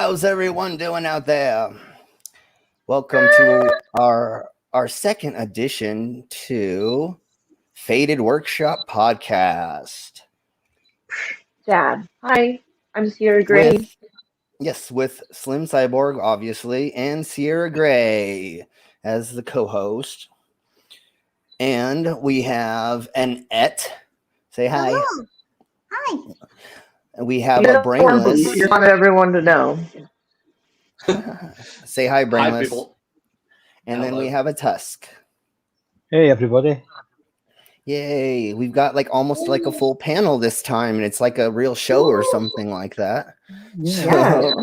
How's everyone doing out there? Welcome to our second edition to Faded Workshop Podcast. Dad. Hi, I'm Siara Gray. With Slim Cyborg, obviously, and Ciara Gray as the co-host. And we have an Say hi. Hello. Hi. We have a Brainless. You want everyone to know. Say hi, Brainless. Hi, people. And then we have a Tusk. Hey, everybody. Yay. We've got almost like a full panel this time, and it's like a real show or something like that. Yeah.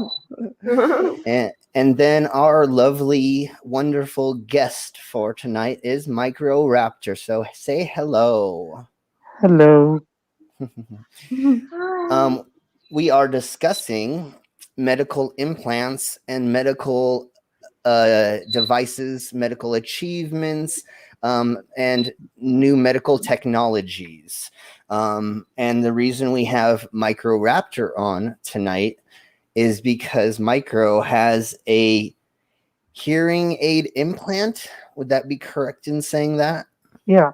And then our lovely, wonderful guest for tonight is Micro Raptor. So say hello. Hello. We are discussing medical implants and medical devices, medical achievements, and new medical technologies. And the reason we have Micro Raptor on tonight is because Micro has a hearing aid implant. Would that be correct in saying that? Yeah.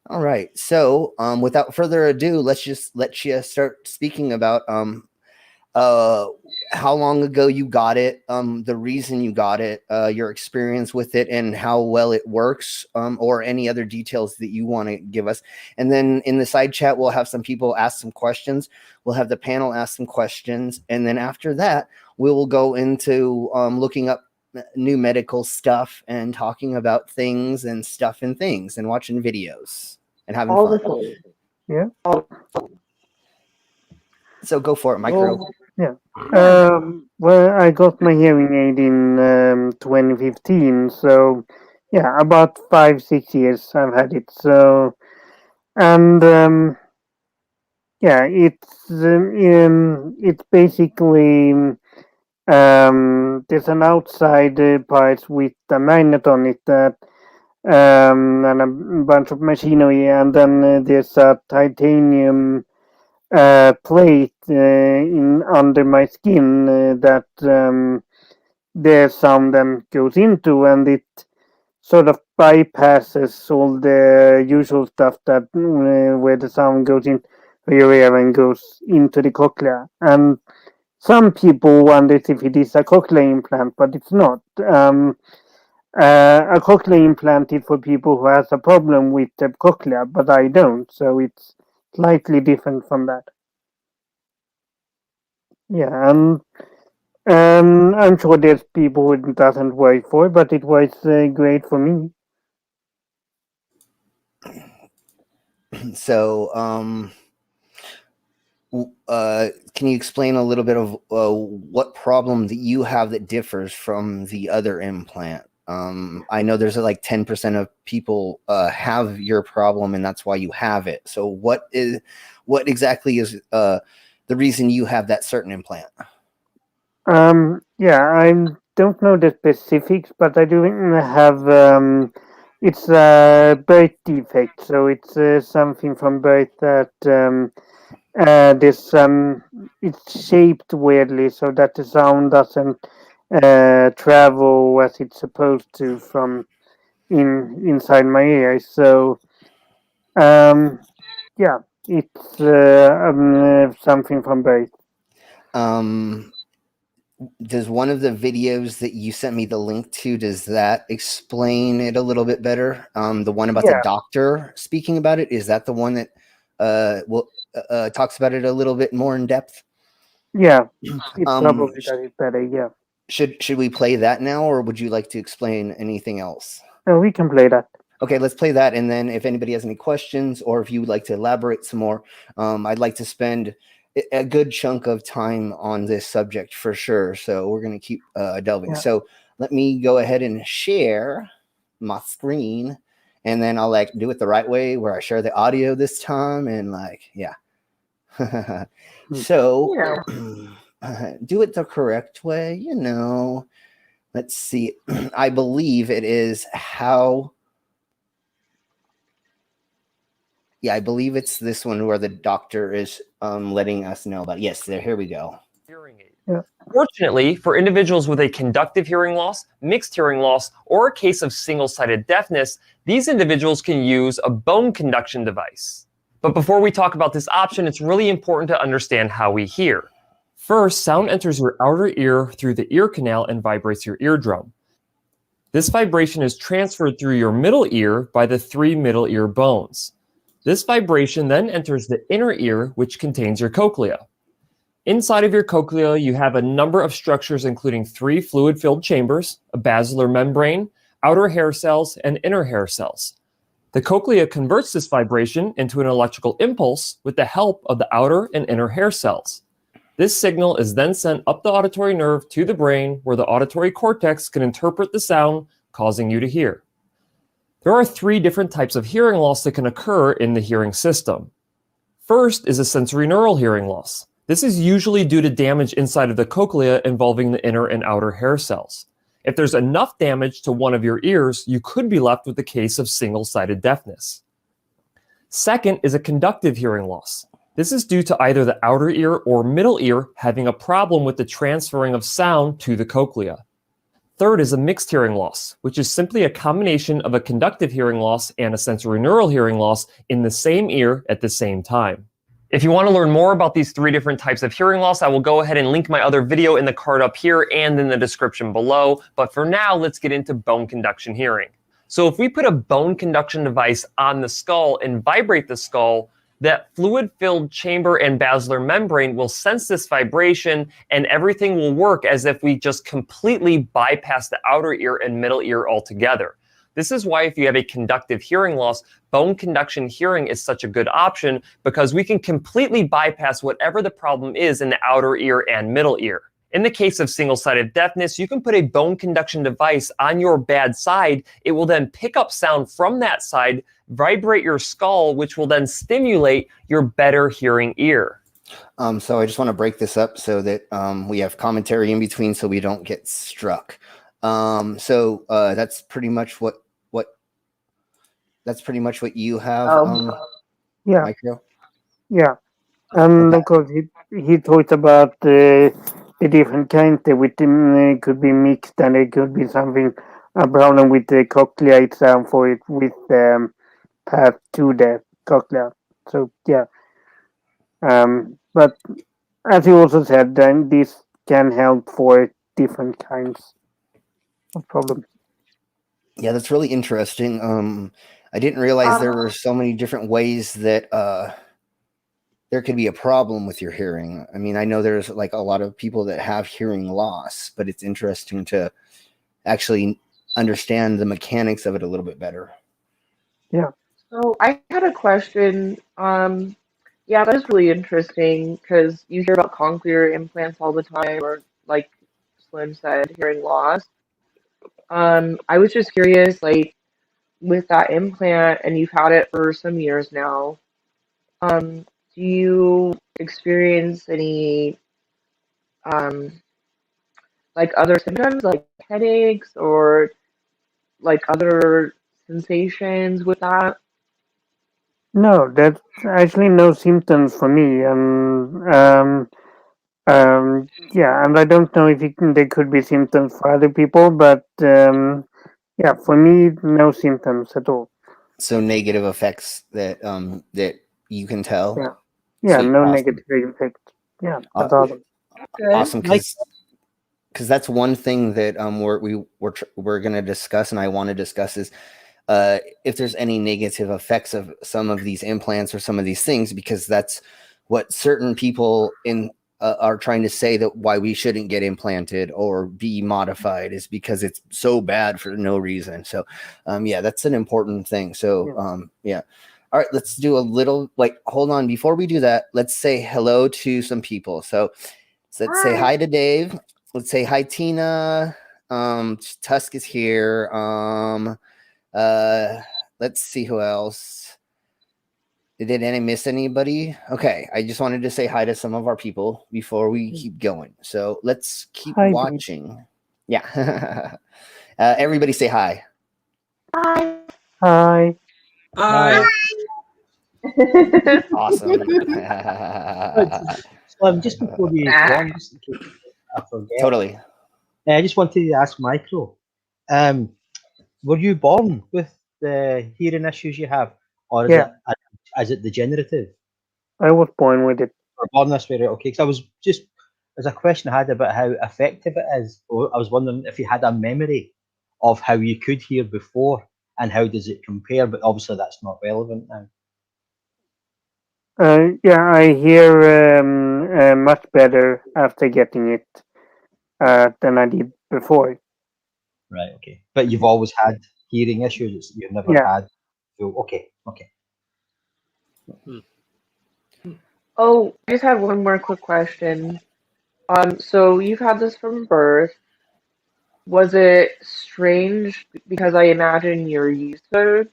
All right. So without further ado, let's just let you start speaking about how long ago you got it, the reason you got it, your experience with it, and how well it works, or any other details that you want to give us. And then in the side chat, we'll have some people ask some questions. We'll have the panel ask some questions. And then after that, we will go into looking up new medical stuff and talking about things and stuff and things and watching videos and having All fun. the things. Yeah. So go for it, Micro. Well, I got my hearing aid in 2015, so yeah, about 5-6 years I've had it. So, and yeah, it's basically there's an outside part with a magnet on it that and a bunch of machinery, and then there's a titanium plate in under my skin that the sound then goes into, and it sort of bypasses all the usual stuff that where the sound goes in your ear and goes into the cochlea. And some people wonder if it is a cochlear implant, but it's not. A cochlear implant is for people who has a problem with the cochlea, but I don't, so it's slightly different from that. Yeah, and I'm sure there's people who it doesn't work for, but it was great for me. So, can you explain a little bit of what problem that you have that differs from the other implant? I know there's like 10% of people have your problem, and that's why you have it. So, what exactly is the reason you have that certain implant? Yeah, I don't know the specifics, but I do have it's a birth defect, so it's something from birth that this it's shaped weirdly so that the sound doesn't travel as it's supposed to from inside my ear. So yeah, it's something from birth. Does one of the videos that you sent me the link to, does that explain it a little bit better? The one about the doctor speaking about it, is that the one that talks about it a little bit more in depth? Yeah, it probably does it better, yeah. Should we play that now, or would you like to explain anything else? We can play that. Okay, let's play that, and then if anybody has any questions or if you would like to elaborate some more, I'd like to spend a good chunk of time on this subject for sure. So we're going to keep delving. Yeah. So let me go ahead and share my screen, and then I'll like do it the right way where I share the audio this time, and like, yeah. So do it the correct way, you know. Let's see. I believe it is how. Yeah, I believe it's this one where the doctor is letting us know about. Yes, here we go. Hearing aid. Yeah. Fortunately, for individuals with a conductive hearing loss, mixed hearing loss, or a case of single-sided deafness, these individuals can use a bone conduction device. But before we talk about this option, it's really important to understand how we hear. First, sound enters your outer ear through the ear canal and vibrates your eardrum. This vibration is transferred through your middle ear by the 3 middle ear bones. This vibration then enters the inner ear, which contains your cochlea. Inside of your cochlea, you have a number of structures, including 3 fluid-filled chambers, a basilar membrane, outer hair cells, and inner hair cells. The cochlea converts this vibration into an electrical impulse with the help of the outer and inner hair cells. This signal is then sent up the auditory nerve to the brain, where the auditory cortex can interpret the sound, causing you to hear. There are 3 different types of hearing loss that can occur in the hearing system. First is a sensorineural hearing loss. This is usually due to damage inside of the cochlea involving the inner and outer hair cells. If there's enough damage to one of your ears, you could be left with a case of single-sided deafness. Second is a conductive hearing loss. This is due to either the outer ear or middle ear having a problem with the transferring of sound to the cochlea. Third is a mixed hearing loss, which is simply a combination of a conductive hearing loss and a sensorineural hearing loss in the same ear at the same time. If you want to learn more about these 3 different types of hearing loss, I will go ahead and link my other video in the card up here and in the description below. But for now, let's get into bone conduction hearing. So if we put a bone conduction device on the skull and vibrate the skull, that fluid-filled chamber and basilar membrane will sense this vibration, and everything will work as if we just completely bypass the outer ear and middle ear altogether. This is why if you have a conductive hearing loss, bone conduction hearing is such a good option, because we can completely bypass whatever the problem is in the outer ear and middle ear. In the case of single-sided deafness, you can put a bone conduction device on your bad side. It will then pick up sound from that side, vibrate your skull, which will then stimulate your better hearing ear. So I just want to break this up so that we have commentary in between so we don't get struck. So that's pretty much what you have. Yeah. Micro? Yeah. And of course, he talked about the different kinds that with them could be mixed, and it could be something a problem with the cochlea itself, for it with path to the cochlea. So yeah. But as you also said, then this can help for different kinds of problems. Yeah, that's really interesting. I didn't realize there were so many different ways that there could be a problem with your hearing. I mean, I know there's like a lot of people that have hearing loss, but it's interesting to actually understand the mechanics of it a little bit better. Yeah. So I had a question. Yeah, that is really interesting because you hear about cochlear implants all the time, or like Slim said, hearing loss. I was just curious, like with that implant, and you've had it for some years now. Do you experience any like other symptoms, like headaches or like other sensations with that? No, that's actually no symptoms for me, and yeah, and I don't know if there could be symptoms for other people, but yeah, for me, no symptoms at all. So negative effects that that you can tell. Yeah. Yeah, Sweet, no awesome. negative effect. Yeah, that's awesome. Good. Awesome, because that's one thing that we're going to discuss, and I want to discuss is if there's any negative effects of some of these implants or some of these things, because that's what certain people in are trying to say that why we shouldn't get implanted or be modified is because it's so bad for no reason. So, yeah, that's an important thing. So, yeah. All right, let's do a little, hold on. Before we do that, let's say hello to some people. So let's say hi to Dave. Let's say hi, Tina. Tusk is here. Let's see who else. Did I miss anybody? Okay, I just wanted to say hi to some of our people before we keep going. So let's keep watching. Yeah. Everybody say hi. Hi. Hi. Hi. Awesome. Slim, just before you go on, just in case I forget. Totally. I just wanted to ask Micro, were you born with the hearing issues you have, or is it degenerative? I was born with it. Or born this way, right? Okay, because I was just, there's a question I had about how effective it is. I was wondering if you had a memory of how you could hear before and how does it compare, but obviously that's not relevant now. Yeah, I hear much better after getting it than I did before. Right, okay. But you've always had hearing issues, you've never had, so, okay. Oh, I just had one more quick question. So you've had this from birth. Was it strange because I imagine you're used to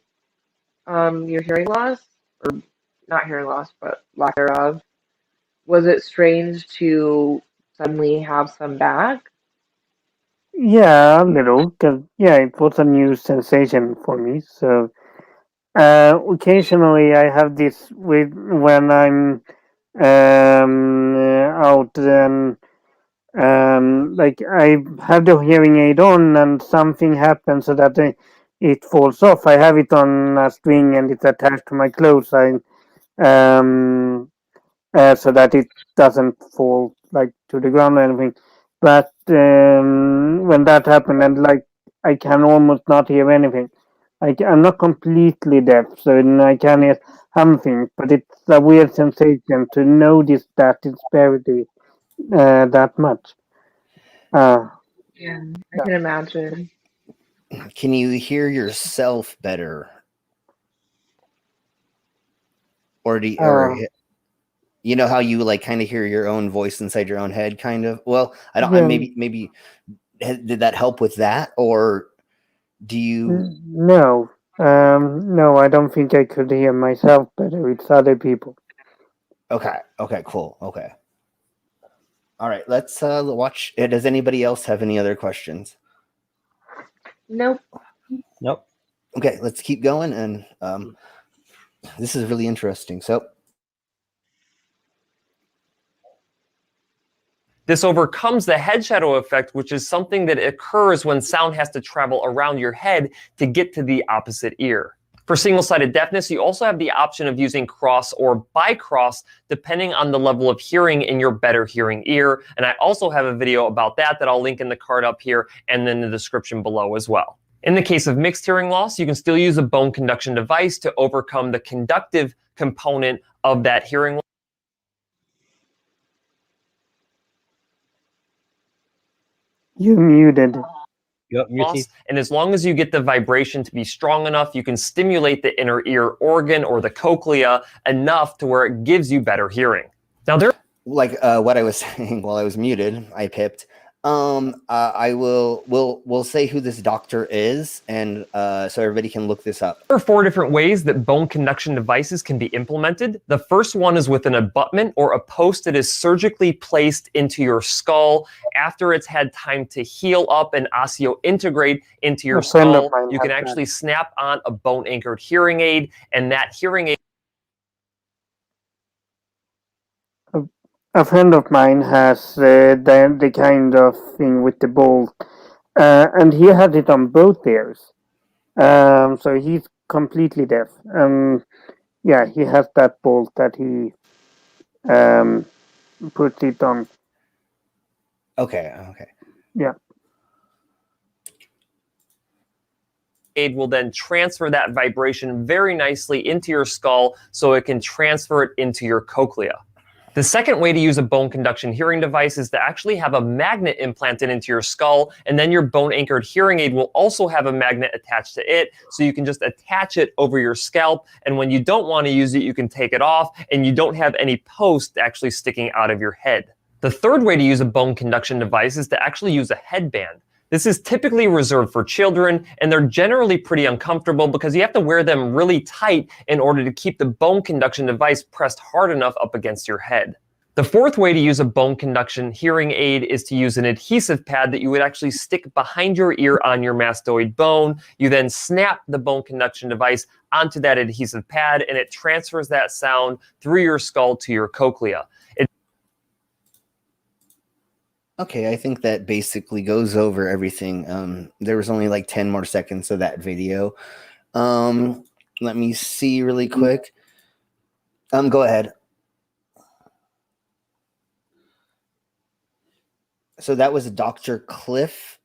your hearing loss, or not hearing loss, but lack thereof? Was it strange to suddenly have some back? Yeah, a little. 'Cause, it was a new sensation for me. So occasionally I have this with when I'm out and like I have the hearing aid on and something happens so that it falls off. I have it on a string and it's attached to my clothes. So that it doesn't fall like to the ground or anything. But when that happened, and like I can almost not hear anything. I'm not completely deaf, so I can hear something, but it's a weird sensation to notice that disparity that much. Yeah, I can imagine. Can you hear yourself better? Or you know how you kind of hear your own voice inside your own head, kind of? Well, I don't. Maybe did that help with that, or do you? No, no, I don't think I could hear myself better. It's other people. Okay. Cool. Okay. All right. Let's watch. Does anybody else have any other questions? Nope. Okay. Let's keep going, and this is really interesting. So. This overcomes the head shadow effect, which is something that occurs when sound has to travel around your head to get to the opposite ear. For single-sided deafness, you also have the option of using cross or bicross, depending on the level of hearing in your better hearing ear. And I also have a video about that I'll link in the card up here and then the description below as well. In the case of mixed hearing loss, you can still use a bone conduction device to overcome the conductive component of that hearing loss. You muted. And as long as you get the vibration to be strong enough, you can stimulate the inner ear organ or the cochlea enough to where it gives you better hearing. Now what I was saying while I was muted, I pipped. I will say who this doctor is, and so everybody can look this up. There are 4 different ways that bone conduction devices can be implemented. The first one is with an abutment or a post that is surgically placed into your skull after it's had time to heal up and osseointegrate into your skull. You can actually snap on a bone-anchored hearing aid, and that hearing aid. A friend of mine has the kind of thing with the bolt, and he had it on both ears. So he's completely deaf. Yeah, he has that bolt that he puts it on. Okay. Yeah. Aid will then transfer that vibration very nicely into your skull so it can transfer it into your cochlea. The second way to use a bone conduction hearing device is to actually have a magnet implanted into your skull, and then your bone anchored hearing aid will also have a magnet attached to it, so you can just attach it over your scalp, and when you don't want to use it, you can take it off, and you don't have any post actually sticking out of your head. The third way to use a bone conduction device is to actually use a headband. This is typically reserved for children, and they're generally pretty uncomfortable because you have to wear them really tight in order to keep the bone conduction device pressed hard enough up against your head. The fourth way to use a bone conduction hearing aid is to use an adhesive pad that you would actually stick behind your ear on your mastoid bone. You then snap the bone conduction device onto that adhesive pad, and it transfers that sound through your skull to your cochlea. Okay, I think that basically goes over everything. There was only like 10 more seconds of that video. Let me see really quick. Go ahead. So that was Dr. Cliff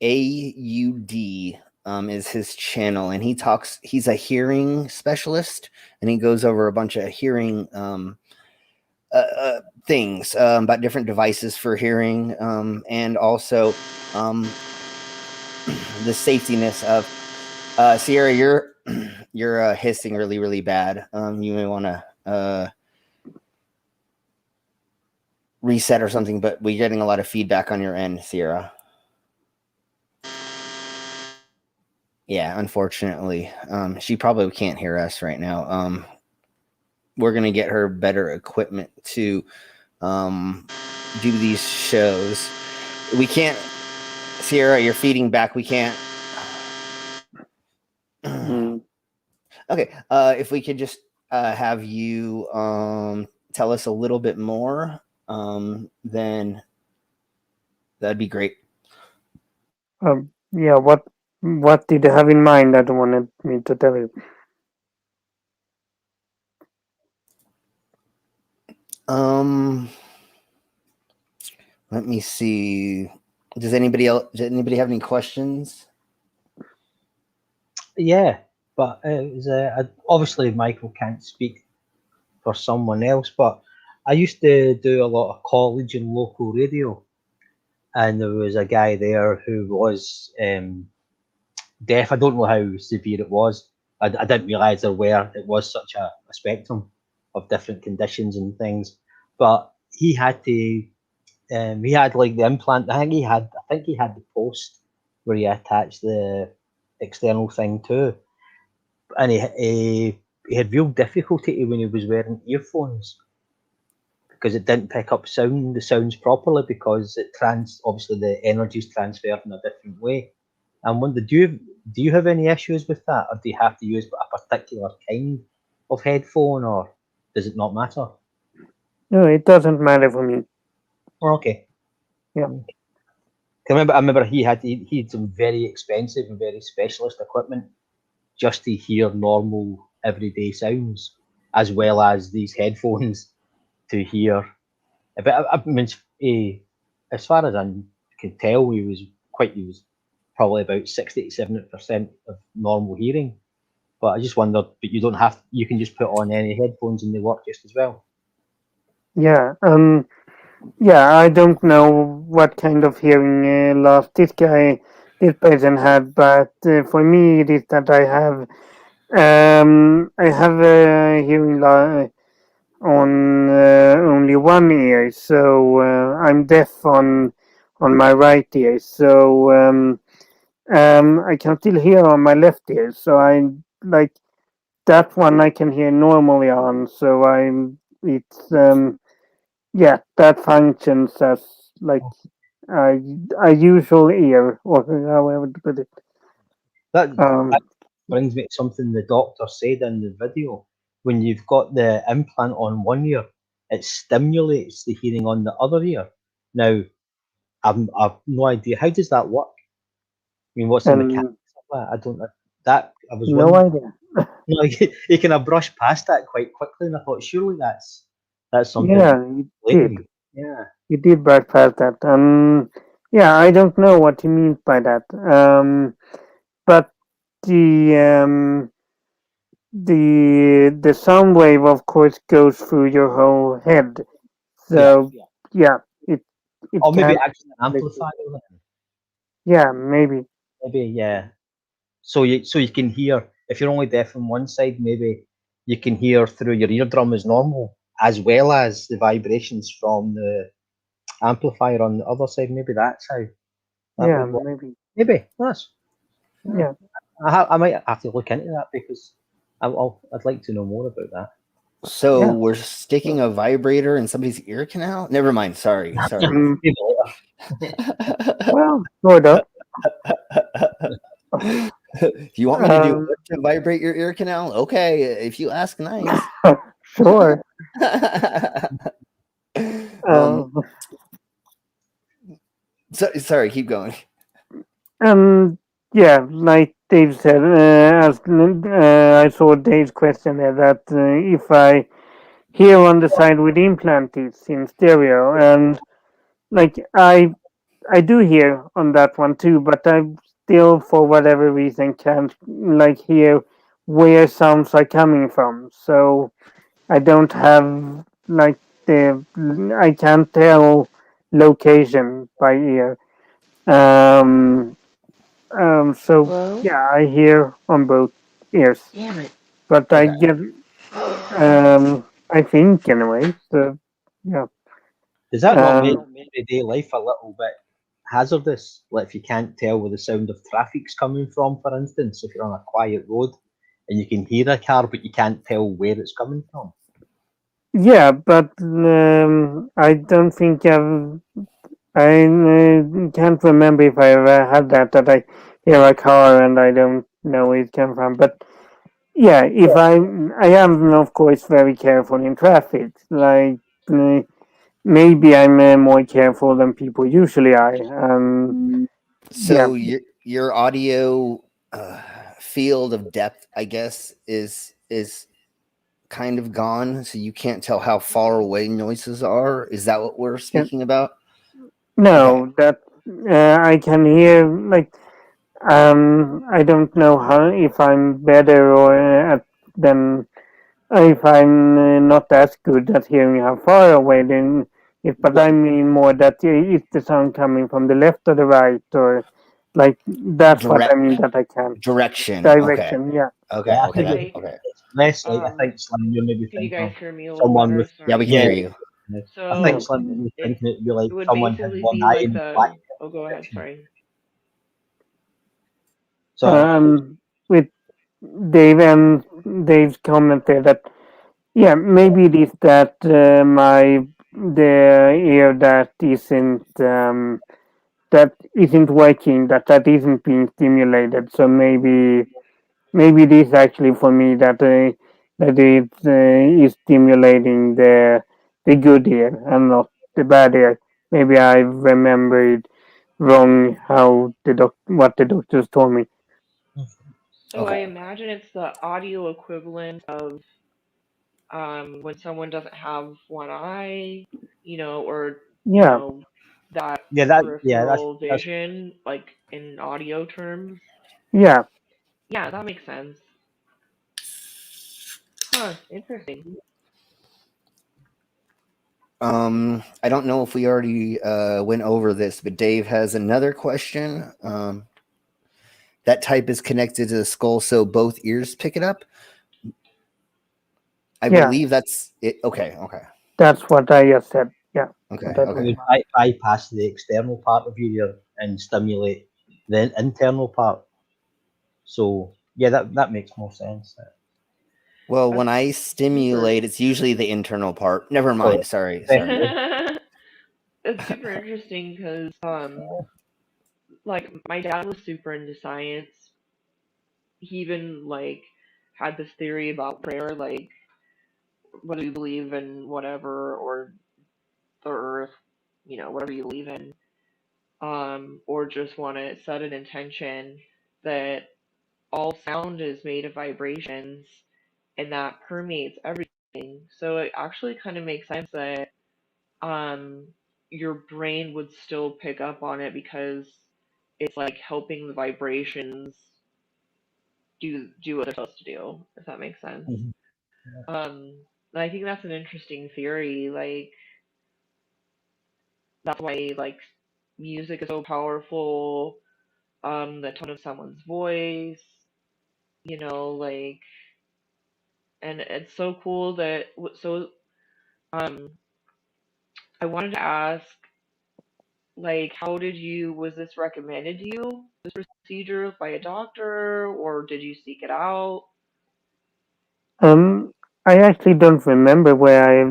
AUD is his channel, and he's a hearing specialist, and he goes over a bunch of hearing things about different devices for hearing, and also the safetiness of Siara. You're hissing really, really bad. You may want to reset or something, but we're getting a lot of feedback on your end, Siara. Yeah, unfortunately, she probably can't hear us right now. We're gonna get her better equipment to do these shows. We can't, Siara, you're feeding back. We can't. Okay, if we could just have you tell us a little bit more, then that'd be great. Yeah, what did you have in mind that you wanted me to tell you? Let me see. Does anybody have any questions? Yeah, but it was, obviously Michael can't speak for someone else, but I used to do a lot of college and local radio, and there was a guy there who was deaf. I don't know how severe it was. I didn't realise it was such a spectrum of different conditions and things, but he had to. He had like the implant. I think he had the post where he attached the external thing to, and he had real difficulty when he was wearing earphones because it didn't pick up the sounds properly because obviously the energy is transferred in a different way. I wonder, do you have any issues with that, or do you have to use a particular kind of headphone, or does it not matter? No, it doesn't matter for me. Okay. Yeah. I remember he had some very expensive and very specialist equipment just to hear normal everyday sounds, as well as these headphones to hear. But I mean, as far as I can tell, he was probably about 60 to 70% of normal hearing. But I just wondered, but you can just put on any headphones and they work just as well. Yeah. Yeah, I don't know what kind of hearing loss this person had, but for me it is that I have a hearing loss on only one ear, so I'm deaf on my right ear, so I can still hear on my left ear, so I like that one I can hear normally on, so it's yeah, that functions as like a usual ear, or however to put it. That brings me to something the doctor said in the video. When you've got the implant on one ear, it stimulates the hearing on the other ear. Now, I've no idea. How does that work? I mean, what's the mechanics of that? I don't know. I was no wondering. idea. No, you kind of brushed past that quite quickly, and I thought, surely that's something. Yeah, you did. Yeah. You did back past that. Yeah, I don't know what he means by that. But the the sound wave, of course, goes through your whole head. So yeah, it Or maybe can. actually an amplifier then. Yeah, maybe. Maybe, yeah. So you can hear, if you're only deaf on one side, maybe you can hear through your eardrum as normal, as well as the vibrations from the amplifier on the other side. Maybe that's how that Yeah, would work. maybe. Maybe that's. Yeah. I might have to look into that because I'd like to know more about that. So Yeah. we're sticking a vibrator in somebody's ear canal? Never mind. Sorry. Maybe later. Well, sort of. You want me to do Um, what to vibrate your ear canal? Okay, if you ask nice. sure. um, sorry, keep going. Yeah, like Dave said, I saw Dave's question there that if I hear on the side with implant it's in stereo, and like I do hear on that one too, but I still, for whatever reason, can't like hear where sounds are coming from. So I don't have like the I can't tell location by ear. Um, so Well, yeah, I hear on both ears, damn it. but I Okay. get I think anyway. So yeah, Does that not make um, everyday life a little bit hazardous? Like if you can't tell where the sound of traffic's coming from, for instance, if you're on a quiet road and you can hear a car but you can't tell where it's coming from. yeah, but I don't think I can't remember if I ever had that I hear a car and I don't know where it came from. But yeah, if I am of course very careful in traffic. Like maybe I'm more careful than people usually are. Yeah, So your audio field of depth, I guess, is kind of gone, so you can't tell how far away noises are. Is that what we're yeah. speaking about? Okay. No, that I can hear like I don't know how if I'm better or than if I'm not as good at hearing how far away, then if, but I mean more that is the sound coming from the left or the right, or like that's what I Direct mean that I can. direction. Okay. Direction, yeah. Okay. Yeah, I Okay. think That Like, okay. it's less like I um, think Slim, you're maybe can you thinking guys of hear me a little someone better? with Yeah, we Sorry. can yeah. hear you. I think Yeah. So Slim, you're it thinking it'd be like it would someone had basically one be eye like in the the. black Oh, go ahead. direction. Sorry. So With Dave and Dave's comment there that yeah, maybe it is that the ear that isn't working, that isn't being stimulated. So maybe it is actually for me that it is stimulating the good ear and not the bad ear. Maybe I remembered wrong how what the doctors told me. So I Okay. imagine it's the audio equivalent of when someone doesn't have one eye, or Yeah, that that's peripheral vision, like in audio terms. yeah. Yeah, that makes sense. Huh, interesting. I don't know if we already went over this, but Dave has another question. That type is connected to the skull, so both ears pick it up. I Yeah, believe that's it. Okay. Okay. that's what I just said. Yeah. Okay. That it was Okay. would bypass the external part of your ear and stimulate the internal part. So yeah, that makes more sense. Well, when That's I super. stimulate, it's usually the internal part. Never mind. Sorry. Sorry. It's super interesting because like my dad was super into science. He even like had this theory about prayer, like whether you believe in whatever or the earth, whatever you believe in, or just want to set an intention that all sound is made of vibrations and that permeates everything. So it actually kind of makes sense that um your brain would still pick up on it because it's like helping the vibrations do what they're supposed to do, if that makes sense. Mhm. And I think that's an interesting theory. Like that's why like music is so powerful. The tone of someone's voice, like, and it's so cool that um I wanted to ask, like, was this recommended to you, this procedure by a doctor, or did you seek it out? I actually don't remember why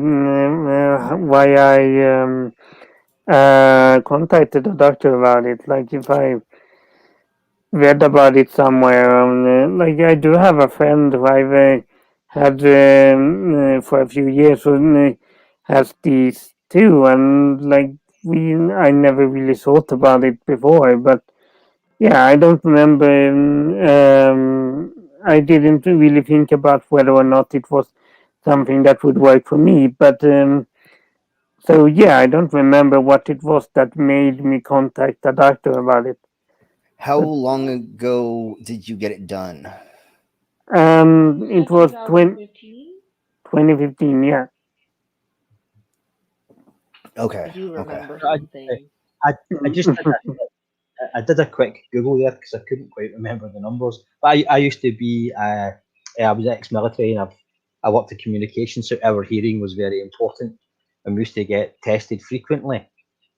I contacted the doctor about it. Like if I read about it somewhere. Like I do have a friend who I've had for a few years who has these too, and like I never really thought about it before. But yeah, I don't remember. I didn't really think about whether or not it was something that would work for me. But so yeah, I don't remember what it was that made me contact a doctor about it. How long ago did you get it done? It was 2015. 2015, yeah. Okay. I do Okay. remember I, something. I just I did a quick Google there because I couldn't quite remember the numbers. But I used to be I was ex-military and I worked in communications, so our hearing was very important, and we used to get tested frequently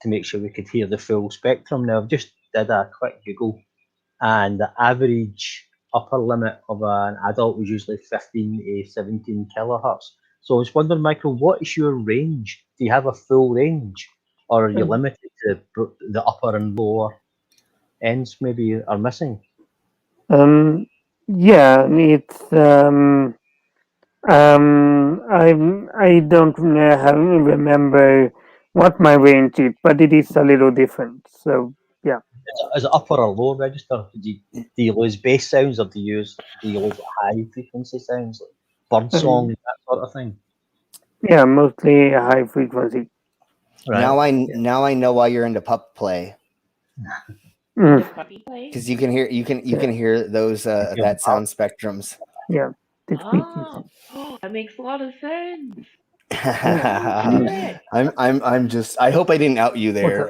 to make sure we could hear the full spectrum. Now I've just did a quick Google, and the average upper limit of an adult was usually 15 to 17 kilohertz. So I was wondering, Michael, what is your range? Do you have a full range, or are you limited to the upper and lower ends? Maybe are missing. Yeah, it's I don't remember what my range is, but it is a little different. So yeah. Is it upper or lower register? Do you lose bass sounds, or do you lose high frequency sounds like bird song, that sort of thing? Yeah, mostly high frequency. Right. Now I know why you're into pup play, The puppy play? because you can hear those that sound spectrums. Yeah, the squeaky. Oh, that makes a lot of sense. I'm just, I hope I didn't out you there.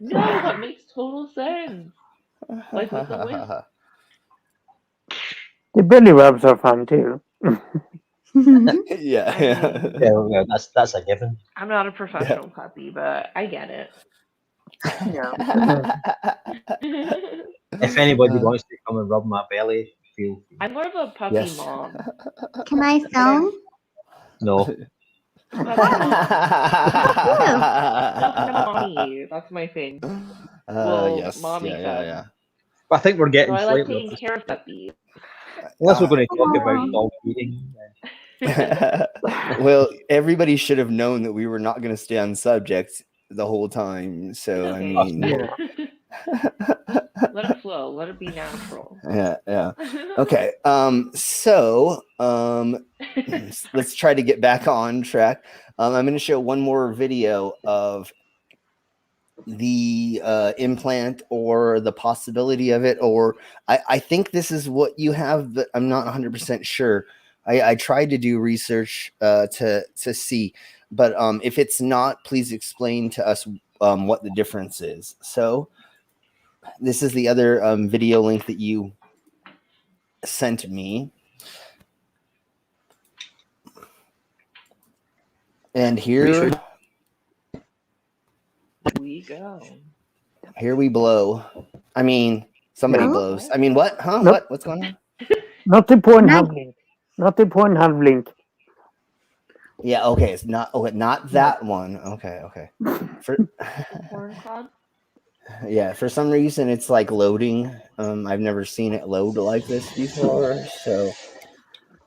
No, that makes total sense. Like with the wind. The belly rubs are fun too. Yeah. Yeah, that's a given. I'm not a professional puppy, but I get it. Yeah. If anybody wants to come and rub my belly, feel free. I'm more of a puppy Yes. mom. Can I film? No. Puppy mom. No, kind of mommy. That's my thing. Well, Yes. mommy Yeah. But I think we're getting So I like slightly taking care of puppies. unless we're going to talk Aw. about dog feeding. Well, everybody should have known that we were not going to stay on subject the whole time. So I Okay. mean, Let it flow. Let it be natural. yeah. Okay. So let's try to get back on track. I'm going to show one more video of the implant or the possibility of it, or I think this is what you have, but I'm not 100% sure. I tried to do research to see, but if it's not, please explain to us what the difference is. So this is the other video link that you sent me. And here we go. Here we blow. I mean, somebody Huh? blows. I mean, what? Huh? Nope. What's going on? Not the Pornhub link. Not the Pornhub link. Yeah, okay. It's not not that one. Okay. For Porn club? yeah, for some reason it's like loading. I've never seen it load like this before. So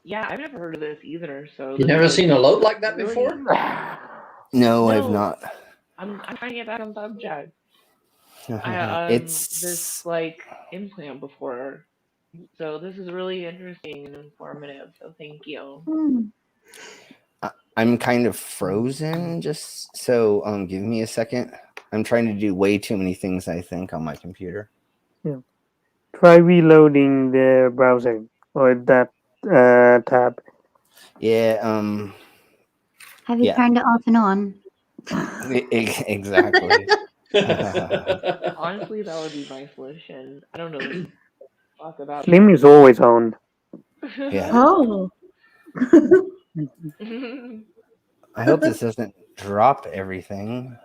Yeah, I've never heard of this either. So You never seen a load like that really before? no, I've No. not. I'm trying to get back on subject. It's this like implant before. So this is really interesting and informative. So thank you. I'm kind of frozen, just so give me a second. I'm trying to do way too many things, I think, on my computer. Yeah. try reloading the browser or that tab. Yeah. Have you Yeah. turned it off and on? Exactly. Honestly, that would be my solution. I don't know fuck about Slim is always on. Yeah. Oh. I hope this doesn't drop everything.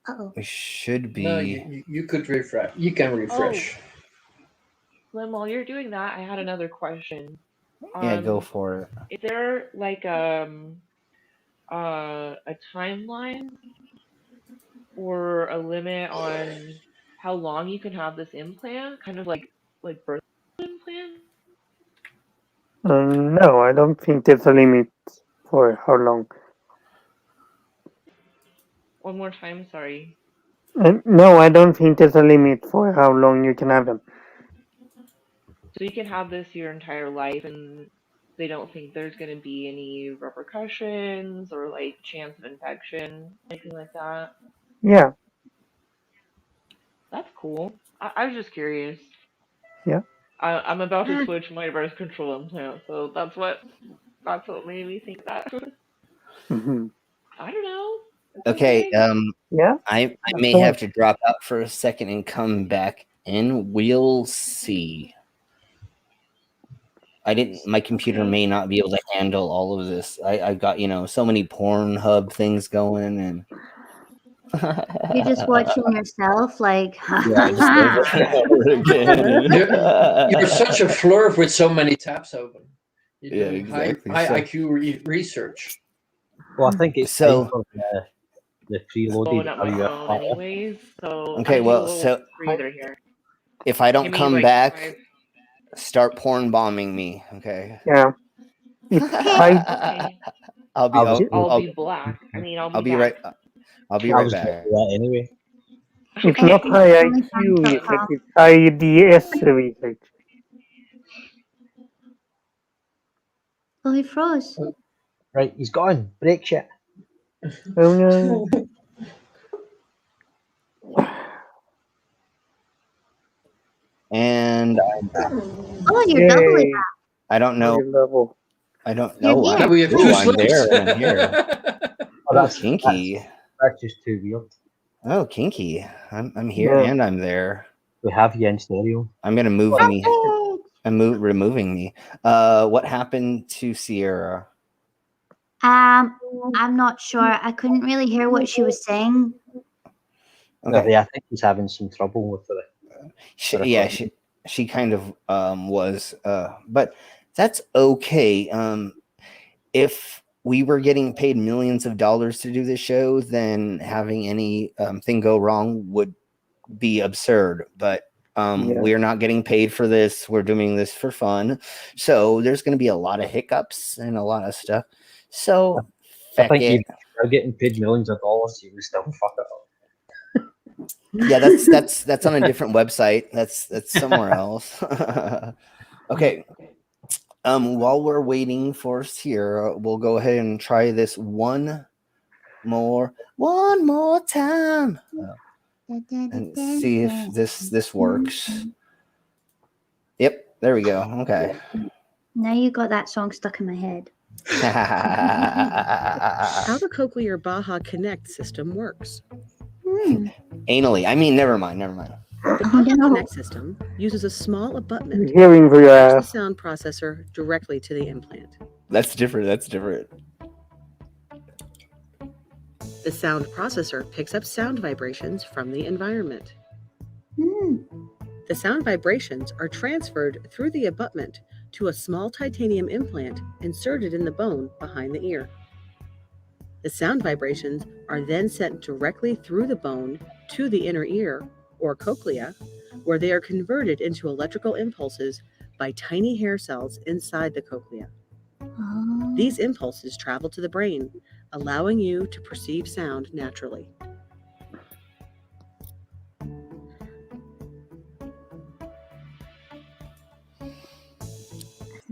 Oh. We should be. No, you could refresh. You can refresh. Slim, while you're doing that, I had another question. Yeah, go for it. Is there like a timeline or a limit on how long you can have this implant? Kind of like birth implant? No, I don't think there's a limit for how long. One more time, sorry. No, I don't think there's a limit for how long you can have them. So you can have this your entire life, and they don't think there's going to be any repercussions or like chance of infection, anything like that. Yeah. That's cool. I was just curious. Yeah. I'm about to switch my birth control implant, so that's what made me think that. Mm-hmm. I don't know. It's Okay. Yeah. I may have to drop out for a second and come back in. We'll see. My computer may not be able to handle all of this. I've got, so many Pornhub things going, and You're just watching yourself, like. yeah, just over and over again. You're such a flirt with so many tabs open. You're Yeah, doing exactly. high So- IQ research. Well, I think it's So- time for the blowing preloaded. up my phone anyways, so Okay, I well, need a so- little breather here. If I don't Give me, come like, back, 5 start porn bombing me. Okay. Yeah. It's high. Okay. I'll be. I'll be black. I mean, I'll be back. right. I'll be I right was back. going to do that anyway. It's not high IQ research. It's high DS research. Oh, he froze. Right, he's gone. Break shit. Oh no. And I'm back. Oh, you're doubly Yay. back. I don't know. Level. I don't You're know. here. Now we have Ooh, two I'm there slips. and I'm here. Oh, Oh, that's kinky. That's just too weird. Oh, kinky. I'm here Yeah. and I'm there. We have you in stereo. I'm gonna move Oh, me. I'm removing me. What happened to Siara? I'm not sure. I couldn't really hear what she was saying. Okay. I think he's having some trouble with it. She kind of was, but that's okay. If we were getting paid millions of dollars to do this show, then having any thing go wrong would be absurd. But we're not getting paid for this. We're doing this for fun. So there's going to be a lot of hiccups and a lot of stuff. So I think you're getting paid millions of dollars. You would still fuck it up. Yeah, that's on a different website. That's somewhere else. Okay. While we're waiting for Siara, we'll go ahead and try this one more time and see if this works. Yep, there we go. Okay. Now you got that song stuck in my head. How the Cochlear Baja Connect system works. Anally. I mean, never mind. The Oh, Baja no. Connect system uses a small abutment to Hearing for your attach the ass. sound processor directly to the implant. That's different. The sound processor picks up sound vibrations from the environment. The sound vibrations are transferred through the abutment to a small titanium implant inserted in the bone behind the ear. The sound vibrations are then sent directly through the bone to the inner ear, or cochlea, where they are converted into electrical impulses by tiny hair cells inside the cochlea. Oh. These impulses travel to the brain, allowing you to perceive sound naturally.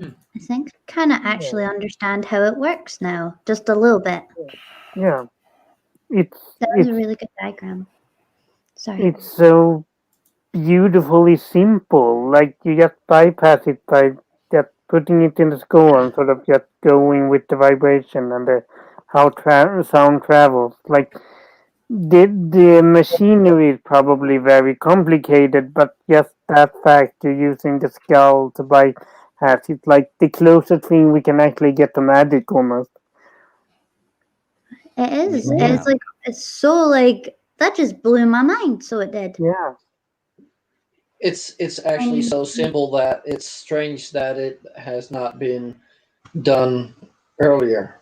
I think I kind of actually understand how it works now, just a little bit. Yeah. That was a It's really good diagram. Sorry. it's so beautifully simple. Like you just bypass it by just putting it in the score and sort of just going with the vibration and the how sound travels. Like the machinery is probably very complicated, but just that fact you're using the skull to bypass it, like the closest thing we can actually get to magic almost. It is. Yeah. It's like it's so like that just blew my mind. So it did. Yeah. It's actually so simple that it's strange that it has not been done earlier.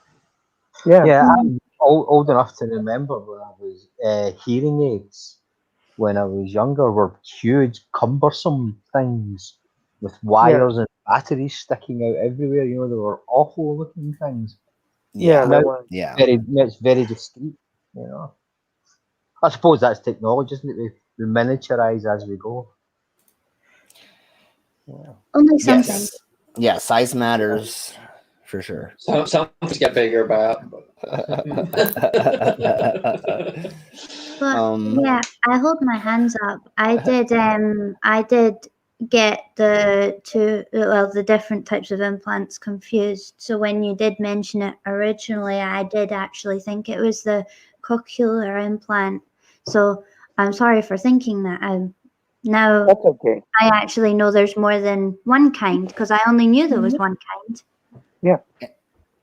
Yeah. Yeah, I'm old enough to remember when I was hearing aids when I was younger were huge, cumbersome things with wires and batteries sticking out everywhere. You know, they were awful looking things. Yeah, Yeah. that one. Yeah. Now it's very discreet. You know, I suppose that's technology, isn't it? We miniaturize as we go. Yeah. Only sometimes. Yes. Yeah. Size matters for sure. Some things get bigger, but But yeah, I hold my hands up. I did get the different types of implants confused. So when you did mention it originally, I did actually think it was the cochlear implant. So I'm sorry for thinking that. Now That's okay. I actually know there's more than one kind because I only knew there was one kind. Yeah.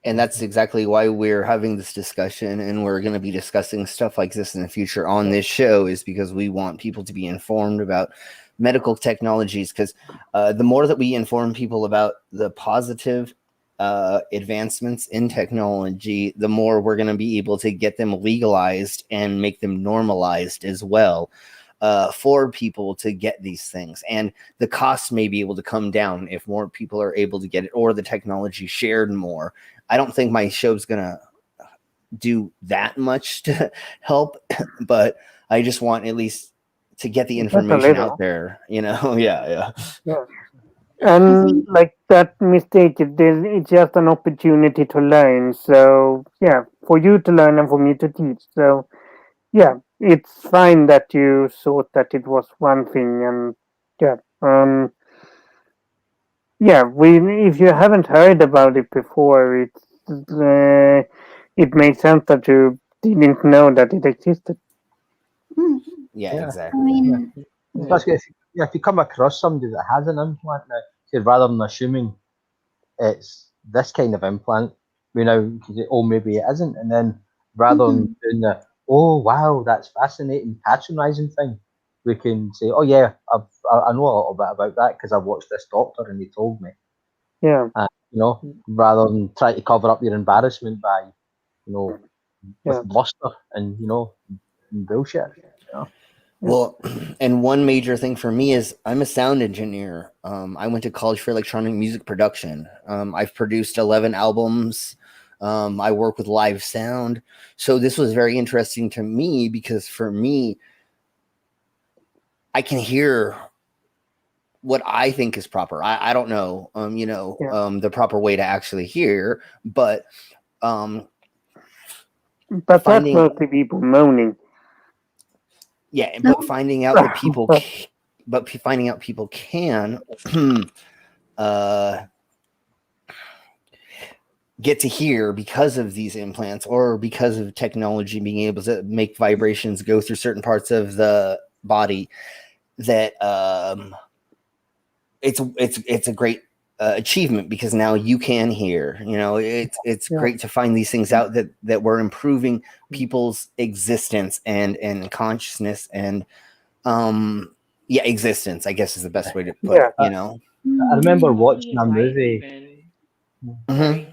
And that's exactly why we're having this discussion, and we're going to be discussing stuff like this in the future on this show, is because we want people to be informed about medical technologies, because the more that we inform people about the positive advancements in technology, the more we're going to be able to get them legalized and make them normalized as well, for people to get these things. And the cost may be able to come down if more people are able to get it, or the technology shared more. I don't think my show's gonna do that much to help, but I just want at least to get the information out there, you know. Yeah. And like that mistake, it's just an opportunity to learn. So yeah, for you to learn and for me to teach. So yeah, it's fine that you thought that it was one thing, and yeah, if you haven't heard about it before, it makes sense that you didn't know that it existed. Yeah, Yeah. exactly. I mean, Especially if you come across somebody that has an implant now, say, rather than assuming it's this kind of implant, we now can say, oh, maybe it isn't. And then rather than doing the, oh, wow, that's fascinating, patronizing thing, we can say, oh, yeah, I know a little bit about that because I've watched this doctor and he told me. Yeah. You know, rather than try to cover up your embarrassment by, you know, with bluster and, you know, bullshit. You know? Well, and one major thing for me is I'm a sound engineer. I went to college for electronic music production. I've produced 11 albums. I work with live sound. So this was very interesting to me because for me, I can hear what I think is proper. I don't know, the proper way to actually hear, but that's mostly people moaning. Yeah, but finding out that people, finding out people can get to hear because of these implants or because of technology being able to make vibrations go through certain parts of the body, that it's a great achievement, because now you can hear. You know, it's great to find these things out, that we're improving people's existence and consciousness and existence, I guess, is the best way to put it, you know. I remember watching a movie. I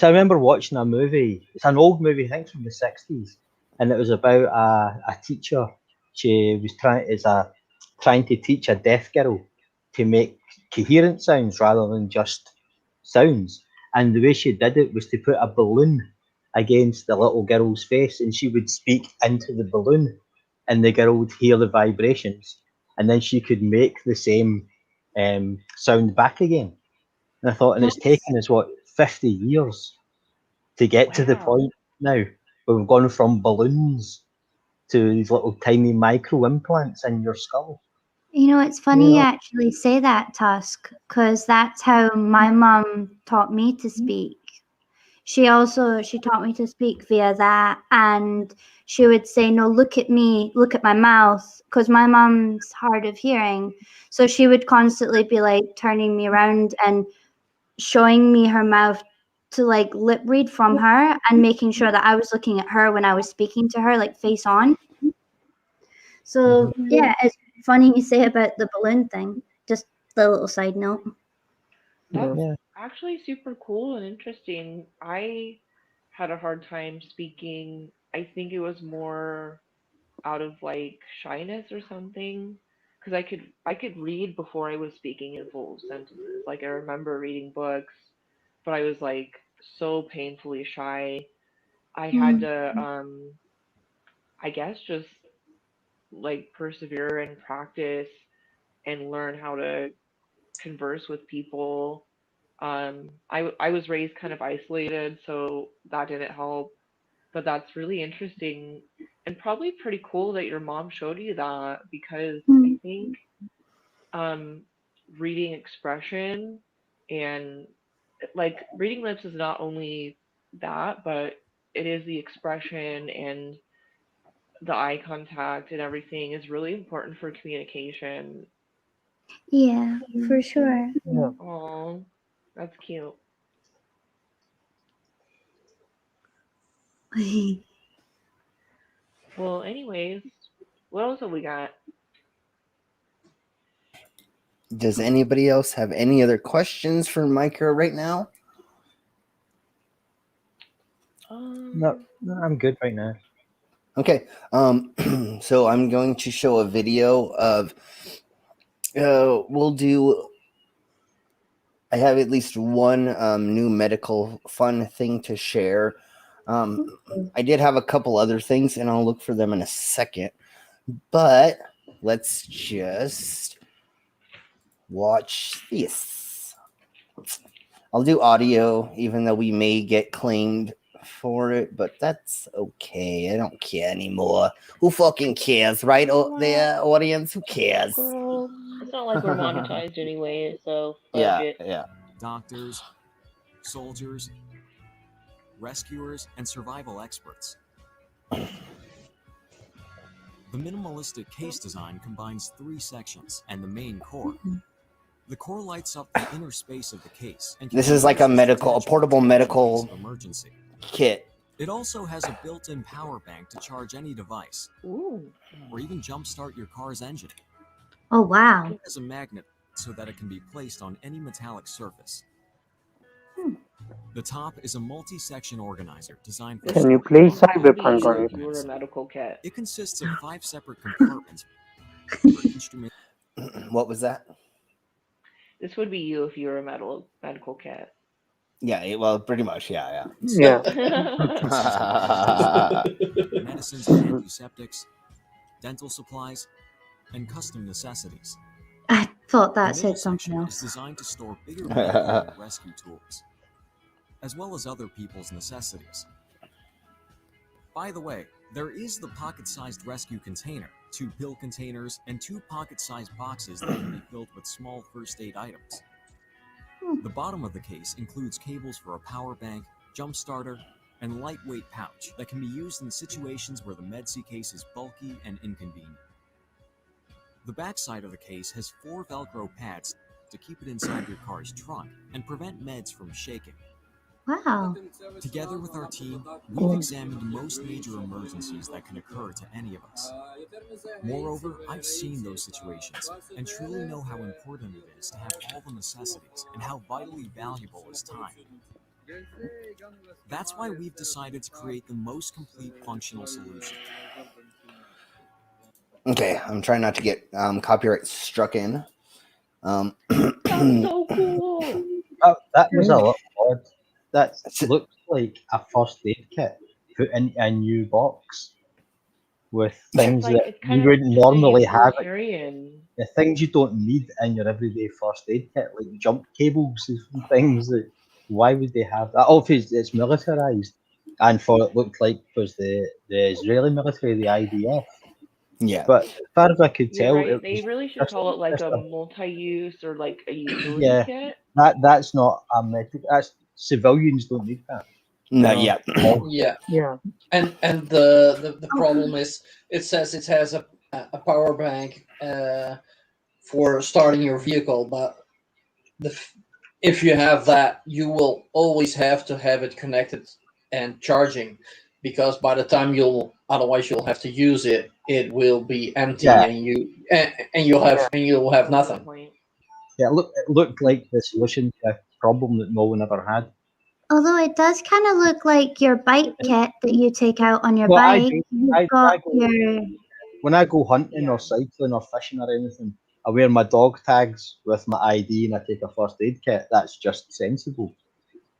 remember watching a movie. It's an old movie, I think from the 60s, and it was about a teacher. She was trying to teach a deaf girl to make coherent sounds rather than just sounds. And the way she did it was to put a balloon against the little girl's face, and she would speak into the balloon, and the girl would hear the vibrations, and then she could make the same sound back again. And I thought, and it's taken us 50 years to get to the point now where we've gone from balloons to these little tiny micro implants in your skull. You know, it's funny you actually say that, Tusk, because that's how my mum taught me to speak. She taught me to speak via that, and she would say, no, look at me, look at my mouth, because my mum's hard of hearing. So she would constantly be like turning me around and showing me her mouth to like lip read from her and making sure that I was looking at her when I was speaking to her, like face on. So yeah, it's funny you say about the balloon thing. Just the little side note. That's actually super cool and interesting. I had a hard time speaking. I think it was more out of like shyness or something, because I could read before I was speaking in full sentences. Like I remember reading books, but I was like so painfully shy. I had to I guess just like persevere and practice and learn how to converse with people. I was raised kind of isolated, so that didn't help. But that's really interesting and probably pretty cool that your mom showed you that, because I think um, reading expression and like reading lips is not only that, but it is the expression and the eye contact and everything is really important for communication. Yeah, for sure. Oh, that's cute. Well, anyways, what else have we got? Does anybody else have any other questions for Micah right now? No, I'm good right now. Okay. So I'm going to show a video of. We'll do. I have at least one new medical fun thing to share. I did have a couple other things, and I'll look for them in a second. But let's just watch this. I'll do audio, even though we may get claimed for it, but that's okay. I don't care anymore. Who fucking cares, right? There, audience, who cares? Girl, it's not like we're monetized anyway, so fuck it. Yeah. Doctors, soldiers, rescuers, and survival experts. The minimalistic case design combines 3 sections and the main core. The core lights up the inner space of the case. And this is like a portable medical emergency kit. It also has a built-in power bank to charge any device. Ooh. Or even jumpstart your car's engine. Oh, wow. It has a magnet so that it can be placed on any metallic surface. The top is a multi-section organizer designed for... Can you play Cyberpunk on it? You were a medical kit. It consists of 5 separate compartments for instrument. What was that? This would be you if you were a medical kit. Yeah, well, pretty much, yeah. Medicines and antiseptics, dental supplies, and custom necessities. I thought that The said middle something section else. is designed to store bigger medical and rescue tools, as well as other people's necessities. By the way, there is the pocket-sized rescue container, 2 pill containers, and 2 pocket-sized boxes that can be filled with small first aid items. The bottom of the case includes cables for a power bank, jump starter, and lightweight pouch that can be used in situations where the MedC case is bulky and inconvenient. The backside of the case has 4 Velcro pads to keep it inside your car's trunk and prevent meds from shaking. Wow. Together with our team, we've examined most major emergencies that can occur to any of us. Moreover, I've seen those situations and truly know how important it is to have all the necessities and how vitally valuable is time. That's why we've decided to create the most complete functional solution. Okay, I'm trying not to get copyright struck in. That's so cool. Oh, that was a lot odd. That looks like a first aid kit put in a new box with things like, that you wouldn't normally have. The things you don't need in your everyday first aid kit, like jump cables and things. Why would they have that? Obviously, it's militarized, and for it looked like was the Israeli military, the IDF. Yeah. But as far as I could You're tell, right. it They was really should just, call it like just a a, multi-use or like a utility yeah. kit. That's not a medical. That's civilians don't need that. Not yet. Yeah, Yeah. and the problem is it says it has a power bank for starting your vehicle, but if you have that, you will always have to have it connected and charging, because by the time you'll have to use it, it will be empty, Yeah. and you'll have nothing. Point. Yeah, it looked like the solution to a problem that no one ever had. Although it does kind of look like your bike kit that you take out on your Well, bike. You've got when I go hunting or cycling or fishing or anything, I wear my dog tags with my ID and I take a first aid kit. That's just sensible,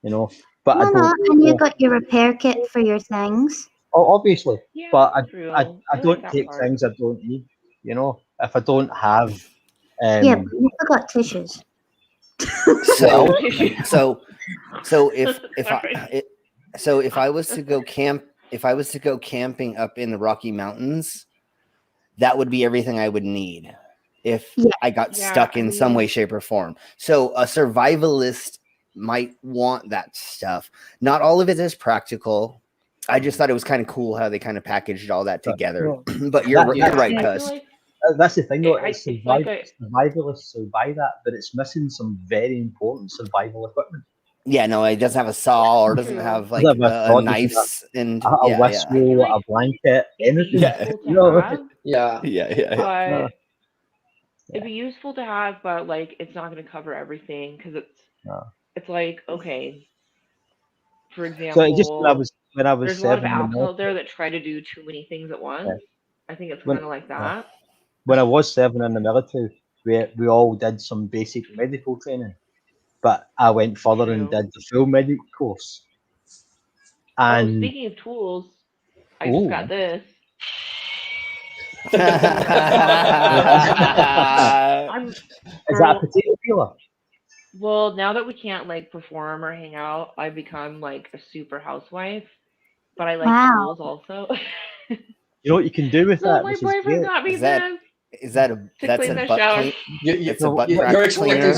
you know. But I don't. and you got your repair kit for your things. Obviously, Yeah, but true. I I like don't that take part. things I don't need. You know, if I don't have. Yeah, but you forgot tissues. So Sorry. if I was to go camping up in the Rocky Mountains, that would be everything I would need if I got stuck in some way, shape, or form. So a survivalist might want that stuff. Not all of it is practical. I just thought it was kind of cool how they kind of packaged all that together. But you're right, Cuz. That's the thing, though. Survivalists will buy that, but it's missing some very important survival equipment. Yeah, no, it doesn't have a saw or doesn't have like knives and a whistle, a blanket, anything. Yeah. Yeah. It'd be useful to have, but like it's not going to cover everything because it's like, okay, for example, so just when I was there's a lot of apps out there that try to do too many things at once. Yeah. I think it's kind of like that. When I was serving in the military, we all did some basic medical training, but I went further and did the full medic course. And speaking of tools, I just got this. Is that a potato peeler? Well, now that we can't like perform or hang out, I've become like a super housewife. But I like tools also. You know what you can do with that? My boyfriend got me this. That's a butt cleaner? It's a butt crack cleaner.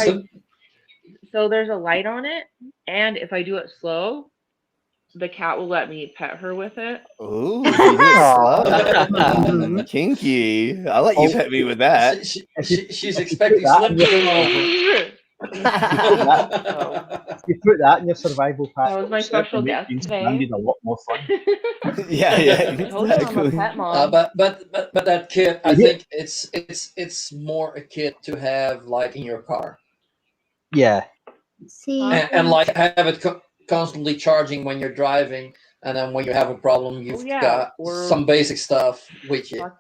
So there's a light on it, and if I do it slow, the cat will let me pet her with it. Ooh, you do it slow. Kinky. I'll let you pet me with that. She's expecting Slim to come over. You put that in your survival pack. That was my special guest today. A lot more fun. yeah, I'm a pet mom. But that kit, I think it's more a kit to have like in your car. Yeah. See, and like have it constantly charging when you're driving, and then when you have a problem, you've got some basic stuff with you.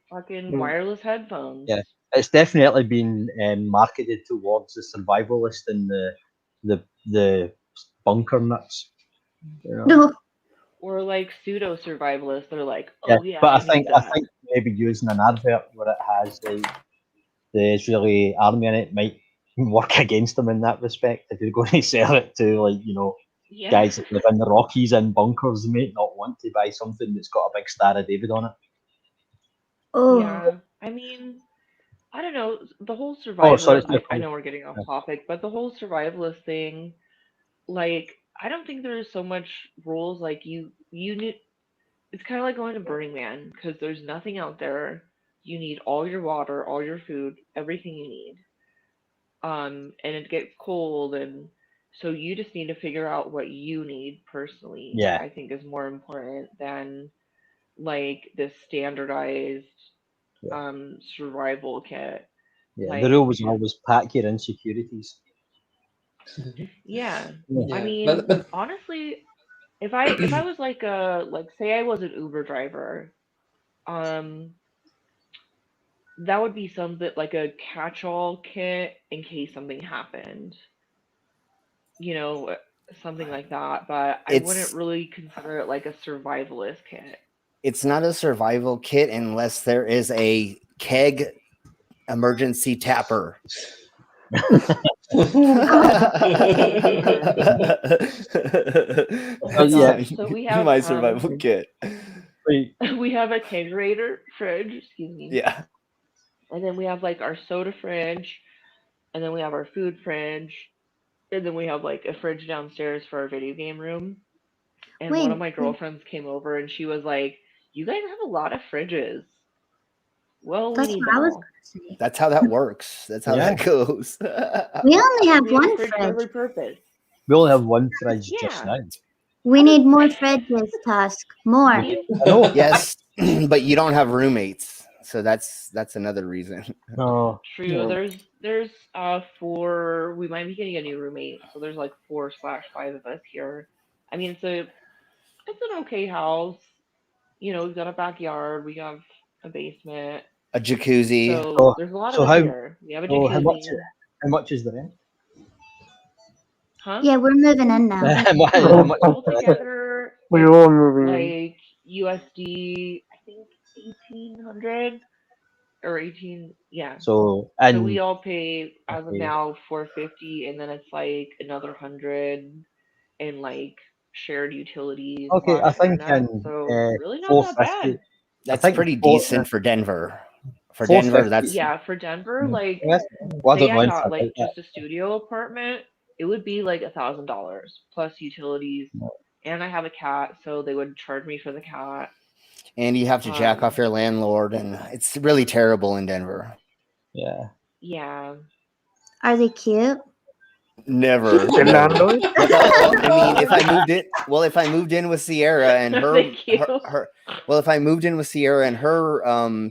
Fucking wireless headphones. Yeah. It's definitely been marketed towards the survivalist and the bunker nuts. You know? No. Or like pseudo survivalists. They're like, oh yeah. But I think maybe using an advert where it has the Israeli army in it might work against them in that respect. If you're going to sell it to guys that live in the Rockies and bunkers, they might not want to buy something that's got a big Star of David on it. Oh. Yeah. I mean, I don't know, the whole survivalist, I know we're getting off topic, but the whole survivalist thing, like, I don't think there's so much rules, like, you need, it's kind of like going to Burning Man, because there's nothing out there, you need all your water, all your food, everything you need, and it gets cold, and so you just need to figure out what you need personally, I think is more important than, like, this standardized survival kit. Yeah, the rule was always pack your insecurities. Yeah. I mean, but honestly, if I was like say I was an Uber driver, that would be something like a catch-all kit in case something happened. You know, something like that, but I wouldn't really consider it like a survivalist kit. It's not a survival kit unless there is a keg emergency tapper. Yeah. So we My have survival kit. we have a kegerator fridge, excuse me, Yeah. and then we have like our soda fridge, and then we have our food fridge, and then we have like a fridge downstairs for our video game room. And one of my girlfriends came over and she was like, "You guys have a lot of fridges." Well, we That's need what them I was all. gonna say. That's how that works. That's how that goes. We only have We have a one fridge for every fridge. purpose. We only have one fridge just Yeah. now. We need more fridges, Tusk. More. I know. Yes, but you don't have roommates, so that's another reason. No. True. No. There's 4. We might be getting a new roommate, so there's like 4/5 of us here. I mean, it's an okay house. You know, we've got a backyard. We have a basement. A jacuzzi. So there's a lot of us here. We have a so jacuzzi. how much is the rent? Huh? Yeah, we're moving in now. How much- Altogether, We're all moving in. like USD, I think 1,800 or 18. Yeah. So So we all pay as of okay. now 450, and then it's like another 100 in like shared utilities. Okay, I think internet. in So really not that 450. bad. That's think pretty four- decent for Denver. For 450. Denver, that's Yeah, for Denver, like Well, I say don't know I anything got about like that. just a studio apartment, it would be like $1,000 plus utilities. And I have a cat, so they would charge me for the cat. and you have to jack off your landlord, and it's really terrible in Denver. Yeah. Yeah. Are they cute? Never. The landlord? I mean, if I moved in with Siara and if I moved in with Siara and her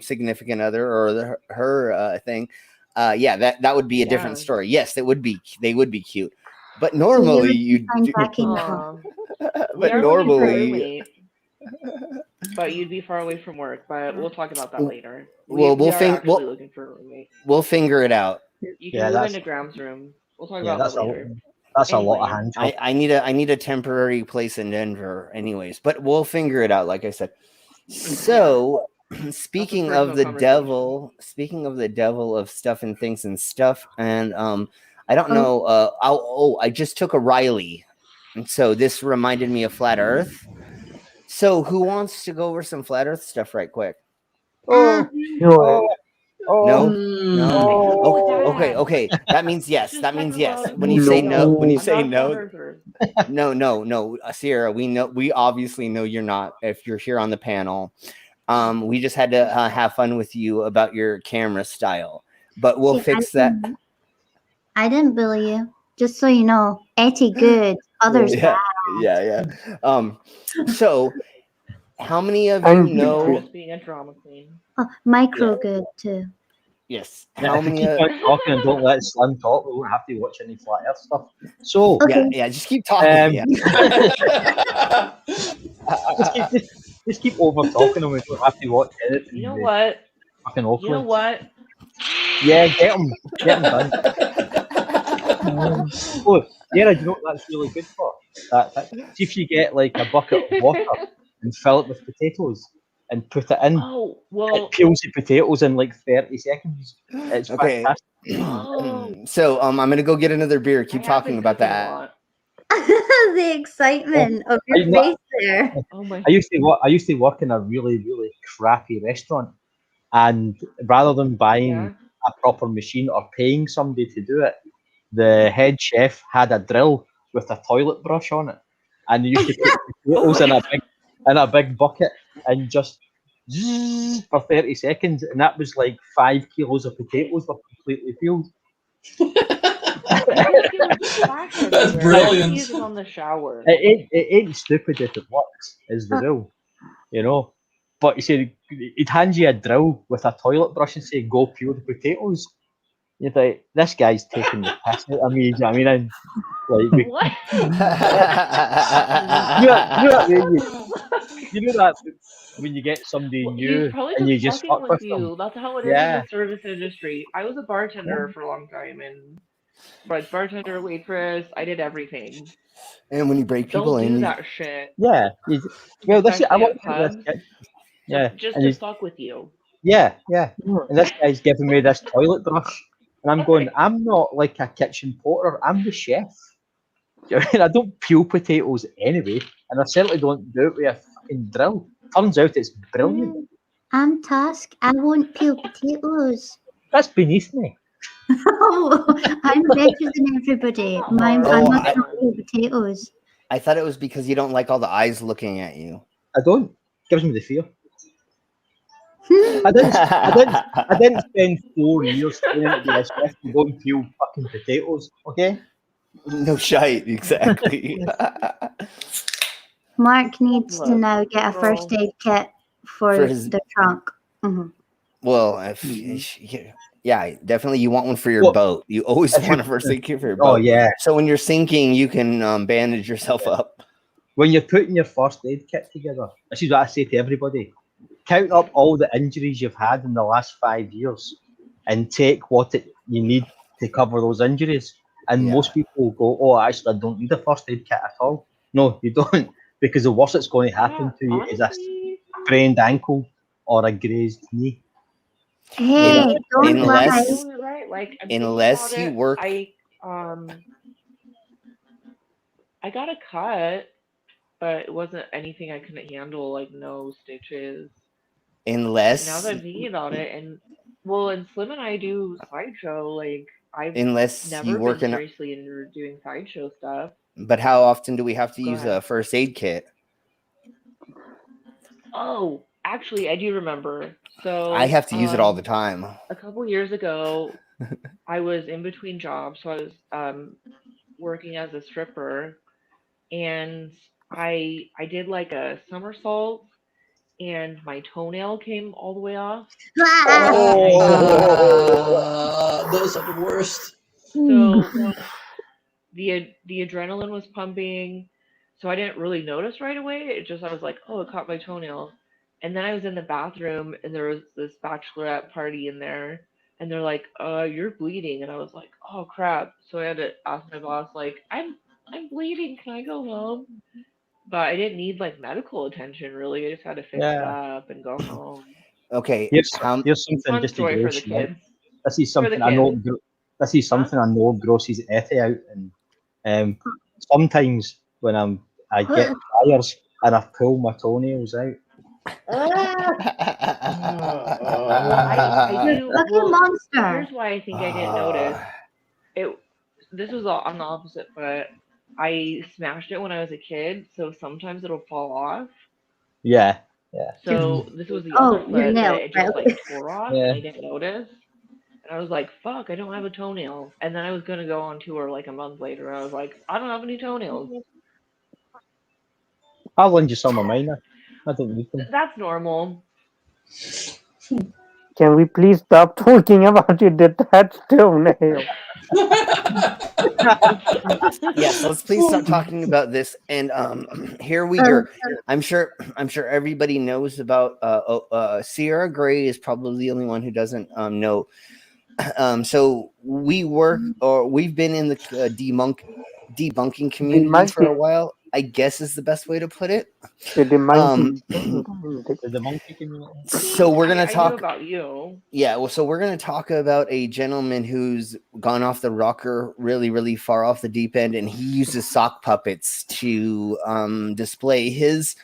significant other or her thing, yeah, that would be a different Yeah. story. Yes, they would be cute, but normally you. But normally. But you'd be far away from work. But we'll talk about that later. Well, we are actually looking for a roommate. We'll figure it out. You can move into Graham's room. We'll talk about that later. That's a lot of hand job. I need a temporary place in Denver, anyways. But we'll figure it out, like I said. So, speaking of the devil of stuff and things and stuff, and I don't know. I just took a Riley, and so this reminded me of flat Earth. So, who wants to go over some flat Earth stuff right quick? No. Okay. That means yes. That means yes. When you say no, no, Sierra, we obviously know you're not. If you're here on the panel, we just had to have fun with you about your camera style, but we'll fix that. I didn't bully you. Just so you know, Etty good, others bad. Yeah. So, how many of you know? Just being a drama queen. Oh, micro good too. Yes. Yeah, How if we many? keep on talking and don't let Slim talk, we won't have to watch any flat Earth stuff. So yeah. Just keep talking. Just keep over talking, and we don't have to watch anything. You know what? Fucking awkward. You know what? Yeah, get them done. Oh, yeah, do you know what that's really good for? See if you get like a bucket of water and fill it with potatoes and put it in. Oh, well. It peels the potatoes in like 30 seconds. It's fantastic. So I'm gonna go get another beer. Keep talking about that. The excitement of your face there. Oh my. I used to work in a really, really crappy restaurant, and rather than buying a proper machine or paying somebody to do it, the head chef had a drill with a toilet brush on it, and you used to put potatoes in a big bucket and just for 30 seconds, and that was like 5 kilos of potatoes were completely peeled. That's brilliant. It on the shower. It ain't stupid if it works, is the rule, you know. But you see, he'd hand you a drill with a toilet brush and say, "Go peel the potatoes." You're like, this guy's taking the piss out of me. I mean, what? You know that when you get somebody new and you just fuck with them. That's how it is in the service industry. I was a bartender for a long time, and bartender, waitress, I did everything. And when you break people Don't in, do that shit. Yeah. Well, this I want to just to fuck with you. Yeah. And this guy's giving me this toilet brush, And I'm going, I'm not like a kitchen porter. I'm the chef. Do you know what I mean? I don't peel potatoes anyway, and I certainly don't do it with a fucking drill. Turns out it's brilliant. I'm tasked. I won't peel potatoes. That's beneath me. I'm better than everybody. I must not peel potatoes. I thought it was because you don't like all the eyes looking at you. I don't. Gives me the fear. I didn't spend 4 years training to be a chef to go and peel fucking potatoes. Okay. No shite, exactly. Mark needs to now get a first aid kit for the trunk. Mm-hmm. Well, yeah, definitely you want one for your boat. You always want a first aid kit for your boat. Oh, yeah. So when you're sinking, you can bandage yourself up. When you're putting your first aid kit together, this is what I say to everybody. Count up all the injuries you've had in the last 5 years and take what you need to cover those injuries. And most people go, oh, actually, I don't need a first aid kit at all. No, you don't. Because the worst that's going to happen to you is a sprained ankle or a grazed knee. Hey, don't unless Like, unless you work. I got a cut, but it wasn't anything I couldn't handle. Like no stitches. Unless now that I'm thinking about it, and Slim and I do sideshow. Like I've never been seriously into doing sideshow stuff. But how often do we have to use a first aid kit? Oh, actually, I do remember. So I have to use it all the time. A couple years ago, I was in between jobs, so I was working as a stripper, and I did like a somersault, and my toenail came all the way off. Those are the worst. So the adrenaline was pumping, so I didn't really notice right away. I was like, oh, it caught my toenail. And then I was in the bathroom, and there was this bachelorette party in there, and they're like, you're bleeding. And I was like, oh, crap. So I had to ask my boss, like, I'm bleeding. Can I go home? But I didn't need, like, medical attention, really. I just had to fix it up and go home. Okay. Here's something Fun just story to for the kids. This is something I know. This is something I know grosses Effie out, and sometimes when I get tires and I pull my toenails out. I do. Monster. Here's why I think I didn't notice. This was on the opposite foot. I smashed it when I was a kid, so sometimes it'll fall off. Yeah. So this was the other foot that it just like tore off, Yeah. and I didn't notice. And I was like, "Fuck, I don't have a toenail." And then I was gonna go on tour like a month later. And I was like, "I don't have any toenails." I'll lend you some of mine. I don't need them. That's normal. Can we please stop talking about your detached toenail? Yes, let's please stop talking about this. And here we go. I'm sure everybody knows about Siara Gray is probably the only one who doesn't know. So we've been in the debunking community for a while, I guess is the best way to put it. The monkey community. So we're gonna talk about you. Yeah, well, so we're gonna talk about a gentleman who's gone off the rocker really, really far off the deep end, and he uses sock puppets to display his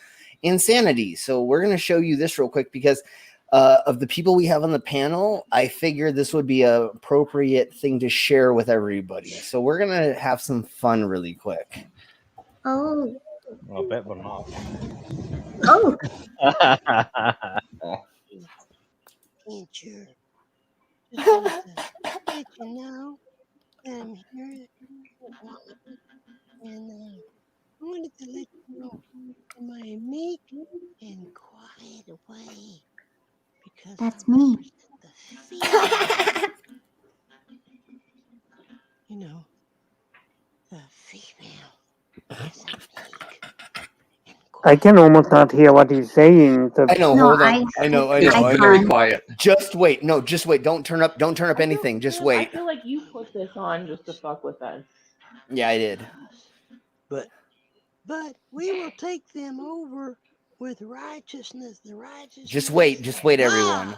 insanity. So we're gonna show you this real quick because of the people we have on the panel, I figured this would be an appropriate thing to share with everybody. So we're gonna have some fun really quick. Oh. Well, I bet we're not. Oh. Teacher, just wanted to let you know that I'm here and I wanted to let you know in my meek and quiet way because that's me. You know, the female is meek. I can almost not hear what he's saying. I know. No, hold on. I know. Very quiet. Just wait. No, just wait. Don't turn up anything. Just wait. I feel like you put this on just to fuck with us. Yeah, I did. But we will take them over with righteousness. The righteousness. Just wait, everyone.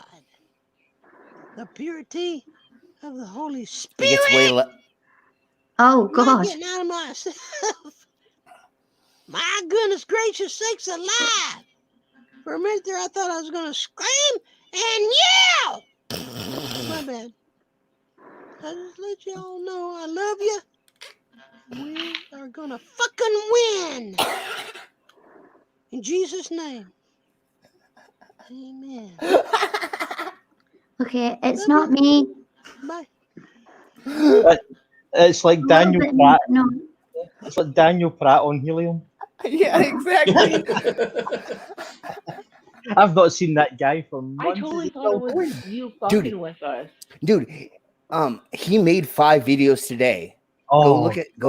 The purity of the Holy He Spirit. gets way Oh Am I God. getting out of myself? My goodness gracious sakes alive! For a minute there, I thought I was going to scream and yell. My bad. I just let y'all know I love you. We are going to fucking win. In Jesus' name. Amen. Okay, it's Love not me. Bye. It's like A little Daniel bit, Pratt. no. It's like Daniel Pratt on helium. Yeah, exactly. I've not seen that guy for I months. totally Is he thought still it was going? you fucking with us. Dude, he made 5 videos today. Go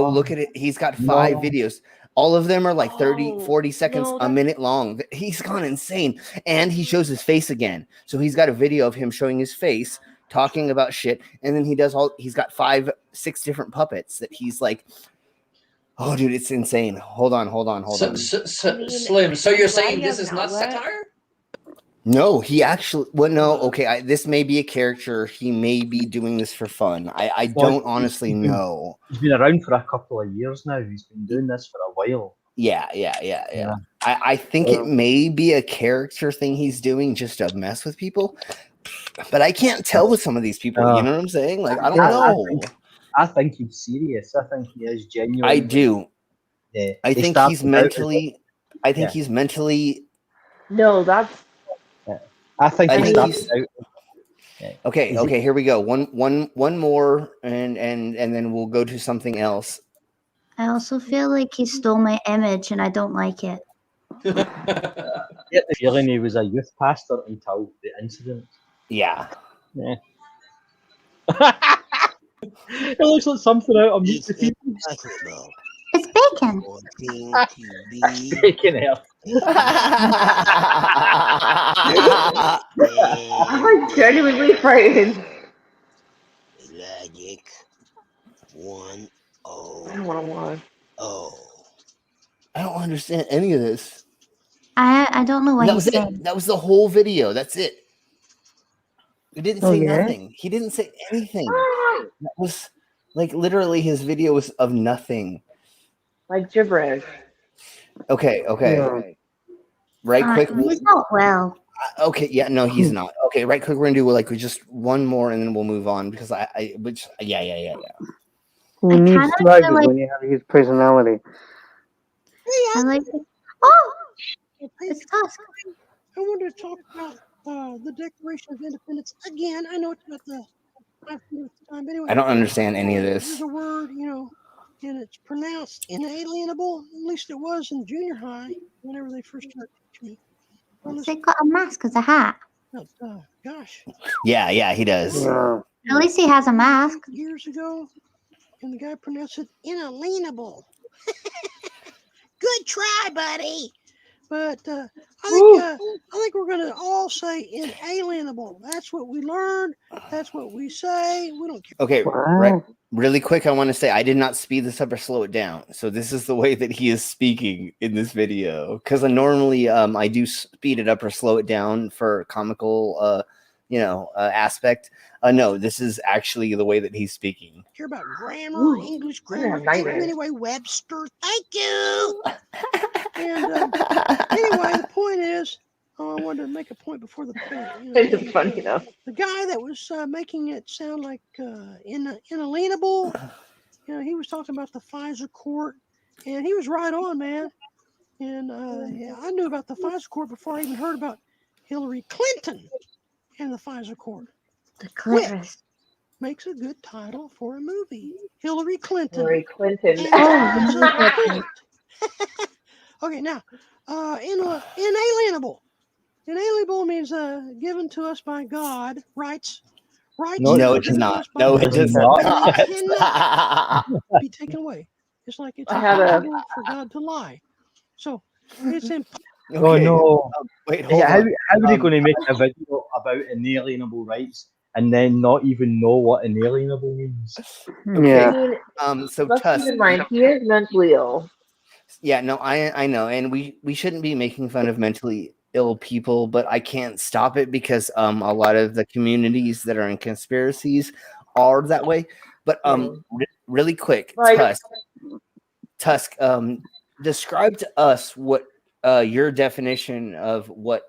Oh, look at it. He's got 5 No. videos. All of them are like 30, Oh, 40 seconds, no, a that's- minute long. He's gone insane. And he shows his face again. So he's got a video of him showing his face, talking about shit. And then he's got 5, 6 different puppets that he's like, oh, dude, it's insane. Hold on. Slim, so you're I'm glad saying you this have is an not outlet. satire? No, he actually, well, no, okay. This may be a character. He may be doing this for fun. I Well, don't honestly know. He's been around for a couple of years now. He's been doing this for a while. Yeah. Yeah. I think it may be a character thing he's doing just to mess with people, but I can't tell with some of these people. You know what I'm saying? Like, I don't know. I think he's serious. I think he is genuine. I do. Yeah. I He think started he's out as mentally. I think Yeah. he's mentally. No, that's. I think I he think started he's. out. Yeah. Okay. Is he- Okay. Here we go. One more, and then we'll go to something else. I also feel like he stole my image and I don't like it. I get the feeling he was a youth pastor until the incident. Yeah. Yeah. It looks like something out of Meet the It's People. impossible It's bacon. for things to be Taking it. I'm genuinely frightened. Logic 1 I don't want to watch. I don't understand any of this. I don't know what That he's was saying. it. That was the whole video. That's it. He didn't Oh, say yeah? nothing. He didn't say anything. That was like literally his video was of nothing. Like gibberish. Okay. Yeah. Right quick. He's not well. Okay, yeah, no, he's not. Okay, right quick. We're gonna do like just one more and then we'll move on because yeah. Who I needs kinda Tiger feel like- when you have his personality? I like it. Oh, it's Tusk. I wanted to talk about the Declaration of Independence again. I know it's about the 500th time, but anyway. I don't understand any of There's this. a word, and it's pronounced inalienable. At least it was in junior high whenever they first started teaching me. Well, Has it got a mask as a hat? gosh, Yeah, he does. Yeah. At least he has a mask. years ago, and the guy pronounced it inalienable. Good try, buddy. But I think we're gonna all say inalienable. That's what we learned. That's what we say. We don't care. Okay, Wow. right. Really quick, I want to say I did not speed this up or slow it down. So this is the way that he is speaking in this video. Because normally I do speed it up or slow it down for comical aspect. No, this is actually the way that he's speaking. Care about grammar, English grammar. have nightmares. Anyway, Webster, thank you. And anyway, the point is, I wanted to make a point before the It's funny enough. the guy that was making it sound like inalienable. He was talking about the Pfizer court, and he was right on, man. And I knew about the Pfizer court before I even heard about Hillary Clinton and the Pfizer court. The clitoris. Makes a good title for a movie. Hillary Clinton. Hillary Clinton. And Oh, Pfizer court. Okay, now, inalienable. Inalienable means given to us by God, rights. No, it does not. No, it does not. Cannot be taken away. It's like it's I had a- impossible for God to lie. So it's impossible. Oh no! Wait, hold How on. are they going to make a video about inalienable rights and then not even know what inalienable means? Okay. I mean, So let's Tusk. keep in mind, he is mentally ill. Yeah, no, I know, and we shouldn't be making fun of mentally ill people, but I can't stop it because a lot of the communities that are in conspiracies are that way. But really quick, Like, Tusk, describe to us what your definition of what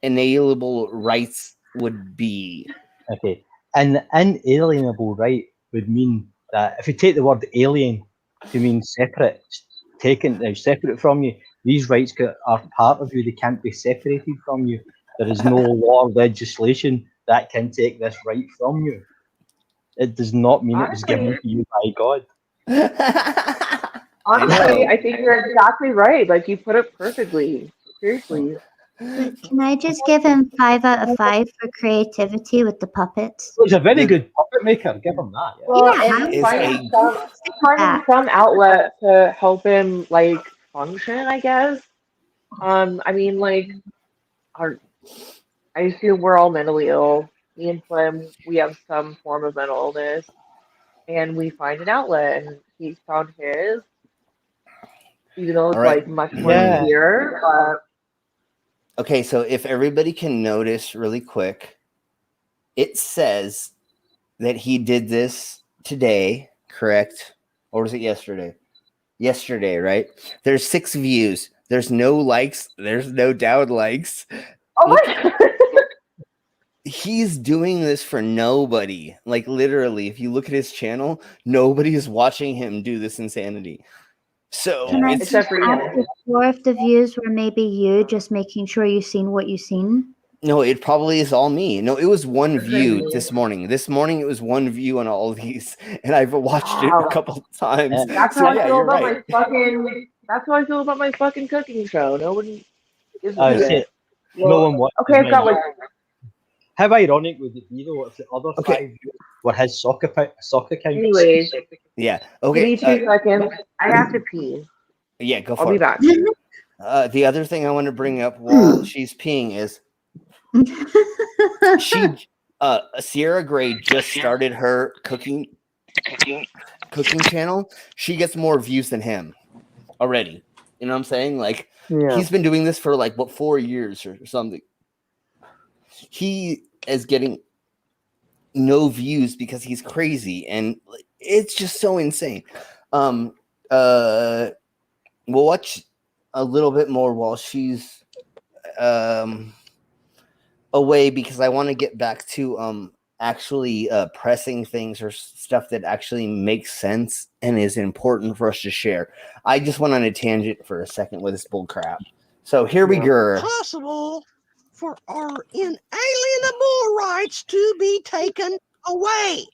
inalienable rights would be. Okay. An inalienable right would mean that if you take the word alien to mean separate, separate from you, these rights are part of you. They can't be separated from you. There is no law or legislation that can take this right from you. It does not mean it was given to you by God. Honestly, I think you're exactly right. Like, you put it perfectly. Seriously. Can I just give him 5 out of 5 for creativity with the puppets? He's a very good puppet maker. Give him that. Yeah. Well, Yeah, and finding some outlet to help him like function, I guess. I mean, like, I assume we're all mentally ill. Me and Slim, we have some form of mental illness, and we find an outlet, and he's found his, even though it's like much more severe. Okay, so if everybody can notice really quick, it says that he did this today, correct? Or was it yesterday? Yesterday, right? There's 6 views. There's no likes. There's no down likes. Oh my God. He's doing this for nobody. Like, literally, if you look at his channel, nobody is watching him do this insanity. So Can I just ask if 4 of the views were maybe you just making sure you've seen what you've seen? No, it probably is all me. No, it was 1 view this morning. This morning it was 1 view on all of these, and I've watched it a couple of times. That's So how I yeah, feel you're about right. my fucking. That's how I feel about my fucking cooking show. Nobody gives a Okay. shit. No one watches Okay, I've got mine. like. How ironic would it be though if the other 5 were his soccer accounts? Anyways. Yeah. Give Okay. me 2 seconds. I have to pee. Yeah, go I'll for be it. back. The other thing I want to bring up while she's peeing is Sierra Gray just started her cooking channel. She gets more views than him already. You know what I'm saying? Like, he's been doing this for like 4 years or something. He is getting no views because he's crazy, and it's just so insane. We'll watch a little bit more while she's away, because I want to get back to actually pressing things or stuff that actually makes sense and is important for us to share. I just went on a tangent for a second with this bull crap. So here we go. Possible for our inalienable rights to be taken away.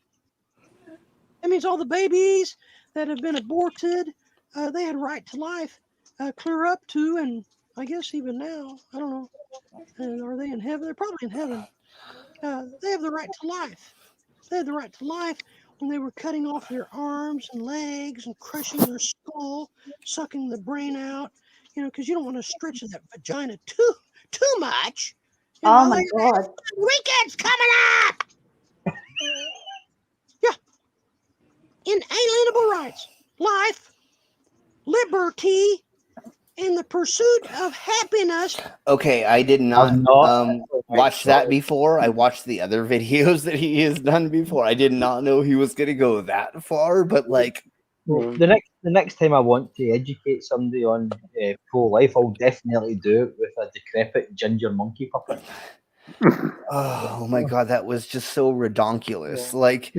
That means all the babies that have been aborted, they had right to life, clear up to, and I guess even now, I don't know. Are they in heaven? They're probably in heaven. They have the right to life. They had the right to life when they were cutting off their arms and legs and crushing their skull, sucking the brain out. You know, because you don't want to stretch that vagina too much. You Oh know, my God. Weekend's coming up. Yeah. Inalienable rights, life, liberty, and the pursuit of happiness. Okay, I did not watch that before. I watched the other videos that he has done before. I did not know he was going to go that far, but like, the next time I want to educate somebody on pro-life, I'll definitely do it with a decrepit ginger monkey puppet. Oh my God, that was just so redonkulous. Like,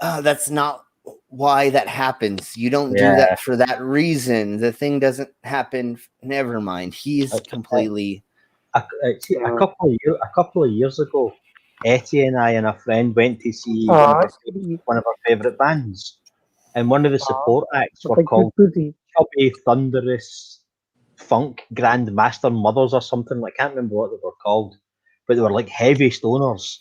that's not why that happens. You don't do that for that reason. The thing doesn't happen. Never mind. He's completely. A couple of years ago, Etty and I and a friend went to see one of our favourite bands, and one of the support acts were called Chubby Thunderous Funk Grandmaster Mothers or something. I can't remember what they were called, but they were like heavy stoners.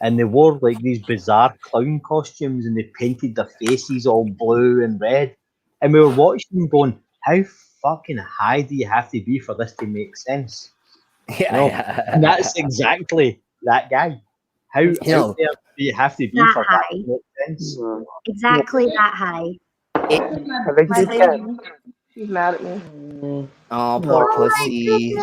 And they wore like these bizarre clown costumes, and they painted their faces all blue and red. And we were watching them going, how fucking high do you have to be for this to make sense? Yeah. And that's exactly that guy. How out there do you have to be for that to make sense? Exactly that high. She's mad at me. Oh, poor pussy.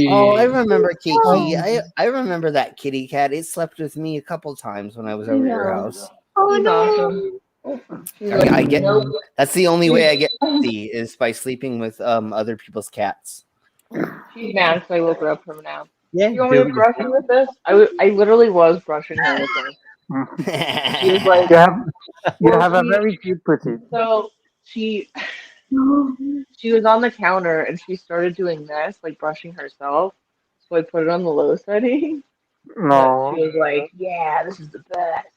Oh, I remember Kiki. I remember that kitty cat. It slept with me a couple times when I was over at your house. Oh She's no. awesome. I get that's the only way I get pussy is by sleeping with other people's cats. She's mad because I woke her up from a nap. Yeah. You want me to brush her with this? I literally was brushing her with this. She was like, you have a very cute pussy. so she was on the counter and she started doing this, like brushing herself. So I put it on the low setting. No. She was like, yeah, this is the best.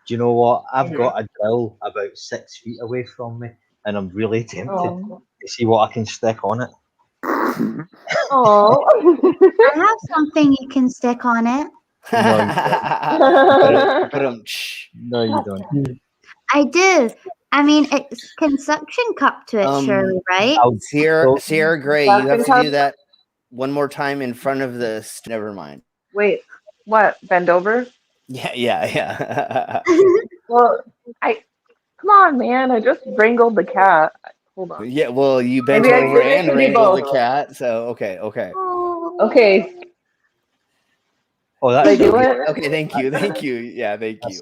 Do you know what? I've got a grill about 6 feet away from me, and I'm really tempted to see what I can stick on it. Oh. I have something you can stick on it. No, you don't. I do. I mean, it can suction cup to it, surely, right? Sierra Gray, you have to do that one more time in front of this. Never mind. Wait, what? Bend over? Yeah. Well, come on, man. I just wrangled the cat. Hold on. Yeah, well, you bent Maybe over I and can do wrangled the both. cat, so okay. Okay. Oh, that's Did I do it? Okay, thank you. Yeah, thank you.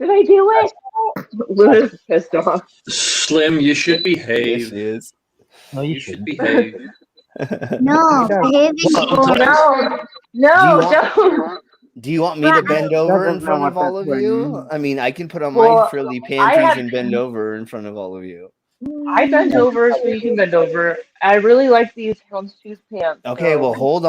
Did I do it? Luna's pissed off. Slim, you should behave. Yes, is. No, you shouldn't behave. No, behaving No, don't. Do you want me to bend over in front of all of you? I mean, I can put on my Well, frilly I panties have- and bend over in front of all of you. I bend over so you can bend over. I really like these houndstooth pants. Okay, so- well, hold.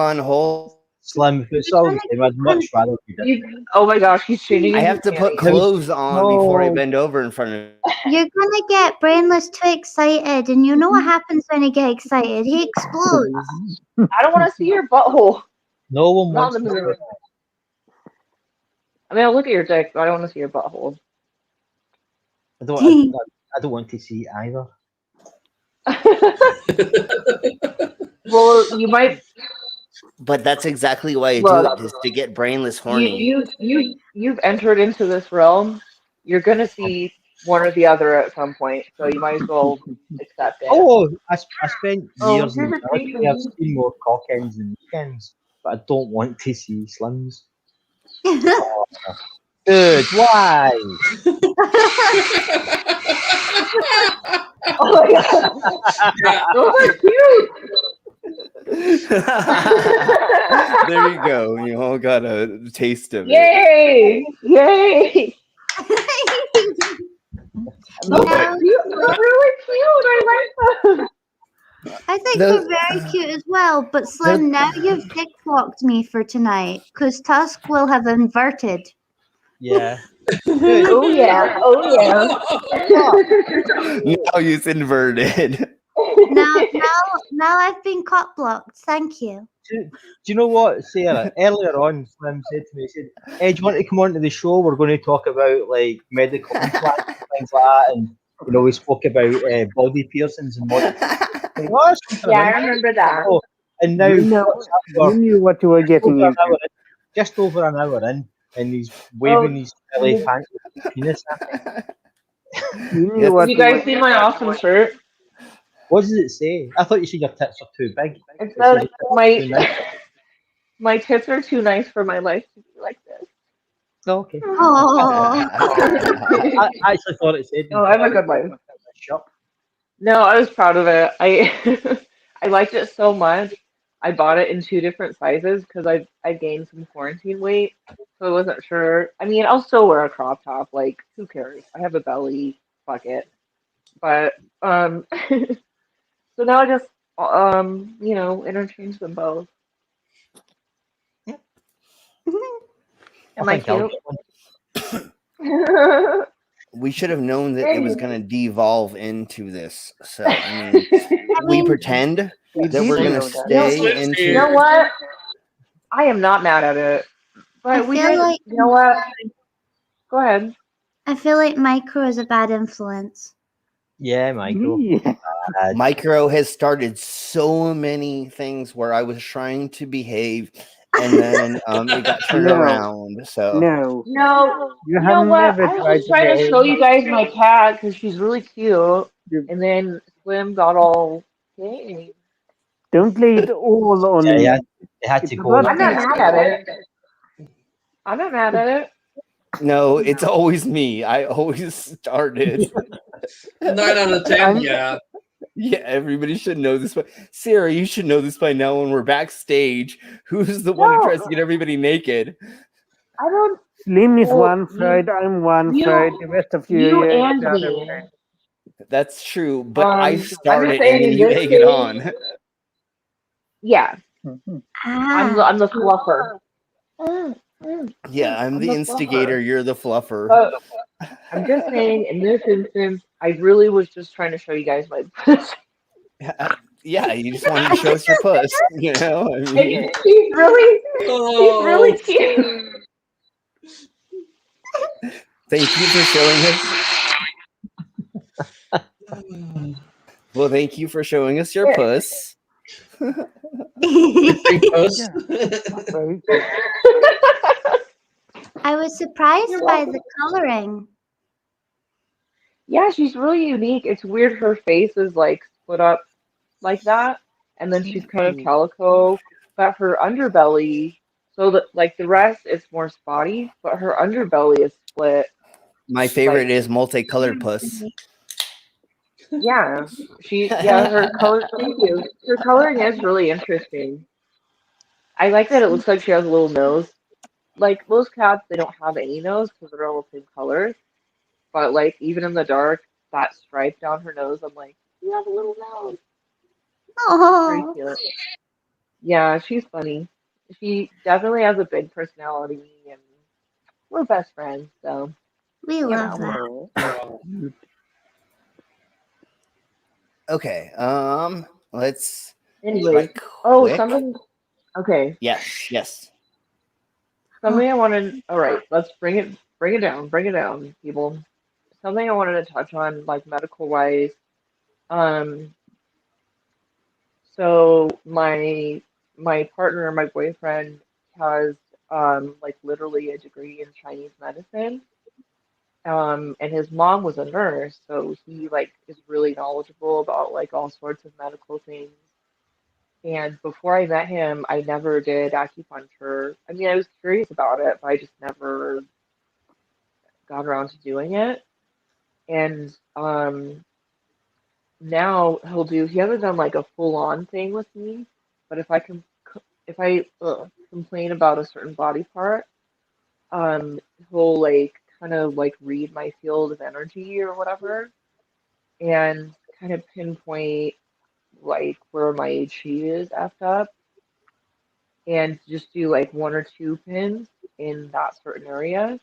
Slim, if it's all the same, I'd much rather you did. Oh my gosh, he's changing. I his have to put panties. clothes on before I bend over in front of. You're gonna get Brainless too excited, and you know what happens when he gets excited? He explodes. I don't want to see your butthole. No one Not wants in the to. mood. I mean, I'll look at your dick, but I don't want to see your butthole. I don't want to see either. Well, you might. But that's exactly why I do Look, it, is to get brainless horny. You've entered into this realm. You're gonna see one or the other at some point, so you might as well accept it. Oh, I spent years in here's the a treat for military. I've you. seen more cock ends than weekends, but I don't want to see slims. Dude, why? Oh my god! Those are cute. There you go. You all got a taste of it. Yay! Yay! Those are cute. They're really cute. I like them. I think they're very cute as well, but Slim, now you've dick blocked me for tonight, because Tusk will have inverted. Yeah. Oh yeah. Oh yeah. Now he's inverted. Now I've been cock blocked. Thank you. Do you know what, Sarah? Earlier on, Slim said to me, he said, "Hey, do you want to come on to the show? We're going to talk about like medical implants and things like that." And you know, we spoke about body piercings and what. Yeah, I remember that. Oh, and now You knew what you were getting into. Just over an hour in, and he's waving his belly pants with his penis at me. Did you guys see my awesome shirt? What does it say? I thought you said your tits are too big. It says my tits are too nice for my life to be like this. Oh, okay. Oh. I actually thought it said. No, I have a good life. No, I was proud of it. I liked it so much. I bought it in 2 different sizes because I gained some quarantine weight, so I wasn't sure. I mean, I'll still wear a crop top. Like, who cares? I have a belly. Fuck it. But so now I just interchange them both. Am I cute? We should have known that it was going to devolve into this. So, I mean, we pretend that we're going to stay into. You know what? I am not mad at it. But we did. like- You know what? Go ahead. I feel like Micro is a bad influence. Yeah, Michael. Micro has started so many things where I was trying to behave, and then it got turned around. So No, You you know have what? never I was tried just trying to behave. show you guys my cat because she's really cute. and then Slim got all gay. Don't lay it all on Yeah, me. they had to It's go. not I'm not mad at it. I'm not mad at it. No, it's always me. I always started. 9 out of 10, yeah. Yeah, everybody should know this. But Sarah, you should know this by now when we're backstage. Who's the one who tries to get everybody naked? I don't. Slim is Well, one side, I'm one side, the rest of you, you are and the other me. side. That's true, but I I'm just started saying, and then in you this egg it case, on. yeah, Mhm. I'm the fluffer. Yeah, I'm the the instigator, fluffer. you're the fluffer. But I'm just saying, in this instance, I really was just trying to show you guys my puss. Yeah, you just wanted to show us your puss, you know? I mean, He's really cute. thank you for showing us. Well, thank you for showing us your puss. Big puss. Yeah. Very I was surprised You're by welcome. the coloring. Yeah, she's really unique. It's weird her face is like split up like that, and then she's kind of calico, but her underbelly, so that like the rest is more spotty, but her underbelly is split. My favorite Like, is multicolored puss. yeah, her color, thank you. Her coloring is really interesting. I like that it looks like she has a little nose. Like most cats, they don't have any nose because they're all the same color. But like even in the dark, that stripe down her nose, I'm like, you have a little nose. Very Oh, cute. Yeah, she's funny. She definitely has a big personality, and we're best friends, so we you love know. that. Okay, let's Anyway, right oh, quick. something. Okay, Yes. something I wanted. All right, let's bring it down, people. Something I wanted to touch on, like medical wise. Um, so my partner, my boyfriend, has like literally a degree in Chinese medicine. And his mom was a nurse, so he like is really knowledgeable about like all sorts of medical things. And before I met him, I never did acupuncture. I mean, I was curious about it, but I just never got around to doing it. And now he hasn't done like a full on thing with me, but if I complain about a certain body part, he'll like kind of like read my field of energy or whatever and kind of pinpoint like where my chi is effed up and just do like one or two pins in that certain area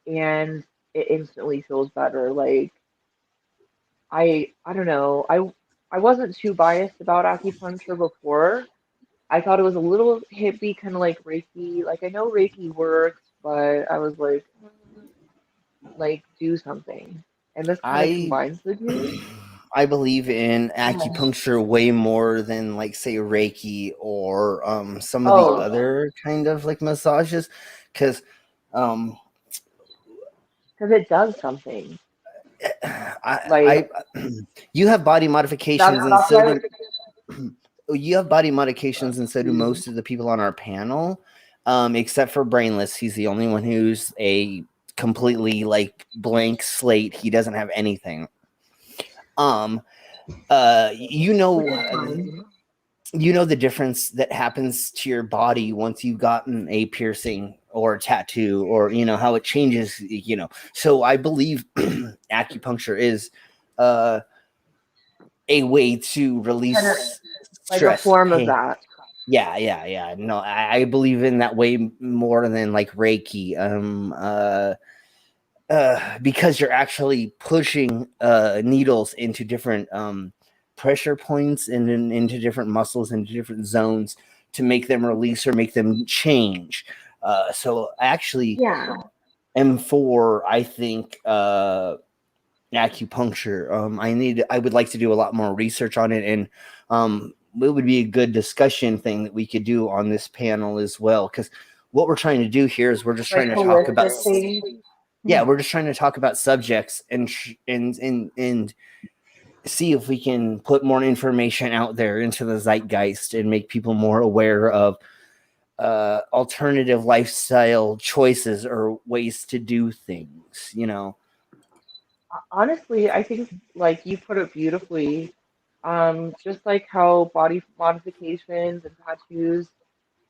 and it instantly feels better. Like I don't know. I wasn't too biased about acupuncture before. I thought it was a little hippie, kind of like Reiki. Like I know Reiki works, but I was like do something. And this kind of combines the two. I believe in acupuncture way more than like say Reiki or some of the other kind of like massages because it does something. You have body modifications and that's so you have body modifications and so do most of the people on our panel, except for Brainless. He's the only one who's a completely like blank slate. He doesn't have anything. You know the difference that happens to your body once you've gotten a piercing or a tattoo, or you know how it changes. You know, so I believe acupuncture is a way to release like stress. a form of that. Yeah. No, I believe in that way more than like Reiki. Because you're actually pushing needles into different pressure points and into different muscles, into different zones to make them release or make them change. So actually, am for I think acupuncture. I would like to do a lot more research on it, and it would be a good discussion thing that we could do on this panel as well. Because what we're trying to do here is we're just trying to talk about. Yeah, we're just trying to talk about subjects and see if we can put more information out there into the zeitgeist and make people more aware of alternative lifestyle choices or ways to do things, you know. Honestly, I think like you put it beautifully. Just like how body modifications and tattoos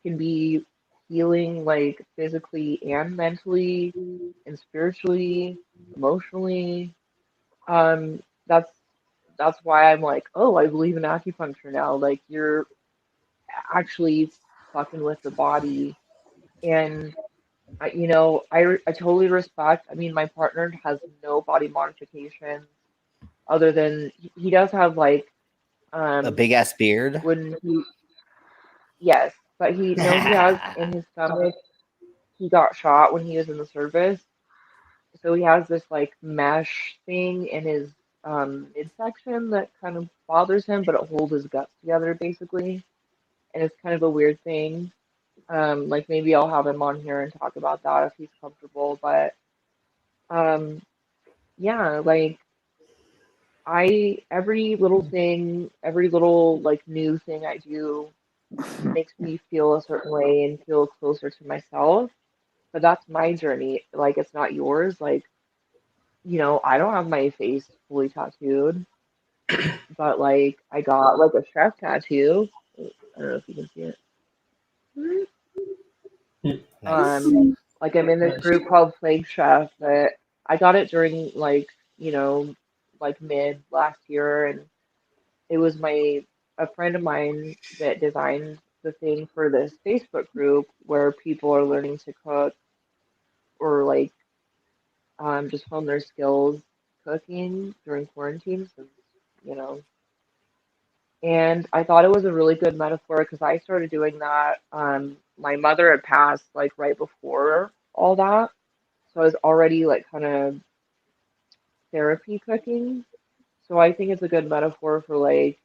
can be healing, like physically and mentally and spiritually, emotionally. Um, that's that's why I'm like, oh, I believe in acupuncture now. Like you're actually fucking with the body, and I totally respect. I mean, my partner has no body modifications other than he does have like A big ass beard. when he yes, but he has in his stomach. He got shot when he was in the service, so he has this like mesh thing in his midsection that kind of bothers him, but it holds his guts together basically, and it's kind of a weird thing. Like maybe I'll have him on here and talk about that if he's comfortable, but um, yeah, like I every little thing, every little like new thing I do makes me feel a certain way and feel closer to myself. But that's my journey. Like it's not yours. Like, I don't have my face fully tattooed, but like I got like a chef tattoo. I don't know if you can see it. Nice. Like I'm in this group called Plague Chef that I got it during like mid last year, and it was a friend of mine that designed the thing for this Facebook group where people are learning to cook or like just hone their skills cooking during quarantine since you know and I thought it was a really good metaphor because I started doing that. My mother had passed like right before all that, so I was already like kind of therapy cooking. So I think it's a good metaphor for like,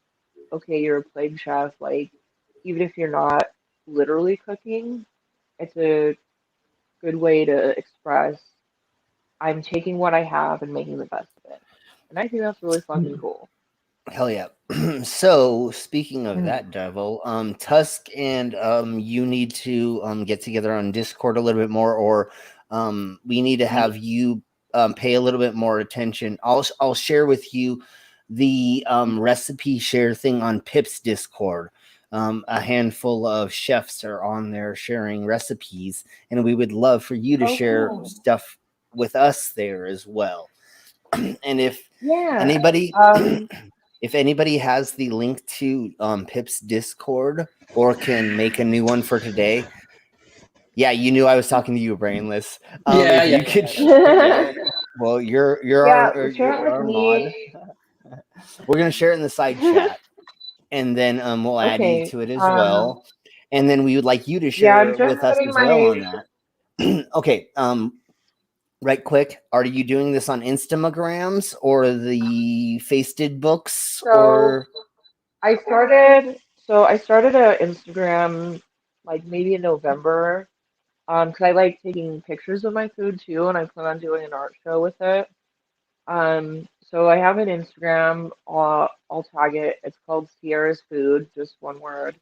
okay, you're a plague chef, like even if you're not literally cooking, it's a good way to express I'm taking what I have and making the best of it. And I think that's really fucking cool. Hell yeah. So speaking of that, Devil, Tusk and you need to get together on Discord a little bit more, or we need to have you pay a little bit more attention. I'll share with you the recipe share thing on Pip's Discord. A handful of chefs are on there sharing recipes, and we would love for you to Oh, share cool. stuff with us there as well. And if Yeah. anybody if anybody has the link to Pip's Discord or can make a new one for today, yeah, you knew I was talking to you, Brainless. Yeah, If yeah. you could, yeah, well, you're Yeah, our share it with our mod. me. We're gonna share it in the side chat, and then we'll add you Okay. to it as well. And then we would like you to Yeah, share I'm just with us putting as well on my that. Okay. Right quick, are you doing this on Instagrams or the Fasted books so or? I started a Instagram like maybe in November. 'Cause I like taking pictures of my food too, and I plan on doing an art show with it. So I have an Instagram. I'll tag it. It's called Siara's Food, just one word.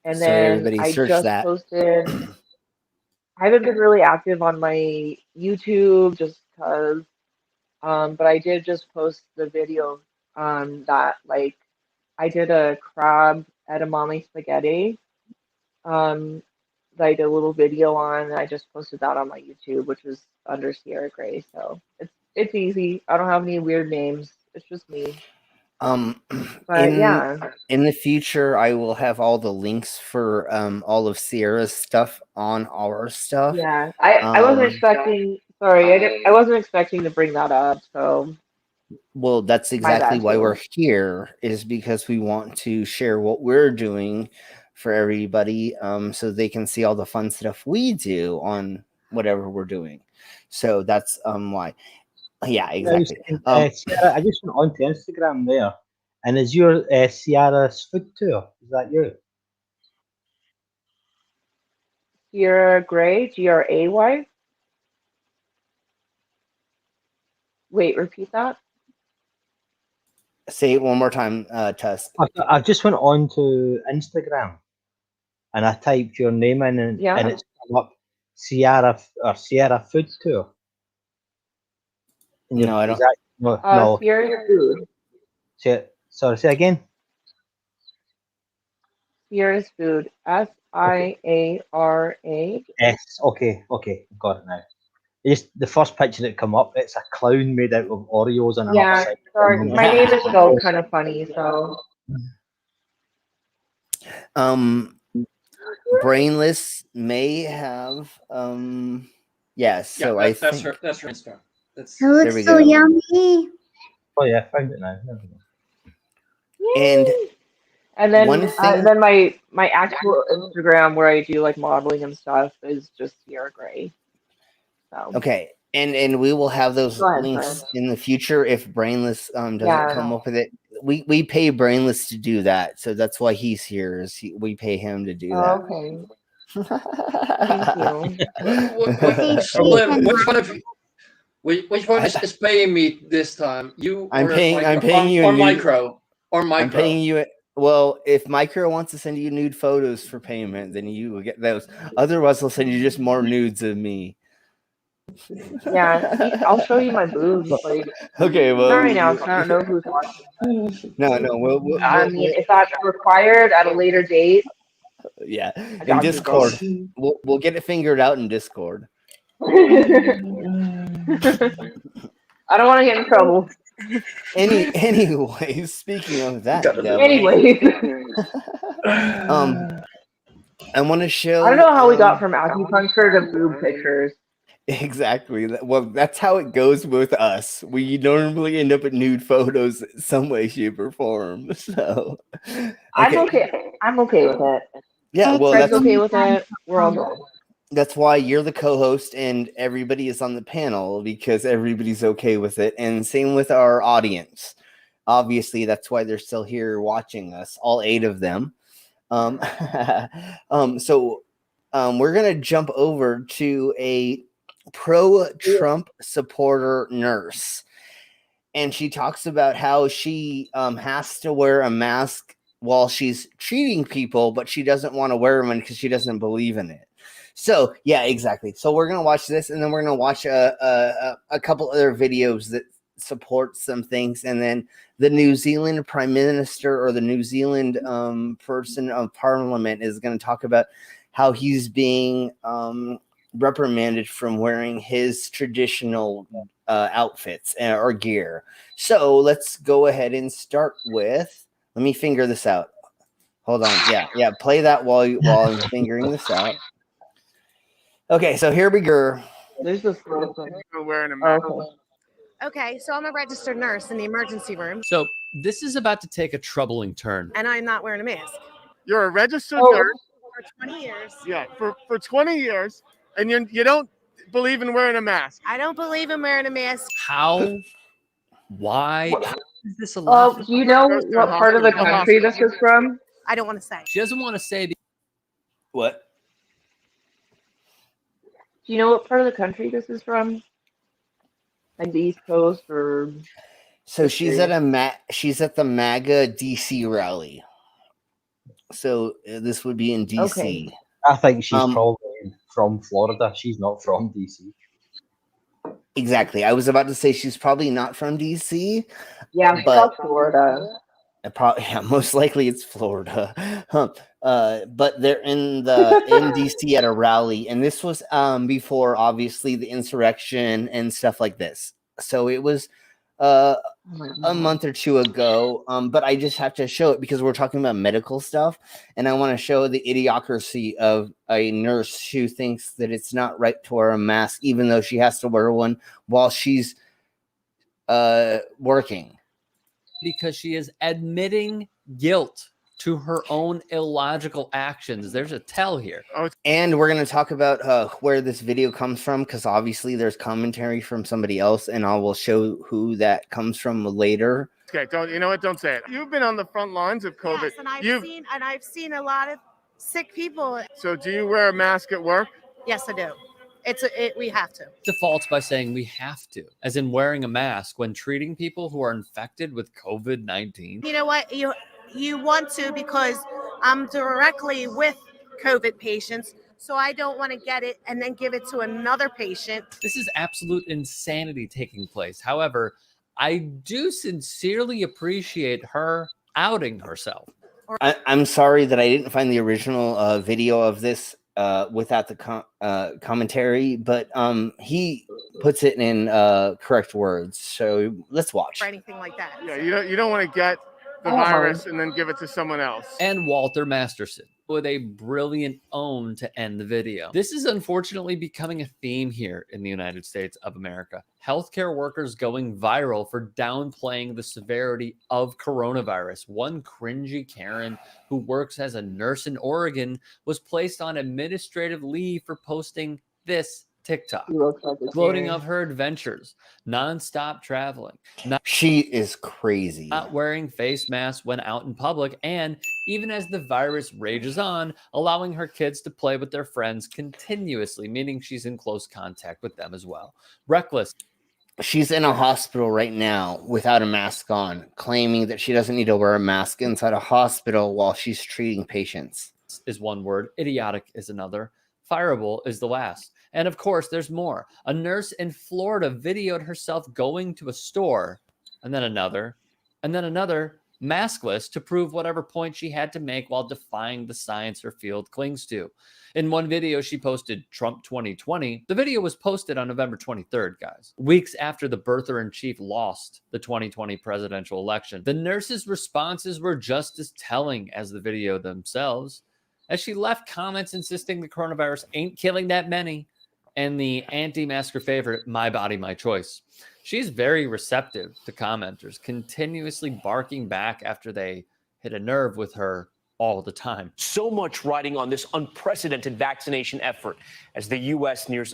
And So then everybody I search just that. posted. I haven't been really active on my YouTube just because, but I did just post the video that like I did a crab edamame spaghetti. Um, that I did a little video on, and I just posted that on my YouTube, which is under Sierra Gray. So it's easy. I don't have any weird names. It's just me. But yeah, In the future, I will have all the links for all of Sierra's stuff on our stuff. yeah. I wasn't expecting. Sorry, I wasn't expecting to bring that up. So Well, that's my exactly bad why too. we're here, is because we want to share what we're doing for everybody, so they can see all the fun stuff we do on whatever we're doing. So that's why. Yeah, exactly. Ciara, I just went onto Instagram there, and is your Ciara's food tour? Is that you? Sierra Gray, Gray. Wait, repeat that. Say it one more time, Tusk. I just went on to Instagram and I typed your name in and it's come up Siara Food Tour. And No, I don't. No. Siara Food. Say again. Siara's Food. Siara. Yes. Okay. Got it now. Just the first picture that come up, it's a clown made out of Oreos and an upside. Sorry, my name is spelled kind of funny, so. Brainless may have yes. So yeah, I that's think her. That's her Instagram. It there looks we so go. yummy. Oh yeah, I found it now. There we go. And then one thing, then my actual Instagram where I do like modeling and stuff is just Sierra Gray. So. okay, and we will have those links in the future if Brainless doesn't come up with it. We pay Brainless to do that, so that's why he's here. We pay him to do that. Okay. Thank you. Which one is paying me this time? You? I'm paying you. Or Micro. Or Micro. I'm paying you. Well, if Micro wants to send you nude photos for payment, then you will get those. Otherwise, they'll send you just more nudes of me. Yeah, I'll show you my boobs. Like, okay, well, not right now, because I don't know who's watching. No, I mean, if that's required at a later date. Yeah, in Discord, we'll get it figured out in Discord. I don't want to get in trouble. Anyways, speaking of that, I want to show. I don't know how we got from acupuncture to boob pictures. Exactly. Well, that's how it goes with us. We normally end up at nude photos some way, shape, or form. So, okay. I'm okay with it. Yeah, well, Fred's okay with it. We're all good. That's why you're the co-host and everybody is on the panel, because everybody's okay with it. And same with our audience. Obviously, that's why they're still here watching us, all 8 of them. So we're gonna jump over to a pro-Trump supporter nurse, and she talks about how she has to wear a mask while she's treating people, but she doesn't want to wear one because she doesn't believe in it. So yeah, exactly. So we're gonna watch this, and then we're gonna watch a couple other videos that support some things, and then the New Zealand Prime Minister or the New Zealand person of Parliament is going to talk about how he's being reprimanded from wearing his traditional outfits or gear. So let's go ahead and start with. Let me figure this out. Hold on. Yeah. Play that while I'm figuring this out. Okay, so here we go. There's this wearing a mask. Okay, so I'm a registered nurse in the emergency room. So this is about to take a troubling turn. And I'm not wearing a mask. You're a registered nurse. For 20 years. Yeah, for 20 years. And you don't believe in wearing a mask. I don't believe in wearing a mask. How? Why? How is this allowed? Do you know what part of the country this is from? I don't want to say. She doesn't want to say. What? Do you know what part of the country this is from? Like the East Coast or? So she's at the MAGA DC rally. So this would be in DC. Okay. I think she's probably from Florida. She's not from DC. Exactly. I was about to say she's probably not from DC. Yeah, but Florida. Most likely it's Florida. But they're in DC at a rally, and this was before obviously the insurrection and stuff like this. So it was a month or two ago. But I just have to show it because we're talking about medical stuff, and I want to show the idiocracy of a nurse who thinks that it's not right to wear a mask, even though she has to wear one while she's working. Because she is admitting guilt to her own illogical actions. There's a tell here. And we're going to talk about where this video comes from, because obviously there's commentary from somebody else, and I will show who that comes from later. Okay, don't say it. You've been on the front lines of COVID. Yes, and I've seen a lot of sick people. So do you wear a mask at work? Yes, I do. We have to. Defaults by saying we have to, as in wearing a mask when treating people who are infected with COVID-19. You know what? You want to, because I'm directly with COVID patients, so I don't want to get it and then give it to another patient. This is absolute insanity taking place. However, I do sincerely appreciate her outing herself. I'm sorry that I didn't find the original video of this without the commentary, but he puts it in correct words. So let's watch. Or anything like that. Yeah, you don't want to get the virus and then give it to someone else. And Walter Masterson with a brilliant own to end the video. This is unfortunately becoming a theme here in the United States of America. Healthcare workers going viral for downplaying the severity of coronavirus. One cringy Karen who works as a nurse in Oregon was placed on administrative leave for posting this TikTok, gloating of her adventures, non-stop traveling. She is crazy. Not wearing face masks when out in public, and even as the virus rages on, allowing her kids to play with their friends continuously, meaning she's in close contact with them as well. Reckless. She's in a hospital right now without a mask on, claiming that she doesn't need to wear a mask inside a hospital while she's treating patients. Is one word, idiotic is another, fireable is the last. And of course, there's more. A nurse in Florida videoed herself going to a store, and then another, maskless to prove whatever point she had to make while defying the science her field clings to. In one video, she posted Trump 2020. The video was posted on November 23rd, guys, weeks after the birther-in-chief lost the 2020 presidential election. The nurse's responses were just as telling as the video themselves, as she left comments insisting the coronavirus ain't killing that many, and the anti-masker favorite, my body, my choice. She's very receptive to commenters, continuously barking back after they hit a nerve with her all the time. So much riding on this unprecedented vaccination effort as the U.S. nears...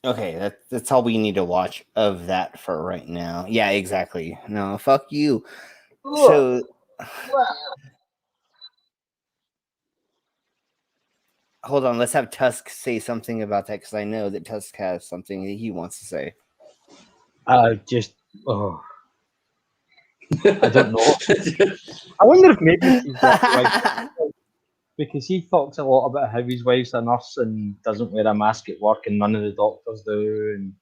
Okay, that's all we need to watch of that for right now. Yeah, exactly. No, fuck you. So... Hold on, let's have Tusk say something about that, because I know that Tusk has something that he wants to say. I don't know. I wonder if maybe he's like, because he talks a lot about how his wife's a nurse and doesn't wear a mask at work, and none of the doctors do, and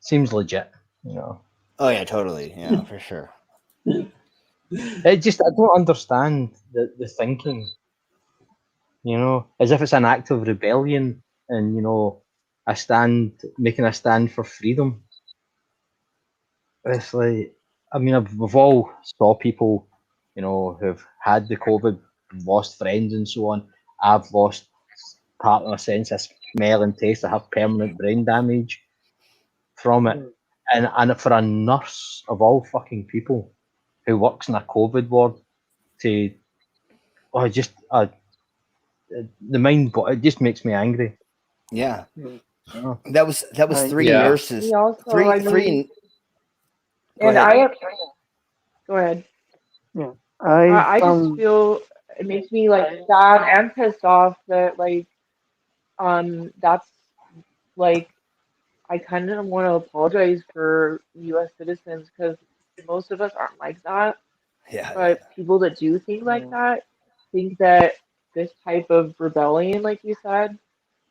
seems legit. Oh yeah, totally. Yeah, for sure. I don't understand the thinking. As if it's an act of rebellion and, making a stand for freedom. It's like, we've all saw people, who've had the COVID, lost friends and so on. I've lost part of my sense of smell and taste. I have permanent brain damage from it. And for a nurse of all fucking people who works in a COVID ward the mind, but it just makes me angry. Yeah, that was three nurses. Three. Go ahead. Yeah, I just feel it makes me like sad and pissed off that that's like I kind of want to apologize for U.S. citizens, because most of us aren't like that. Yeah. But people that do think like that think that this type of rebellion, like you said,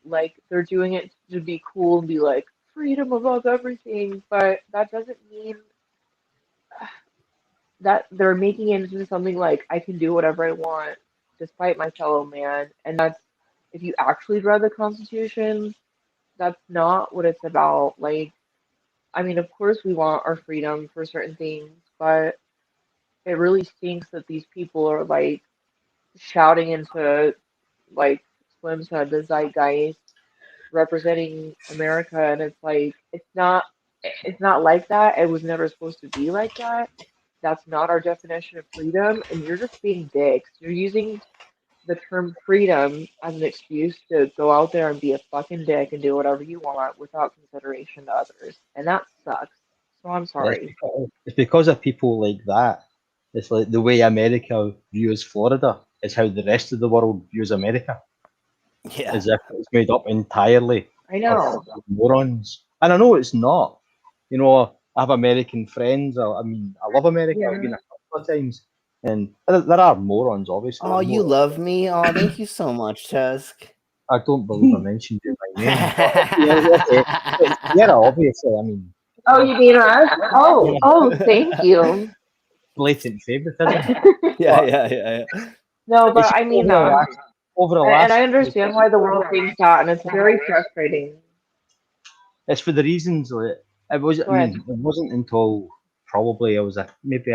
like they're doing it to be cool and be like freedom above everything, but that doesn't mean that they're making it into something like I can do whatever I want despite my fellow man. And that's, if you actually read the Constitution, that's not what it's about. Like, I mean, of course we want our freedom for certain things, but it really stinks that these people are like shouting into, like Slim said, the zeitgeist, representing America, and it's like it's not like that. It was never supposed to be like that. That's not our definition of freedom, and you're just being dicks. You're using the term freedom as an excuse to go out there and be a fucking dick and do whatever you want without consideration to others, and that sucks. So I'm sorry. It's because of people like that. It's like the way America views Florida is how the rest of the world views America. Yeah. as if it's made up entirely I know. of morons. And I know it's not. You know, I have American friends. I mean, I love America. I've been a couple of times, and there are morons, obviously. Oh, you love me. Oh, thank you so much, Tusk. I don't believe I mentioned you by name. But, yeah, okay. Yeah, obviously. I mean, Oh, you mean us? Oh, thank you. blatant favoritism. Yeah. No, but It's I mean, over the and last. I understand why the world thinks that, and it's very frustrating. It's for the reasons that it was. I Go ahead. mean, it wasn't until probably I was maybe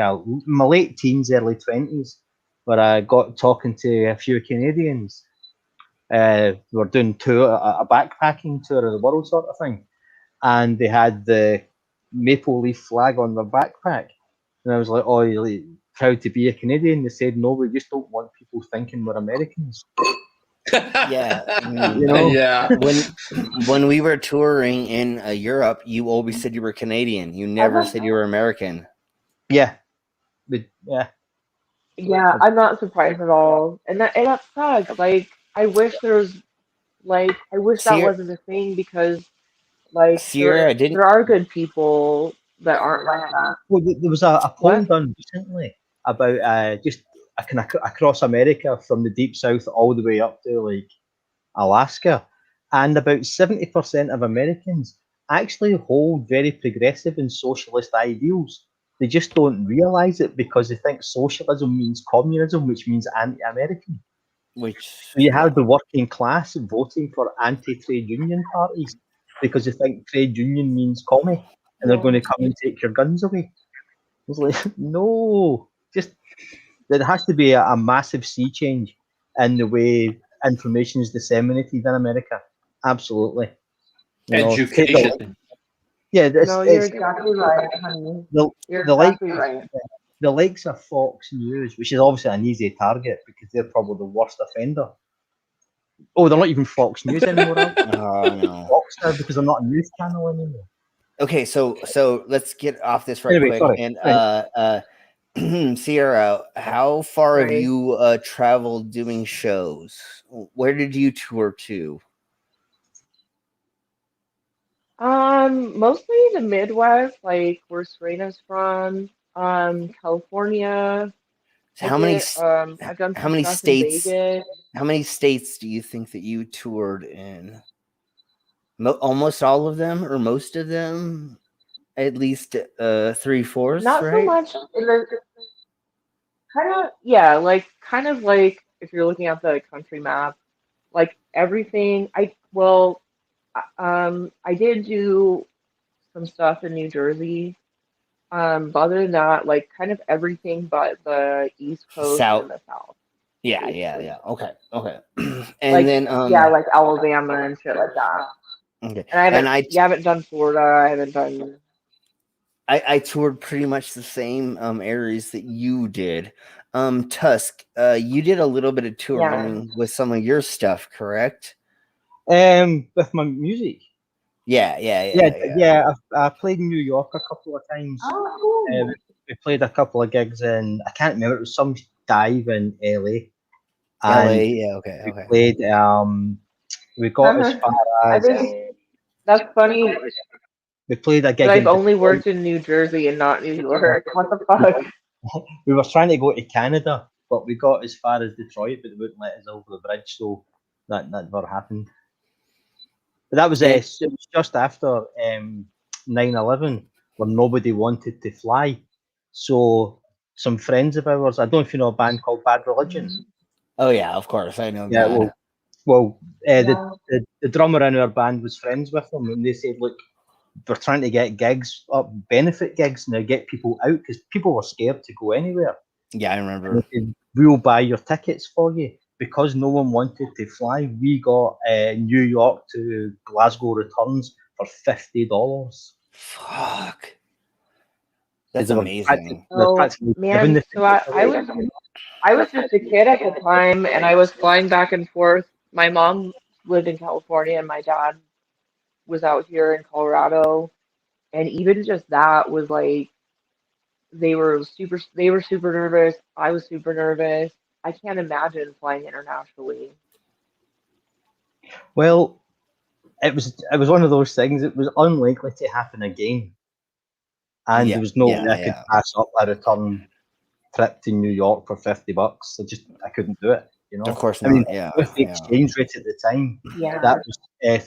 my late teens, early 20s, where I got talking to a few Canadians. We were doing a backpacking tour of the world, sort of thing, and they had the maple leaf flag on their backpack, and I was like, "Oh, you're like, proud to be a Canadian?" They said, "No, we just don't want people thinking we're Americans." Yeah. You know? Yeah. When we were touring in Europe, you always said you were Canadian. You never said you were American. Yeah. Yeah, I'm not surprised at all, and that sucks. Like, I wish there was, like, I wish that Siara, wasn't a thing because, like, Siara didn't. there are good people that aren't like that. Well, there was a poll What? done recently about just kind of across America from the deep south all the way up to like Alaska, and about 70% of Americans actually hold very progressive and socialist ideals. They just don't realize it because they think socialism means communism, which means anti-American. So you have the working class voting for anti-trade union parties because they think trade union means commie and they're going to come and take your guns away. It's like, no, just there has to be a massive sea change in the way information is disseminated in America. Absolutely. You know, Education. yeah, No, you're exactly right, honey. You're exactly right. The likes of Fox News, which is obviously an easy target because they're probably the worst offender. Oh, they're not even Fox News anymore, are they? Oh no. Fox now because they're not a news channel anymore. Okay, so let's get off this right Anyway, quick. sorry. And Sierra, how far have Right. you traveled doing shows? Where did you tour to? Mostly the Midwest, like where Serena's from, California. How many I've done how some many stuff in states? Vegas. How many states do you think that you toured in? Almost all of them, or most of them? At least 3/4, Not so right? much in the kind of like if you're looking at the country map, like everything. I did do some stuff in New Jersey. But other than that, like kind of everything but the East Coast South. and the South. Yeah. Okay. And Like then like Alabama and shit like that. okay. And you haven't done Florida. I haven't done. I toured pretty much the same areas that you did. Tusk, you did a little bit of touring with some of your stuff, correct? With my music. Yeah. I played in New York a couple of times. We played a couple of gigs in, I can't remember, it was some dive in LA. And okay. We played, we got as far I as. think that's funny. We played a gig. But I've in only Detroit. worked in New Jersey and not New York. What the fuck? We were trying to go to Canada, but we got as far as Detroit, but they wouldn't let us over the bridge, so that never happened. But that was, it was just after 9/11, when nobody wanted to fly. So some friends of ours, I don't know if you know a band called Bad Religion. Oh yeah, of course I know. Yeah, God. the drummer in our band was friends with them, and they said, "Look, we're trying to get gigs up, benefit gigs now, get people out because people were scared to go anywhere." Yeah, I remember. They said, "We'll buy your tickets for you." Because no one wanted to fly, we got New York to Glasgow returns for $50. Fuck. That's amazing. Oh man, so I was just a kid at the time, and I was flying back and forth. My mom lived in California, and my dad was out here in Colorado, and even just that was like they were super nervous. I was super nervous. I can't imagine flying internationally. Well, it was one of those things. It was unlikely to happen again, and Yeah, there was no yeah, way I could yeah. pass up a return trip to New York for $50. I couldn't do it. You know, Of course I mean, not. Yeah, with the yeah. exchange rate at the time, Yeah. that was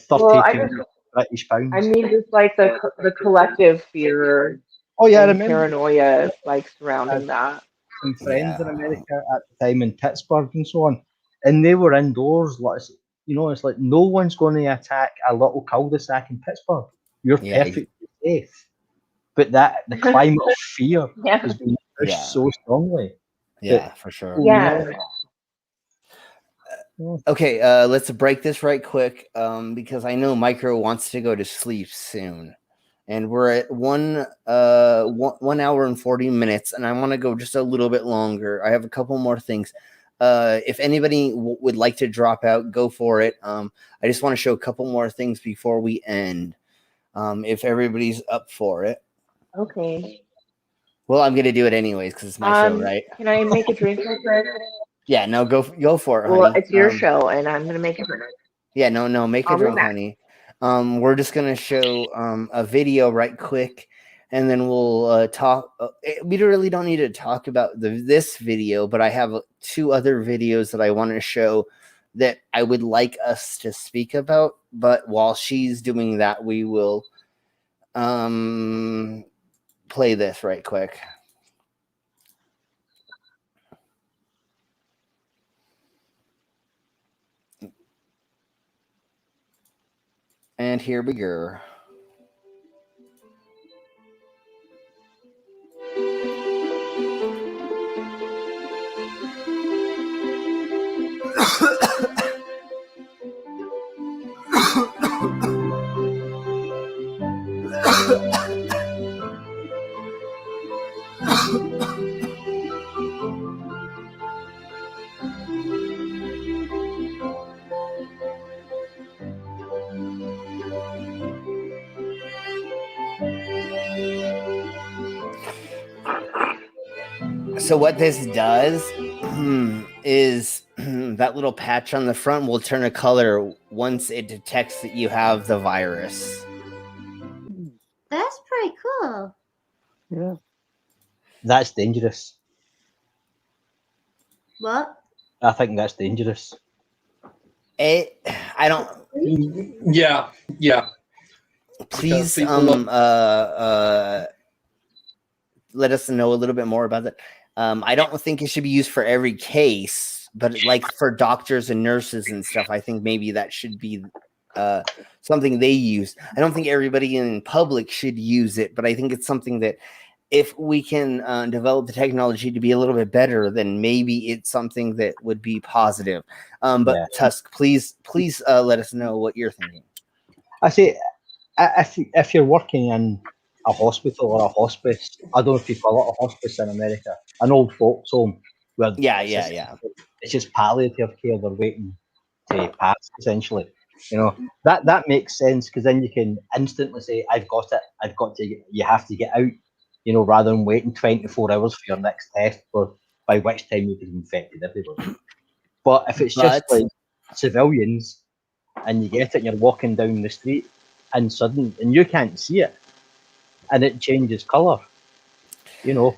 Well, 32 British pounds. I mean, just like the collective fear Oh yeah, I and remember. paranoia like I surrounding had that. some friends in America at the time in Pittsburgh and so on, and they were indoors. Like, it's like no one's going to attack a little cul-de-sac in Pittsburgh. You're Yeah, perfectly safe. But the climate of fear Yeah. has been pushed Yeah. so strongly. Yeah, for sure. Yeah. Okay, let's break this right quick because I know Micro wants to go to sleep soon. And we're at 1 hour and 40 minutes, and I want to go just a little bit longer. I have a couple more things. If anybody would like to drop out, go for it. I just want to show a couple more things before we end. If everybody's up for it. Okay. Well, I'm gonna do it anyways because it's my show, right? Can I make a drink real quick? Yeah, no, go for it, Well, honey. it's your show, and I'm gonna make a drink. Yeah, no, make a I'll be drink, back. honey. We're just gonna show a video right quick, and then we'll talk. We really don't need to talk about this video, but I have 2 other videos that I want to show that I would like us to speak about. But while she's doing that, we will play this right quick. And here we go. So what this does is that little patch on the front will turn a color once it detects that you have the virus. That's pretty cool. Yeah. That's dangerous. What? I think that's dangerous. I don't. Yeah. Please, people let us know a little bit more about that. I don't think it should be used for every case, but like for doctors and nurses and stuff, I think maybe that should be something they use. I don't think everybody in public should use it, but I think it's something that if we can develop the technology to be a little bit better, then maybe it's something that would be positive. But Yeah. Tusk, please let us know what you're thinking. I say, if you're working in a hospital or a hospice, I don't know if you call it a hospice in America, an old folks home where it's just palliative care. They're waiting to pass, essentially. That makes sense because then you can instantly say, "I've got it. I've got to. You have to get out." Rather than waiting 24 hours for your next test, by which time you could have infected everybody. But if it's just like civilians and you get it and you're walking down the street and you can't see it and it changes colour,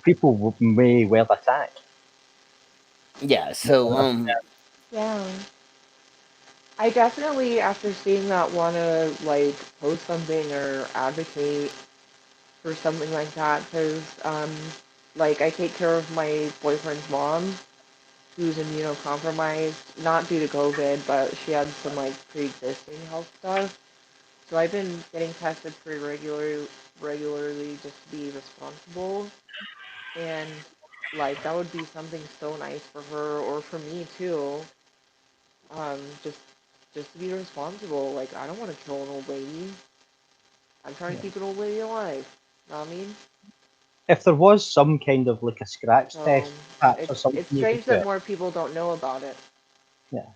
people may well attack. Yeah, so Yeah. I definitely, after seeing that, want to like post something or advocate for something like that because, like, I take care of my boyfriend's mom, who's immunocompromised, not due to COVID, but she had some like pre-existing health stuff. So I've been getting tested pretty regularly just to be responsible, and like that would be something so nice for her or for me too. Just to be responsible. Like I don't want to kill an old lady. I'm trying to keep an old lady alive. Know what I mean? If there was some kind of like a scratch So test, perhaps, or something it's you could strange do that it. more people don't know about it. Yeah.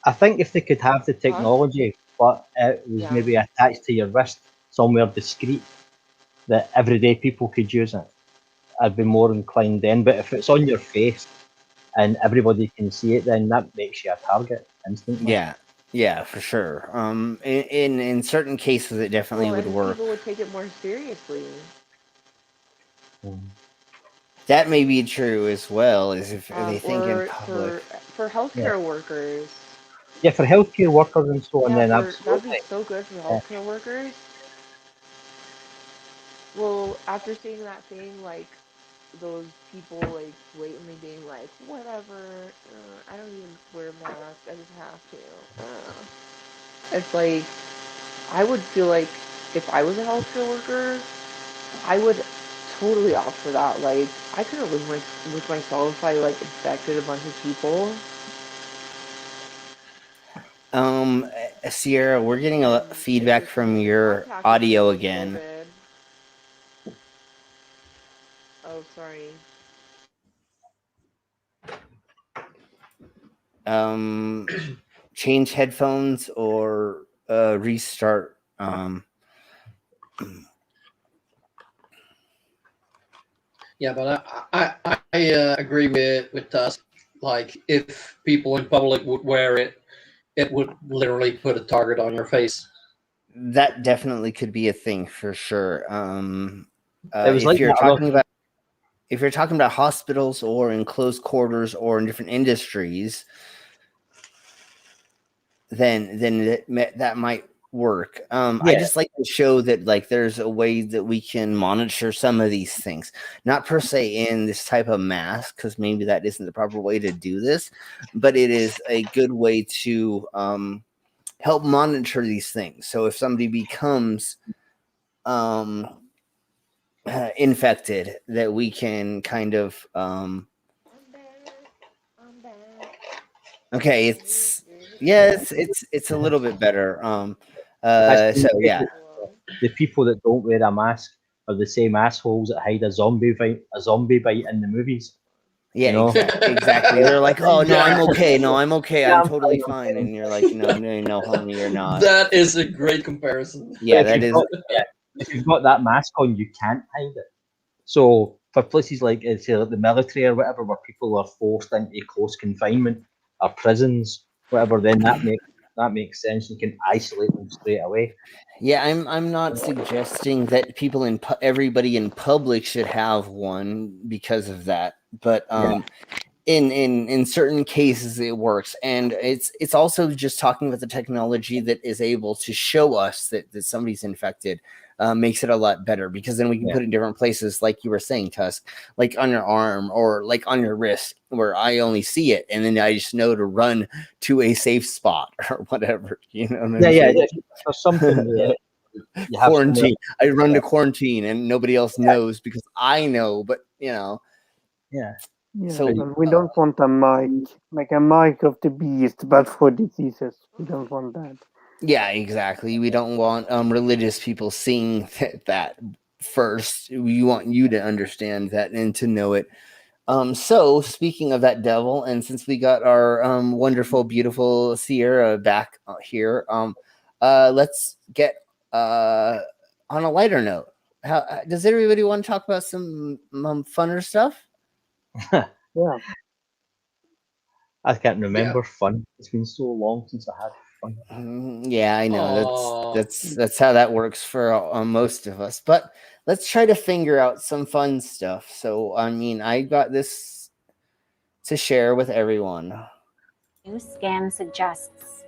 I think if they could have the technology, but it was Yeah. maybe attached to your wrist somewhere discreet, that everyday people could use it, I'd be more inclined then. But if it's on your face and everybody can see it, then that makes you a target instantly. Yeah. Yeah, for sure. In certain cases, it definitely would and work. people would take it more seriously. That may be true as well, as if they think in Or public. for healthcare workers. Yeah, for healthcare workers and so on, Yeah, then that'd be absolutely. so good for Yeah. healthcare workers. Well, after seeing that thing, like those people like blatantly being like, whatever, I don't even wear a mask, I just have to. It's like, I would feel like if I was a healthcare worker, I would totally opt for that. Like, I couldn't live with myself if I like infected a bunch of people. Sierra, we're getting a feedback from your Contact with audio people with again. COVID. Oh, sorry. Change headphones or restart. Yeah, but I agree with Tusk. Like, if people in public would wear it, it would literally put a target on your face. That definitely could be a thing for sure. It was like if you're talking about hospitals or in close quarters or in different industries, then that might work. I just like to show that like there's a way that we can monitor some of these things, not per se in this type of mask, because maybe that isn't the proper way to do this, but it is a good way to help monitor these things. So if somebody becomes infected, that we can kind of okay, it's a little bit better. So yeah. The people that don't wear a mask are the same assholes that hide a zombie bite in the movies. Yeah, you know? exactly. They're like, "Oh no, I'm okay. No, I'm okay. Yeah, I'm I'm totally fine, fine." And you're like, "No, homie, you're not." That is a great comparison. Yeah, If that you've is. if you've got that mask on, you can't hide it. So for places like say like the military or whatever, where people are forced into close confinement or prisons, whatever, then that makes sense. You can isolate them straight away. Yeah, I'm not suggesting that people everybody in public should have one because of that, but in certain cases it works, and it's also just talking about the technology that is able to show us that somebody's infected. Makes it a lot better, because then we can put it in different places, like you were saying, Tusk, like on your arm or like on your wrist, where I only see it, and then I just know to run to a safe spot or whatever. You know what I'm saying? For something you have Quarantine. I run to quarantine, and nobody else knows because I know. But Yeah. Yeah, So but we don't want a mic, like a mic of the beast, but for diseases. We don't want that. yeah, exactly. We don't want religious people seeing that first. We want you to understand that and to know it. So speaking of that devil, and since we got our wonderful, beautiful Siara back here, let's get on a lighter note. How does everybody want to talk about some funner stuff? Yeah. I can't remember fun. It's been so long since I had fun. Yeah, I know. That's how that works for most of us. But let's try to figure out some fun stuff. So, I mean, I got this to share with everyone. New scan suggests.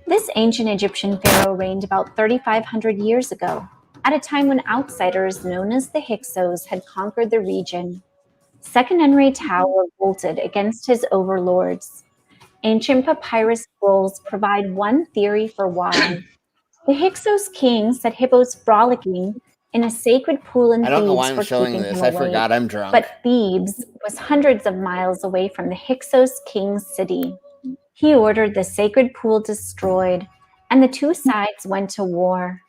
This ancient Egyptian pharaoh reigned about 3,500 years ago, at a time when outsiders known as the Hyksos had conquered the region. Seqenenre-Tao revolted against his overlords. Ancient papyrus scrolls provide one theory for why. The Hyksos king set hippos frolicking in a sacred pool in I don't know why Thebes I'm for showing keeping this. him I away. forgot I'm drunk. But Thebes was hundreds of miles away from the Hyksos king's city. He ordered the sacred pool destroyed, and the two sides went to war.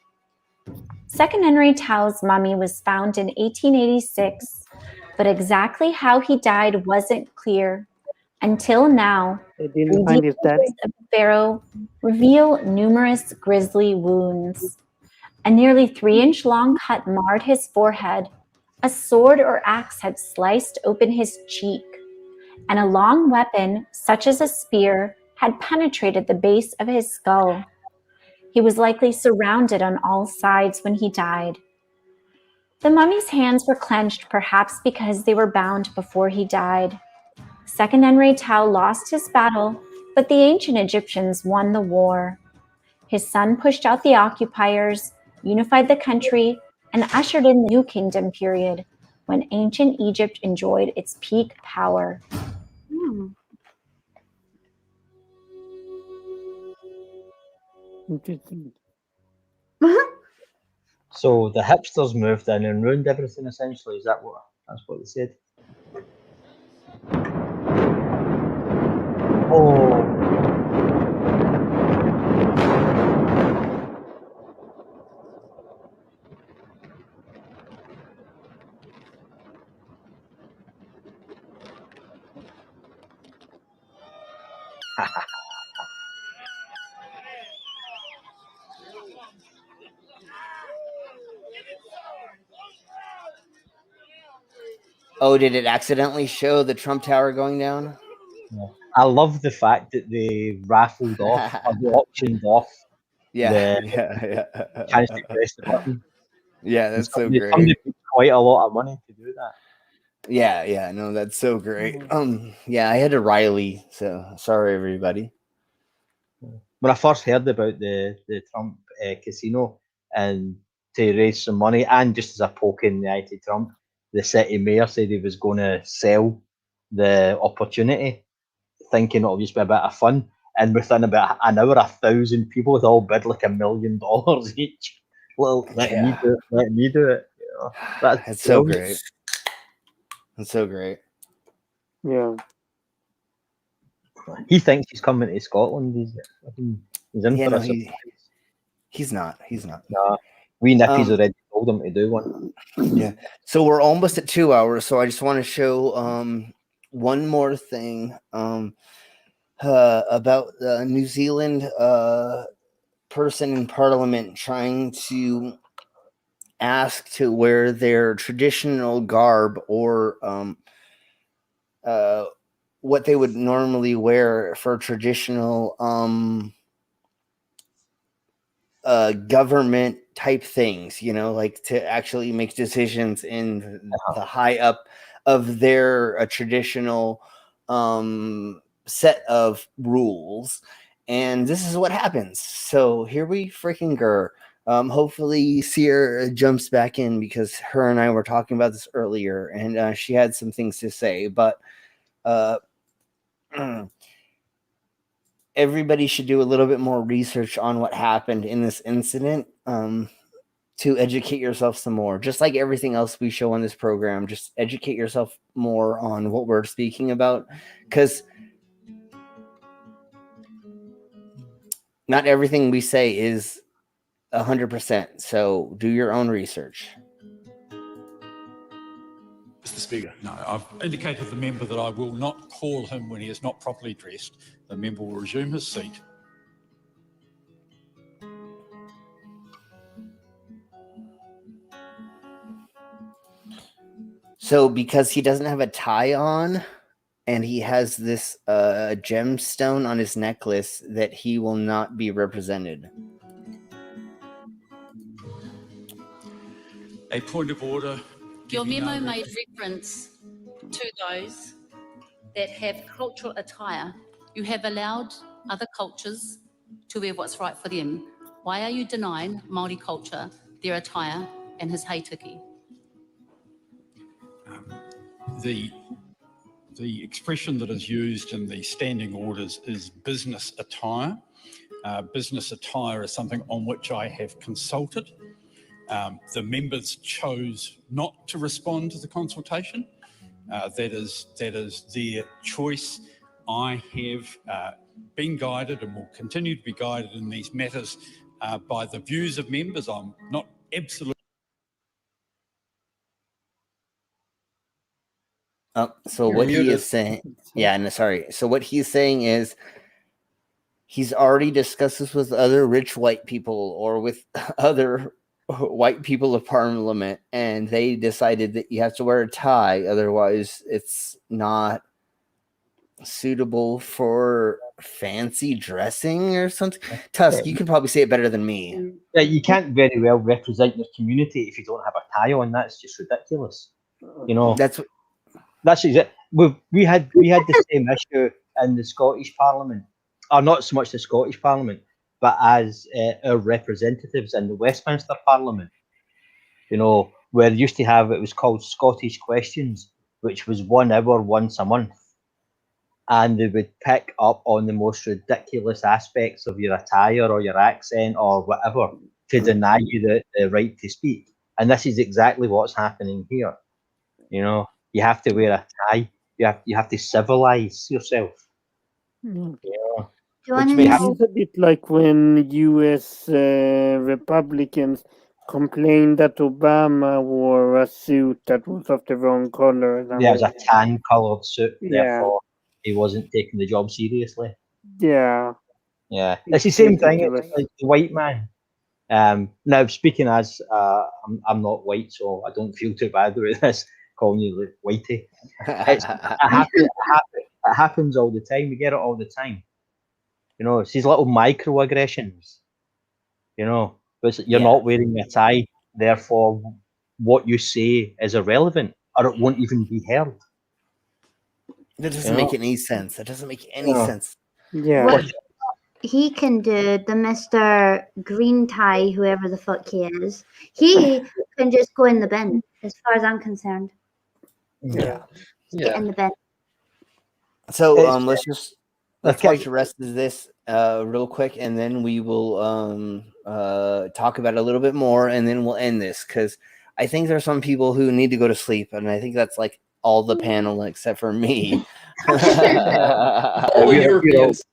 Seqenenre-Tao's mummy was found in 1886, but exactly how he died wasn't clear. Until now, They didn't find his daddy. images of the pharaoh reveal numerous grisly wounds. A nearly 3-inch long cut marred his forehead. A sword or axe had sliced open his cheek, and a long weapon, such as a spear, had penetrated the base of his skull. He was likely surrounded on all sides when he died. The mummy's hands were clenched, perhaps because they were bound before he died. Second Enrei Tao lost his battle, but the ancient Egyptians won the war. His son pushed out the occupiers, unified the country, and ushered in the New Kingdom period, when ancient Egypt enjoyed its peak power. Interesting. So the hipsters moved in and ruined everything. Essentially, is that what? That's what they said. Oh. Oh, did it accidentally show the Trump Tower going down? I love the fact that they raffled off or they auctioned off the chance to press the button. Yeah, that's so Somebody great. paid quite a lot of money to do that. Yeah, no, that's so great. Yeah, I had a Riley, so sorry everybody. When I first heard about the Trump casino and to raise some money, and just as a poke in the eye to Trump, the city mayor said he was going to sell the opportunity, thinking it'll just be a bit of fun. And within about an hour, 1,000 people had all bid like $1 million each. Well, let me do it. You know, That's so great. That's so great. Yeah. He thinks he's coming to Scotland. He's in Yeah, for no, a surprise. he's not. Nah, we Nicky's already told him to do one. Yeah. So we're almost at 2 hours. So I just want to show one more thing about the New Zealand person in Parliament trying to ask to wear their traditional garb or what they would normally wear for traditional government type things, you know, like to actually make decisions in the high up of their traditional set of rules. And this is what happens. So here we freaking go. Hopefully Siara jumps back in because her and I were talking about this earlier and she had some things to say, but everybody should do a little bit more research on what happened in this incident to educate yourself some more. Just like everything else we show on this program, just educate yourself more on what we're speaking about, because not everything we say is 100%. So do your own research. Mr. Speaker, no, I've indicated to the member that I will not call him when he is not properly dressed. The member will resume his seat. So because he doesn't have a tie on and he has this gemstone on his necklace, that he will not be represented. A point of order. Your memo made reference to those that have cultural attire. You have allowed other cultures to wear what's right for them. Why are you denying Māori culture their attire and his heitiki? The expression that is used in the standing orders is business attire. Business attire is something on which I have consulted. The members chose not to respond to the consultation. That is their choice. I have been guided and will continue to be guided in these matters by the views of members. I'm not absolutely. So You're what he muted. is saying, So what he's saying is he's already discussed this with other rich white people or with other white people of Parliament, and they decided that you have to wear a tie, otherwise it's not suitable for fancy dressing or something. Tusk, you could probably say it better than me. Yeah, you can't very well represent your community if you don't have a tie on. That's just ridiculous. You know, That's it. We had the same issue in the Scottish Parliament, or not so much the Scottish Parliament, but as our representatives in the Westminster Parliament. You know, where they used to have, it was called Scottish Questions, which was 1 hour once a month, and they would pick up on the most ridiculous aspects of your attire or your accent or whatever to deny you the right to speak. And this is exactly what's happening here. You know, you have to wear a tie. You have to civilize yourself. Mm. Yeah. Do you Which want to may This know? is a bit like when U.S. Republicans complained that Obama wore a suit that was of the wrong color. Or There was a something. tan-coloured suit, Yeah. therefore he wasn't taking the job seriously. Yeah. Yeah, it's the It's same thing. ridiculous. It's like the white man. Now speaking as I'm not white, so I don't feel too bad with this calling you like whitey. It happens all the time. We get it all the time. You know, it's these little microaggressions. You know, but you're Yeah. not wearing a tie, therefore what you say is irrelevant, or it won't even be heard. That doesn't You make know? any sense. That doesn't make any Yeah. sense. Yeah. What he can do, the Mr. Green Tie, whoever the fuck he is, he can just go in the bin, as far as I'm concerned. Yeah. Get in the bin. So It's- let's okay. watch the rest of this real quick, and then we will talk about it a little bit more, and then we'll end this because I think there are some people who need to go to sleep, and I think that's like all the panel except for me. All the Europeans.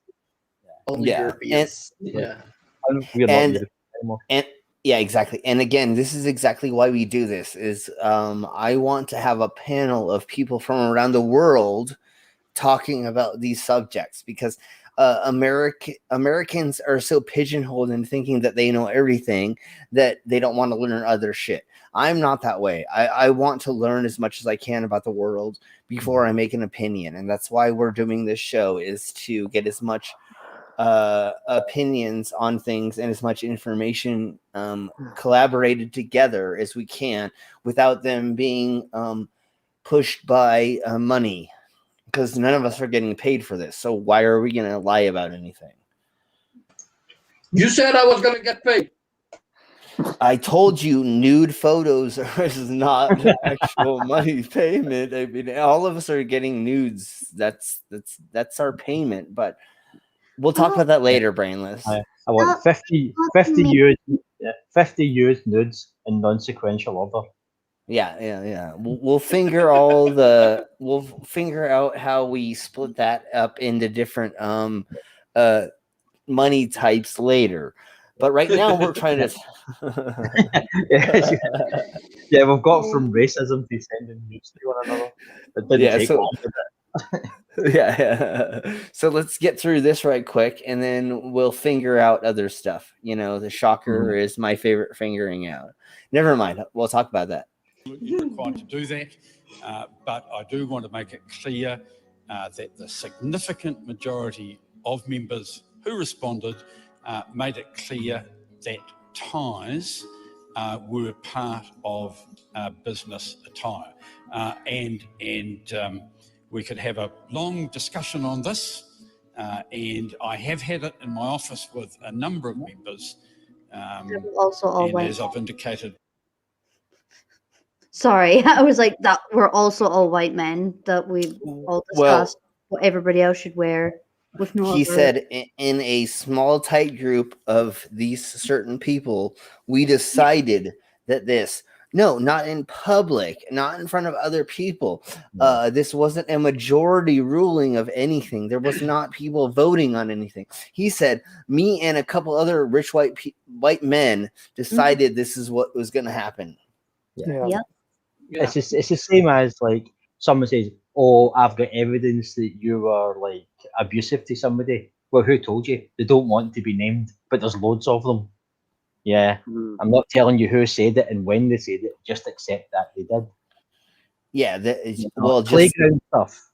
All the Yeah. Europeans. Yeah. We're not And European anymore. and yeah, exactly. And again, this is exactly why we do this. Is I want to have a panel of people from around the world talking about these subjects because Americans are so pigeonholed in thinking that they know everything that they don't want to learn other shit. I'm not that way. I want to learn as much as I can about the world before I make an opinion, and that's why we're doing this show, is to get as much opinions on things and as much information collaborated together as we can without them being pushed by money, because none of us are getting paid for this. So why are we going to lie about anything? You said I was going to get paid. I told you nude photos is not actual money payment. I mean, all of us are getting nudes. That's our payment, but we'll talk about that later, Brainless. I want 50 used nudes in non-sequential order. Yeah. We'll figure we'll figure out how we split that up into different money types later. But right now we're trying to Yeah, we've got from racism to sending nudes to one another. It didn't take long, did it? yeah. So let's get through this right quick, and then we'll figure out other stuff. You know, the shocker is my favorite figuring out. Never mind. We'll talk about that. You're required to do that, but I do want to make it clear that the significant majority of members who responded made it clear that ties were part of business attire, and we could have a long discussion on this, and I have had it in my office with a number of members, Also all and white. as I've indicated. Sorry, I was like that. We're also all white men that we all discussed what everybody else should wear. With no He other- said in a small tight group of these certain people, we decided that not in public, not in front of other people. This wasn't a majority ruling of anything. There was not people voting on anything. He said, me and a couple other rich white men decided this is what was going to happen. Yep. It's the same as like someone says, "Oh, I've got evidence that you were like abusive to somebody." Well, who told you? They don't want to be named, but there's loads of them. Yeah, I'm not telling you who said it and when they said it. Just accept that they did. Yeah, Playground stuff.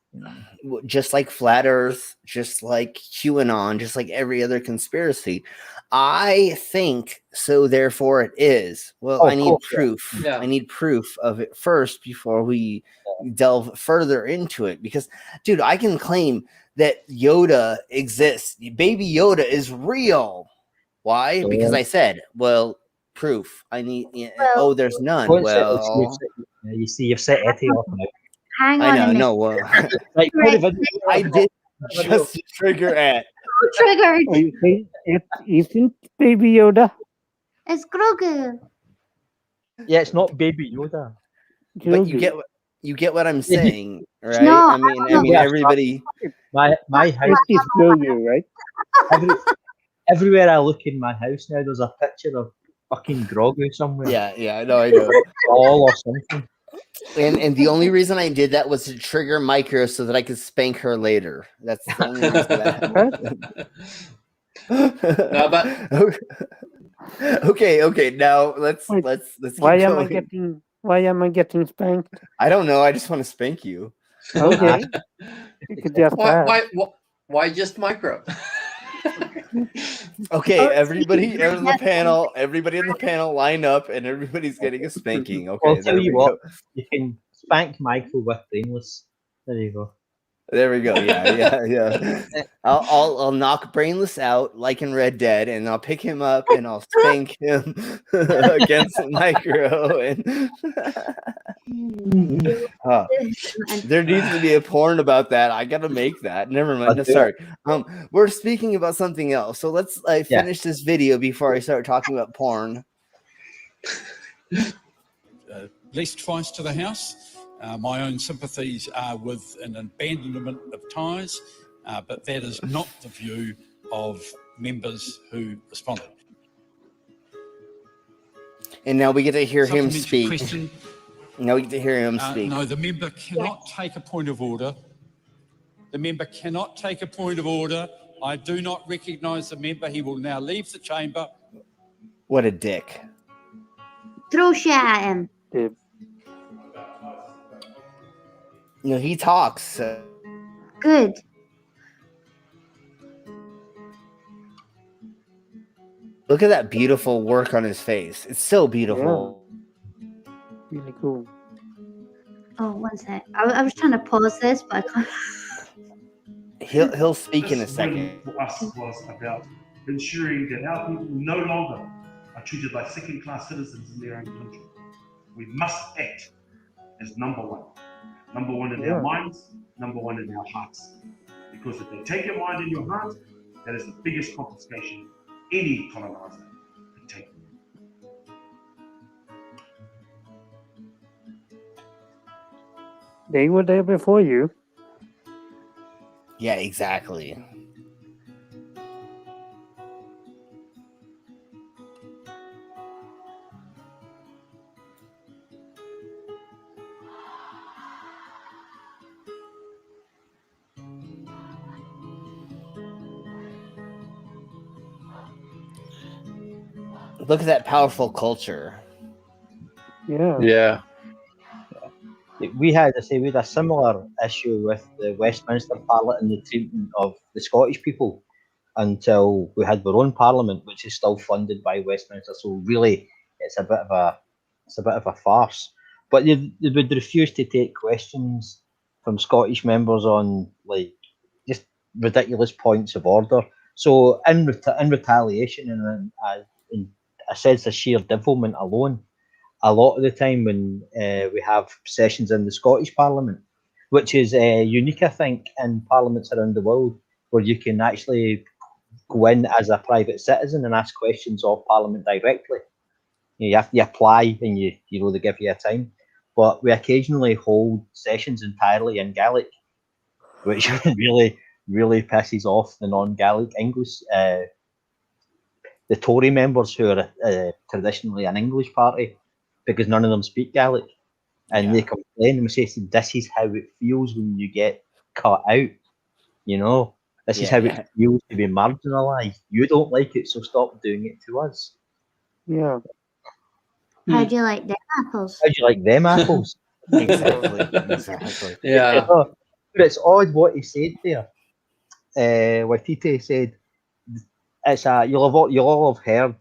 just like flat Earth, just like QAnon, just like every other conspiracy. I think so. Therefore, it is. Well, Oh, I of need course, yeah. proof. Yeah. I need proof of it first before we delve further into it. Because, dude, I can claim that Yoda exists. Baby Yoda is real. Why? Because I said, well, proof. I need. Oh, there's none. Well, Well, you see, you've set Etty off now. Hang I on know. a minute. No, Like, I did just to trigger at. Triggered. Are you saying it isn't Baby Yoda? It's Grogu. Yeah, it's not Baby Yoda. But you get what I'm saying, right? No, I mean, Yeah, everybody. My house It is Grogu, right? everywhere I look in my house now, there's a picture of fucking Grogu somewhere. Yeah, I know. All or something. And the only reason I did that was to trigger Micro so that I could spank her later. That's the only reason that happened. No, but Okay. Now let's Wait, keep Why going. am I getting spanked? I don't know. I just want to spank you. Okay. You could just pass. why just Micro? Okay, everybody in the panel, line up, and everybody's getting a spanking. Okay, I'll tell there you we what, go. you can spank Michael with Brainless. There you go. There we go. Yeah. I'll knock Brainless out like in Red Dead, and I'll pick him up and I'll spank him against Micro. And there needs to be a porn about that. I gotta make that. Never mind. No, sorry. We're speaking about something else. So let's finish this video before I start talking about porn. At least twice to the House. My own sympathies are with an abandonment of ties, but that is not the view of members who responded. And now we get to hear him Supplementary speak. question. Now we get to hear him speak. No, the member cannot take a point of order. The member cannot take a point of order. I do not recognise the member. He will now leave the chamber. What a dick. Throw shit at him. He talks. Good. Look at that beautiful work on his face. It's so beautiful. Really cool. Oh, one sec. I was trying to pause this, but I can't. He'll speak in a second. For us was about ensuring that our people no longer are treated like second-class citizens in their own country. We must act as number one. Number one in our minds, number one in our hearts. Because if they take your mind and your heart, that is the biggest confiscation any colonizer can take. They were there before you. Yeah, exactly. Look at that powerful culture. Yeah. We had a similar issue with the Westminster Parliament and the treatment of the Scottish people until we had our own Parliament, which is still funded by Westminster. So really, it's a bit of a farce. But they would refuse to take questions from Scottish members on just ridiculous points of order. So in retaliation and in a sense of sheer devilment alone, a lot of the time when we have sessions in the Scottish Parliament, which is unique, I think, in parliaments around the world, where you can actually go in as a private citizen and ask questions of Parliament directly. You have to apply and they give you a time. But we occasionally hold sessions entirely in Gaelic, which really, really pisses off the non-Gaelic English. The Tory members who are traditionally an English party, because none of them speak Gaelic, and they complain and say, "This is how it feels when you get cut out. This is how it feels to be marginalised. You don't like it, so stop doing it to us." Yeah. How do you like them apples? How do you like them apples? Exactly. Yeah. But it's odd what he said there. What Tite said, you'll all have heard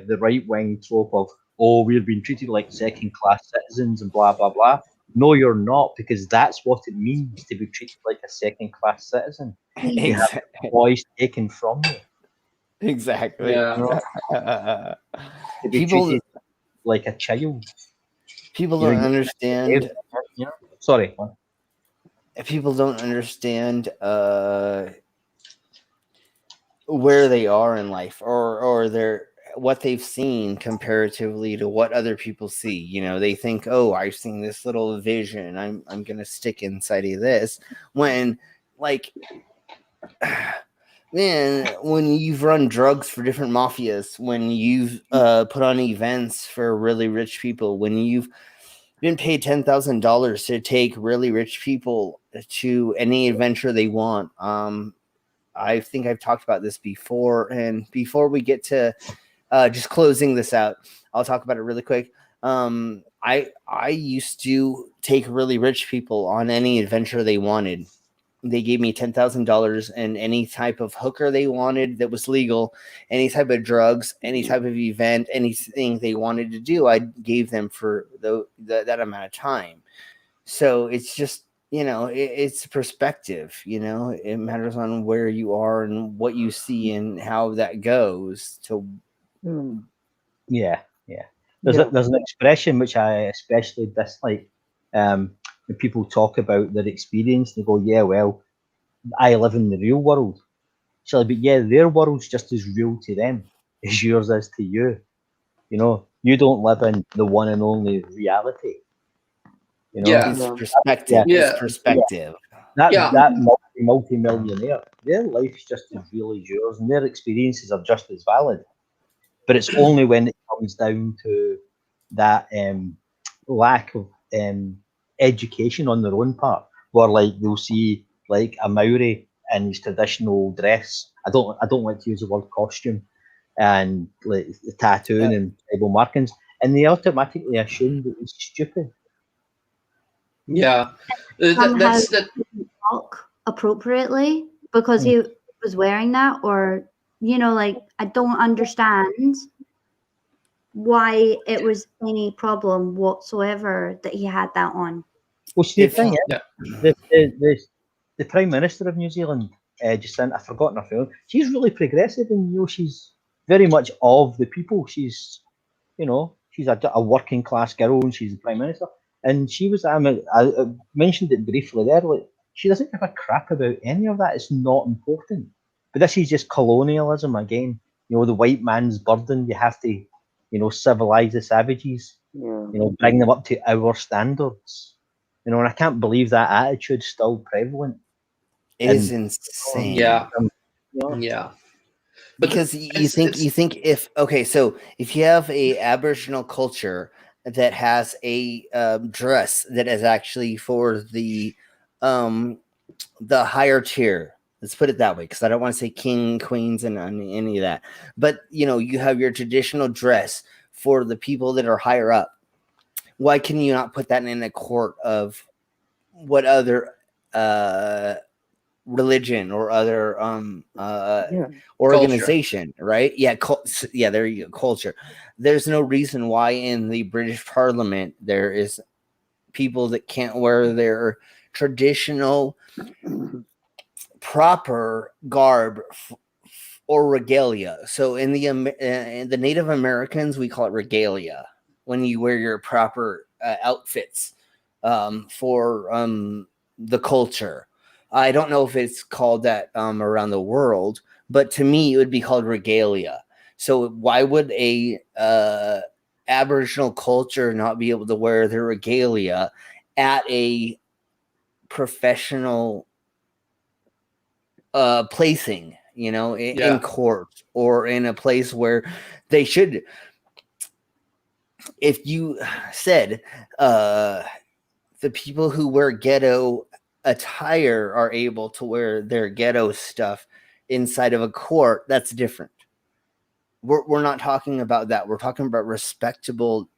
the right wing trope of, oh, we're being treated like second class citizens and blah blah blah. No, you're not, because that's what it means to be treated like a second class citizen. You have your voice taken from you. Exactly. Yeah. You know? To be People treated like a child. people You know, don't you- understand. you know? Sorry. What? People don't understand where they are in life, or their what they've seen comparatively to what other people see. You know, they think, oh, I've seen this little vision, I'm gonna stick inside of this, when like man, when you've run drugs for different mafias, when you've put on events for really rich people, when you've been paid $10,000 to take really rich people to any adventure they want. I think I've talked about this before, and before we get to just closing this out, I'll talk about it really quick. I used to take really rich people on any adventure they wanted. They gave me $10,000 and any type of hooker they wanted that was legal, any type of drugs, any type of event, anything they wanted to do, I gave them for that amount of time. So it's just, you know, it's perspective. You know, it matters on where you are and what you see and how that goes to. Yeah. There's Yeah. there's an expression which I especially dislike. When people talk about their experience, they go, "Yeah, well, I live in the real world." So, but yeah, their world's just as real to them as yours is to you. You know, you don't live in the one and only reality. You know, Yeah. It's perspective. Yeah. It's perspective. That Yeah. that multi-millionaire, their life's just as real as yours, and their experiences are just as valid. But it's only when it comes down to that lack of education on their own part, where like they'll see like a Maori in his traditional dress. I don't like to use the word costume, and like the tattooing and tribal markings, and they automatically assume that it's stupid. Yeah. Somehow That's that. didn't talk appropriately because he was wearing that, or you know, like I don't understand why it was any problem whatsoever that he had that on. Well, see, the If thing you- is, the Prime Minister of New Zealand, Jacinda, I've forgotten her name. She's really progressive, and you know, she's very much of the people. She's, you know, she's a working class girl, and she's the Prime Minister. And she was, I mentioned it briefly there. Like, she doesn't give a crap about any of that. It's not important. But this is just colonialism again. You know, the white man's burden. You have to, you know, civilize the savages. Yeah. You know, bring them up to our standards. You know, and I can't believe that attitude's still prevalent. It is And- insane. Yeah. Yeah. Yeah. But Because you think if okay, so if you have a Aboriginal culture that has a dress that is actually for the higher tier, let's put it that way, because I don't want to say king, queens, and any of that, but you know, you have your traditional dress for the people that are higher up. Why can you not put that in a court of what other religion or other organization, right? Yeah, yeah, there you go, culture. There's no reason why in the British Parliament there is people that can't wear their traditional proper garb or regalia. So in the Native Americans, we call it regalia, when you wear your proper outfits for the culture. I don't know if it's called that around the world, but to me, it would be called regalia. So why would a Aboriginal culture not be able to wear their regalia at a professional placing, you know, in court or in a place where they should? If you said the people who wear ghetto attire are able to wear their ghetto stuff inside of a court, that's different. We're not talking about that. We're talking about respectable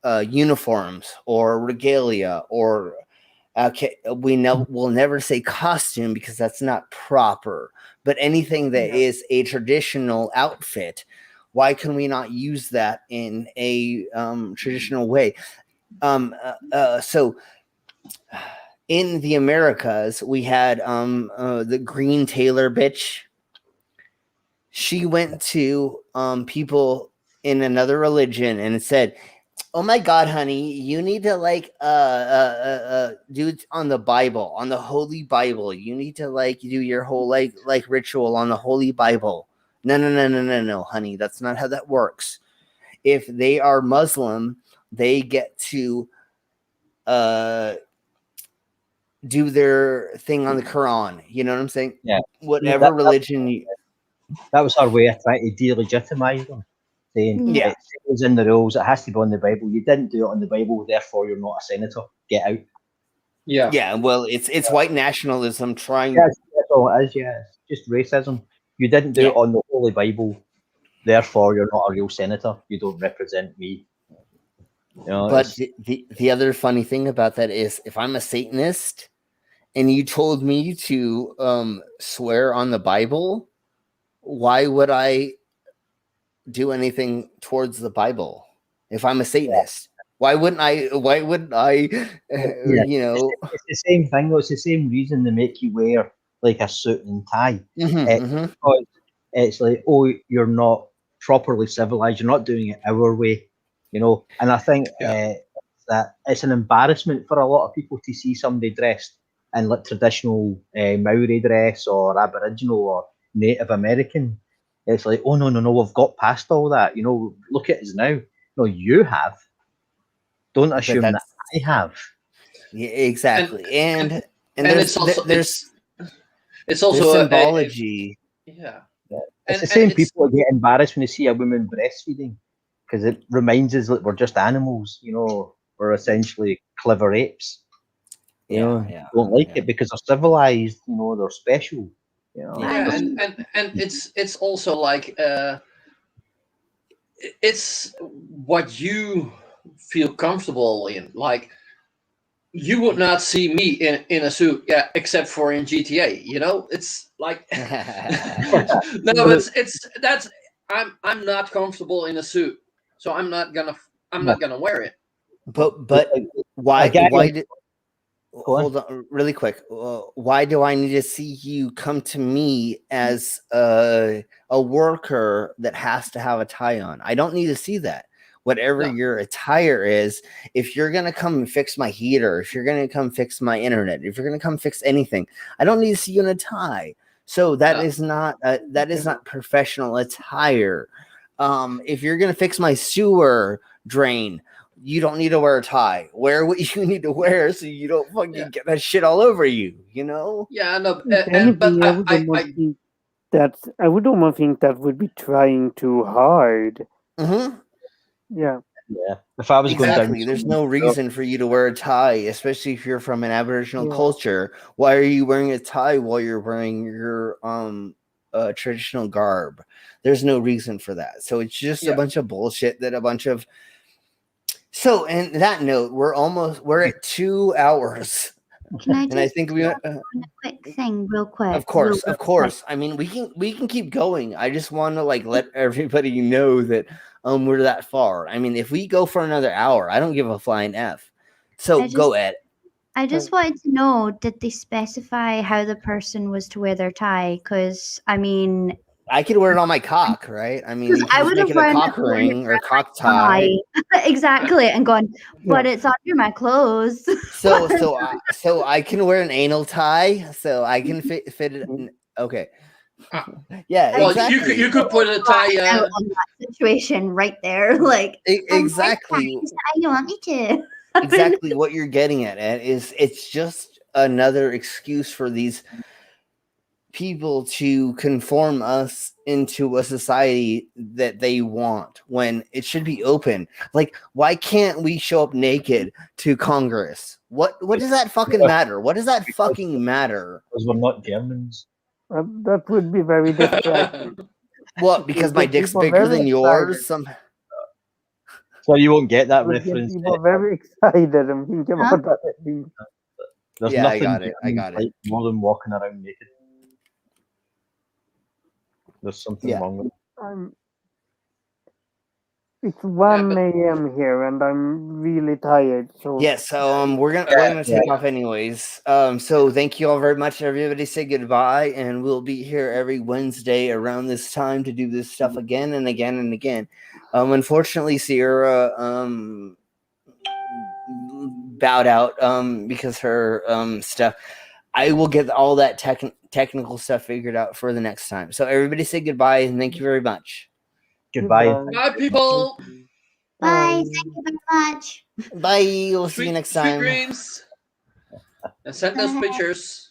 uniforms or regalia or Okay, we'll never say costume because that's not proper. But anything that is a traditional outfit, why can we not use that in a traditional way? So in the Americas, we had the Green Tailor bitch. She went to people in another religion and said, "Oh my God, honey, you need to do it on the Bible, on the Holy Bible. You need to do your whole like ritual on the Holy Bible." No, honey, that's not how that works. If they are Muslim, they get to do their thing on the Quran. You know what I'm saying? Yeah. Whatever religion. That was her way of trying to delegitimize them, saying it was in the rules. It has to be on the Bible. You didn't do it on the Bible, therefore you're not a senator. Get out. Yeah. Well, it's white nationalism trying. Yes, that's all it is. Yeah, it's just racism. You didn't do it on the Holy Bible, therefore you're not a real senator. You don't represent me. You know, but the other funny thing about that is, if I'm a Satanist and you told me to swear on the Bible, why would I do anything towards the Bible? If I'm a Satanist, why wouldn't I? You know, it's the same thing. Though. It's the same reason they make you wear like a suit and tie. Because it's like, oh, you're not properly civilized. You're not doing it our way, you know. And I think that it's an embarrassment for a lot of people to see somebody dressed in like traditional Maori dress or Aboriginal or Native American. It's like, oh no, we've got past all that. You know, look at us now. No, you have. Don't assume that I have. Yeah, exactly. And it's also it's also symbology. It's the same people that get embarrassed when they see a woman breastfeeding, because it reminds us that we're just animals. You know, we're essentially clever apes. You know, don't like it because they're civilized. You know, they're special. You know, and it's also like it's what you feel comfortable in. Like, you would not see me in a suit, except for in GTA. You know, it's like no, that's I'm not comfortable in a suit, so I'm not gonna wear it. But why did? Hold on, really quick. Why do I need to see you come to me as a worker that has to have a tie on? I don't need to see that. Whatever your attire is, if you're gonna come and fix my heater, if you're gonna come fix my internet, if you're gonna come fix anything, I don't need to see you in a tie. So that is not professional attire. If you're gonna fix my sewer drain, you don't need to wear a tie. Wear what you need to wear so you don't fucking get that shit all over you, you know? Yeah, no, I would almost think that would be trying too hard. Yeah. Yeah. If I was exactly, going there's no reason for you to wear a tie, especially if you're from an Aboriginal culture. Why are you wearing a tie while you're wearing your traditional garb? There's no reason for that. So it's just a bunch of bullshit that a bunch of. So, and that note, we're at 2 hours. Can I think we a quick thing real quick? Of course. I mean, we can keep going. I just want to let everybody know that we're that far. I mean, if we go for another hour, I don't give a flying F. So go Ed. I just wanted to know, did they specify how the person was to wear their tie? Because I mean, I could wear it on my cock, right? I mean, you I can would just make have it a cock ring or cock tie. Exactly, and gone, but it's under my clothes. So I can wear an anal tie, so I can fit it. Okay. Yeah, well, exactly. you could put a tie on that situation right there, like exactly. You want me to? Exactly what you're getting at, Ed, is it's just another excuse for these people to conform us into a society that they want when it should be open. Like, why can't we show up naked to Congress? What does that fucking matter? What does that fucking matter? Because we're not Germans. That would be very distracting. What? Because my dick's bigger than yours? So you won't get that Would get reference. people very excited and think about that. There's Yeah, I nothing got it. I got it. like more than walking around naked. There's something Yeah. wrong with it. It's 1 a.m. here, and I'm really tired. So Yes, so we're gonna take off anyways. So thank you all very much. Everybody say goodbye, and we'll be here every Wednesday around this time to do this stuff again and again and again. Unfortunately, Siara bowed out because her stuff. I will get all that technical stuff figured out for the next time. So everybody say goodbye and thank you very much. Goodbye. Bye, people. Bye. Thank you very much. Bye. We'll see you next Sweet time. dreams. And send us pictures.